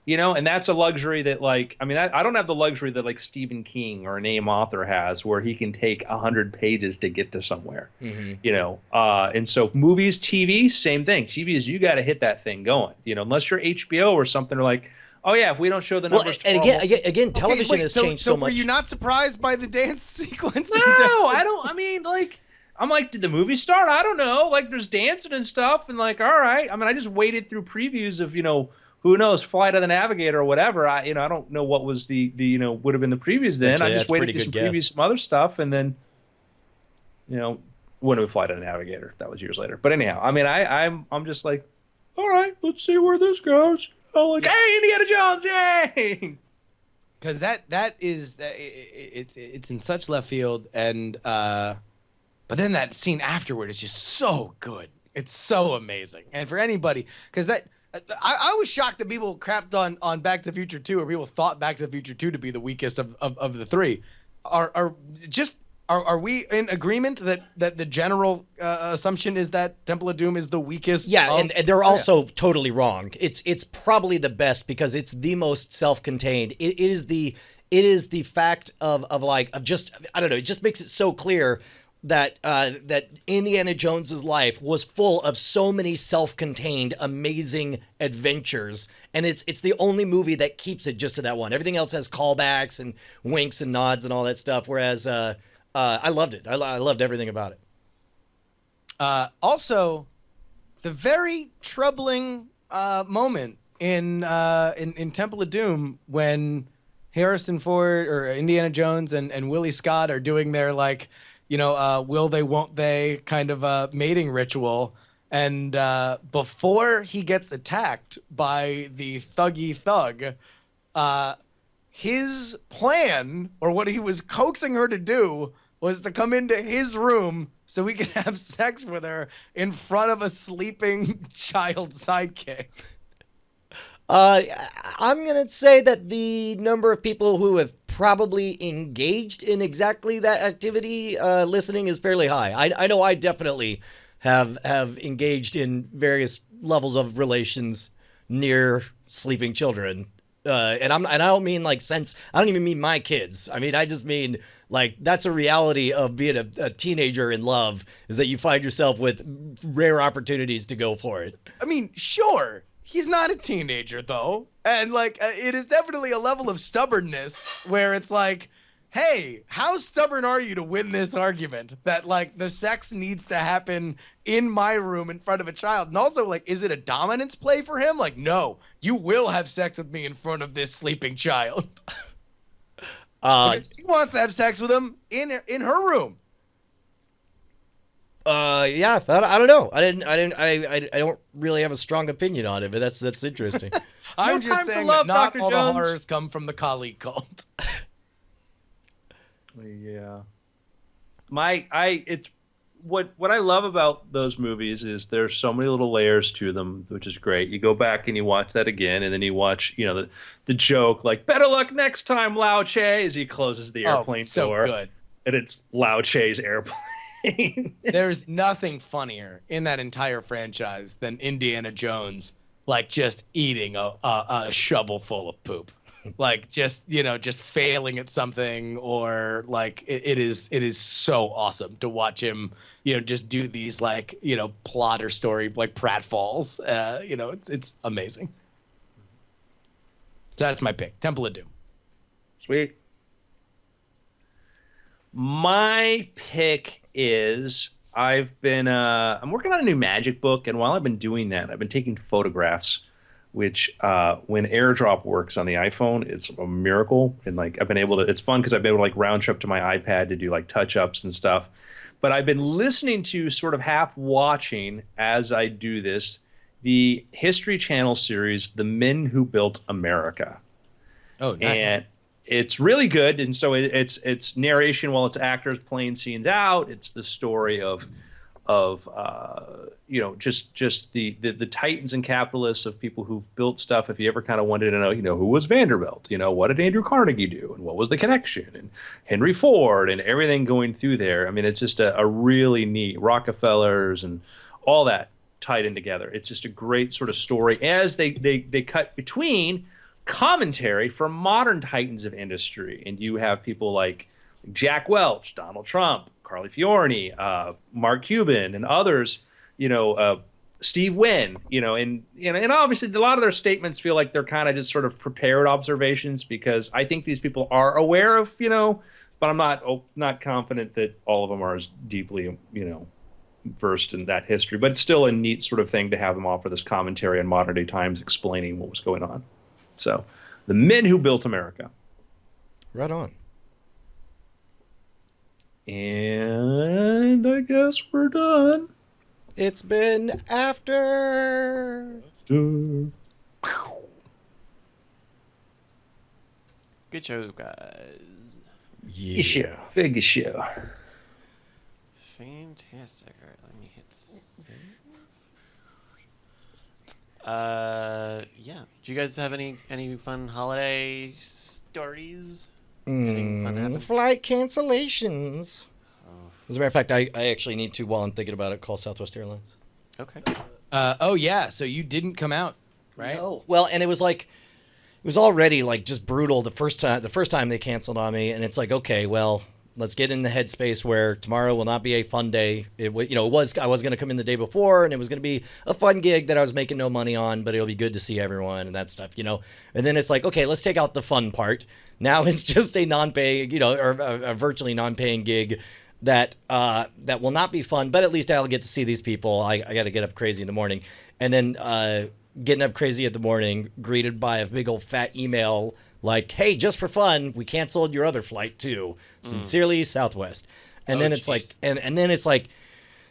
[SPEAKER 2] and that's a luxury that, like, I mean, I don't have the luxury that, like, Stephen King or a name author has, where he can take 100 pages to get to somewhere, and so movies, TV, same thing. TV is, you got to hit that thing going, unless you're HBO or something, or like, oh yeah, if we don't show the numbers.
[SPEAKER 3] Well, and again, television has changed so much.
[SPEAKER 5] Were you not surprised by the dance sequence?
[SPEAKER 2] No, I don't. I mean, like, I'm like, did the movie start? I don't know. Like, there's dancing and stuff, and like, all right. I mean, I just waited through previews of, who knows, Flight of the Navigator or whatever. I don't know what was the would have been the previews then. I just waited through some previews, some other stuff, and then, wouldn't have been Flight of the Navigator. That was years later. But anyhow, I mean, I'm just like, all right, let's see where this goes. Like, hey, Indiana Jones, yay!
[SPEAKER 4] Because that is it's in such left field, and but then that scene afterward is just so good. It's so amazing, and for anybody, because that. I was shocked that people crapped on Back to the Future 2, or people thought Back to the Future 2 to be the weakest of the three. Are we in agreement that the general assumption is that Temple of Doom is the weakest?
[SPEAKER 3] Yeah, and they're also totally wrong. It's probably the best because it's the most self-contained. It is the fact of just, I don't know, it just makes it so clear that Indiana Jones's life was full of so many self-contained, amazing adventures, and it's the only movie that keeps it just to that one. Everything else has callbacks and winks and nods and all that stuff. Whereas I loved it. I loved everything about it.
[SPEAKER 4] Also, the very troubling moment in Temple of Doom when Harrison Ford or Indiana Jones and Willie Scott are doing their, like, will they, won't they kind of mating ritual. And before he gets attacked by the thuggy thug, his plan, or what he was coaxing her to do, was to come into his room so he could have sex with her in front of a sleeping child sidekick.
[SPEAKER 3] I'm going to say that the number of people who have probably engaged in exactly that activity listening is fairly high. I know I definitely have engaged in various levels of relations near sleeping children. And I don't mean like sense, I don't even mean my kids. I mean, I just mean like that's a reality of being a teenager in love, is that you find yourself with rare opportunities to go for it.
[SPEAKER 4] I mean, sure. He's not a teenager, though. And, like, it is definitely a level of stubbornness where it's like, hey, how stubborn are you to win this argument that, like, the sex needs to happen in my room in front of a child? And also, like, is it a dominance play for him? Like, no, you will have sex with me in front of this sleeping child. She wants to have sex with him in her room.
[SPEAKER 3] Yeah, I don't know. I don't really have a strong opinion on it, but that's interesting.
[SPEAKER 4] I'm
[SPEAKER 2] No
[SPEAKER 4] just
[SPEAKER 2] time for
[SPEAKER 4] saying
[SPEAKER 2] love,
[SPEAKER 4] that not
[SPEAKER 2] Dr.
[SPEAKER 4] all
[SPEAKER 2] Jones.
[SPEAKER 4] the horrors come from the colleague cult.
[SPEAKER 2] Yeah. It's what I love about those movies is there's so many little layers to them, which is great. You go back and you watch that again, and then you watch, the joke like "Better luck next time, Lao Che," as he closes the airplane
[SPEAKER 4] so
[SPEAKER 2] door,
[SPEAKER 4] good.
[SPEAKER 2] and it's Lao Che's airplane.
[SPEAKER 4] There's nothing funnier in that entire franchise than Indiana Jones, like just eating a shovel full of poop, like just failing at something, or like it is so awesome to watch him, just do these like plot or story like pratfalls. It's amazing. So that's my pick, Temple of Doom.
[SPEAKER 2] Sweet. My pick is I'm working on a new magic book, and while I've been doing that, I've been taking photographs, which when AirDrop works on the iPhone, it's a miracle. And like it's fun because I've been able to like round trip to my iPad to do like touch ups and stuff. But I've been listening to, sort of half watching as I do this, the History Channel series, The Men Who Built America.
[SPEAKER 4] Oh, nice.
[SPEAKER 2] And it's really good, and so it's narration while it's actors playing scenes out. It's the story of just the titans and capitalists of people who've built stuff. If you ever kind of wanted to know, who was Vanderbilt, what did Andrew Carnegie do, and what was the connection, and Henry Ford, and everything going through there. I mean, it's just a really neat Rockefellers and all that tied in together. It's just a great sort of story as they cut between commentary from modern titans of industry, and you have people like Jack Welch, Donald Trump, Carly Fiorni, Mark Cuban, and others, Steve Wynn, and obviously a lot of their statements feel like they're kind of just sort of prepared observations, because I think these people are aware of, but I'm not confident that all of them are as deeply, versed in that history. But it's still a neat sort of thing to have them offer this commentary on modern day times, explaining what was going on. So, The Men Who Built America.
[SPEAKER 3] Right on.
[SPEAKER 2] And I guess we're done.
[SPEAKER 3] It's been after.
[SPEAKER 1] Good show, guys.
[SPEAKER 3] Yeah.
[SPEAKER 2] Figure show.
[SPEAKER 1] Fantastic. All right, let me hit save. Yeah. Do you guys have any fun holiday stories? Anything fun happen?
[SPEAKER 3] Flight cancellations. As a matter of fact, I actually need to, while I'm thinking about it, call Southwest Airlines.
[SPEAKER 1] Okay.
[SPEAKER 4] Oh yeah, so you didn't come out, right?
[SPEAKER 3] No. Well, and it was already like just brutal the first time they canceled on me, and it's like, okay, well, let's get in the headspace where tomorrow will not be a fun day. I was going to come in the day before, and it was going to be a fun gig that I was making no money on, but it'll be good to see everyone and that stuff, And then it's like, okay, let's take out the fun part. Now it's just a non-paying, or a virtually non-paying gig that will not be fun, but at least I'll get to see these people. I got to get up crazy in the morning, and then getting up crazy in the morning, greeted by a big old fat email like, "Hey, just for fun, we canceled your other flight too. Sincerely, Southwest." And then it's like, and then it's like,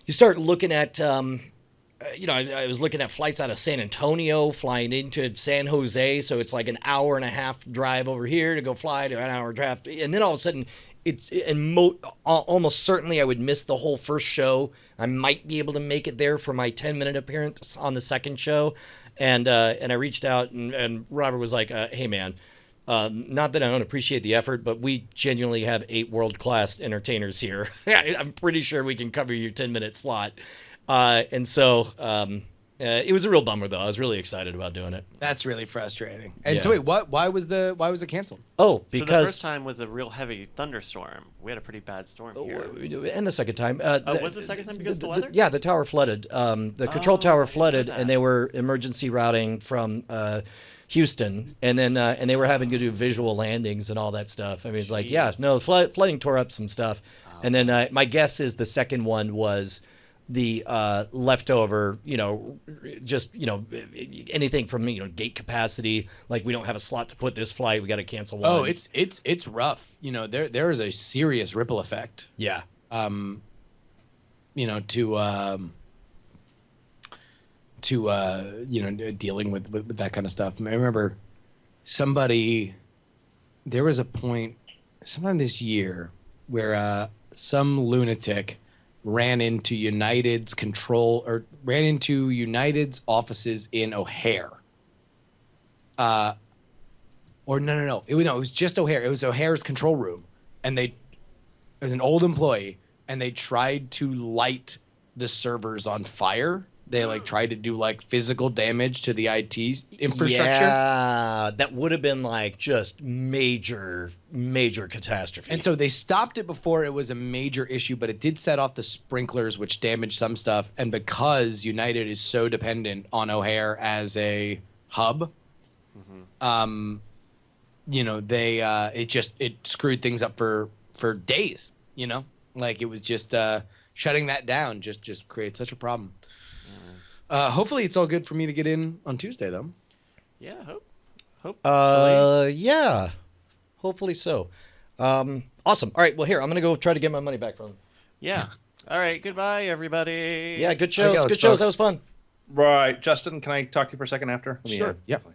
[SPEAKER 3] you start looking at, I was looking at flights out of San Antonio flying into San Jose, so it's like an hour and a half drive over here to go fly to an hour drive, and then all of a sudden, almost certainly I would miss the whole first show. I might be able to make it there for my 10-minute appearance on the second show, and I reached out, and Robert was like, "Hey man, not that I don't appreciate the effort, but we genuinely have 8 world-class entertainers here. I'm pretty sure we can cover your 10-minute slot." And so it was a real bummer, though. I was really excited about doing it.
[SPEAKER 4] That's really frustrating. And
[SPEAKER 3] Yeah.
[SPEAKER 4] so wait, why was it canceled?
[SPEAKER 3] Oh,
[SPEAKER 1] So the
[SPEAKER 3] because
[SPEAKER 1] first time was a real heavy thunderstorm. We had a pretty bad storm here.
[SPEAKER 3] and the second time,
[SPEAKER 1] Was the second time because of the weather?
[SPEAKER 3] yeah, the tower flooded. The control tower
[SPEAKER 1] I didn't know
[SPEAKER 3] flooded,
[SPEAKER 1] that.
[SPEAKER 3] and they were emergency routing from Houston, and then and they were having to do visual landings and all that stuff. I mean, it's like, yeah,
[SPEAKER 1] Jeez.
[SPEAKER 3] no, flooding tore up some stuff, and then my guess is the second one was the leftover, just anything from gate capacity. Like we don't have a slot to put this flight, we got to cancel one.
[SPEAKER 4] Oh, it's rough. There is a serious ripple effect.
[SPEAKER 3] Yeah.
[SPEAKER 4] To dealing with that kind of stuff. I remember there was a point sometime this year where some lunatic ran into United's offices in O'Hare. Or no. It was just O'Hare. It was O'Hare's control room, and it was an old employee, and they tried to light the servers on fire. They tried to do physical damage to the IT infrastructure.
[SPEAKER 3] Yeah, that would have been just major catastrophe.
[SPEAKER 4] And so they stopped it before it was a major issue, but it did set off the sprinklers, which damaged some stuff. And because United is so dependent on O'Hare as a hub, it screwed things up for days. It was just shutting that down just creates such a problem. Hopefully it's all good for me to get in on Tuesday, though.
[SPEAKER 1] Yeah, hope.
[SPEAKER 3] Yeah, hopefully so. Awesome. All right, well, here, I'm going to go try to get my money back from him.
[SPEAKER 1] Yeah. All right, goodbye, everybody.
[SPEAKER 3] Yeah, good shows.
[SPEAKER 4] Adios,
[SPEAKER 3] Good shows.
[SPEAKER 4] folks.
[SPEAKER 3] That was fun.
[SPEAKER 2] Right. Justin, can I talk to you for a second after?
[SPEAKER 4] Sure.
[SPEAKER 2] Yeah.
[SPEAKER 4] Yep.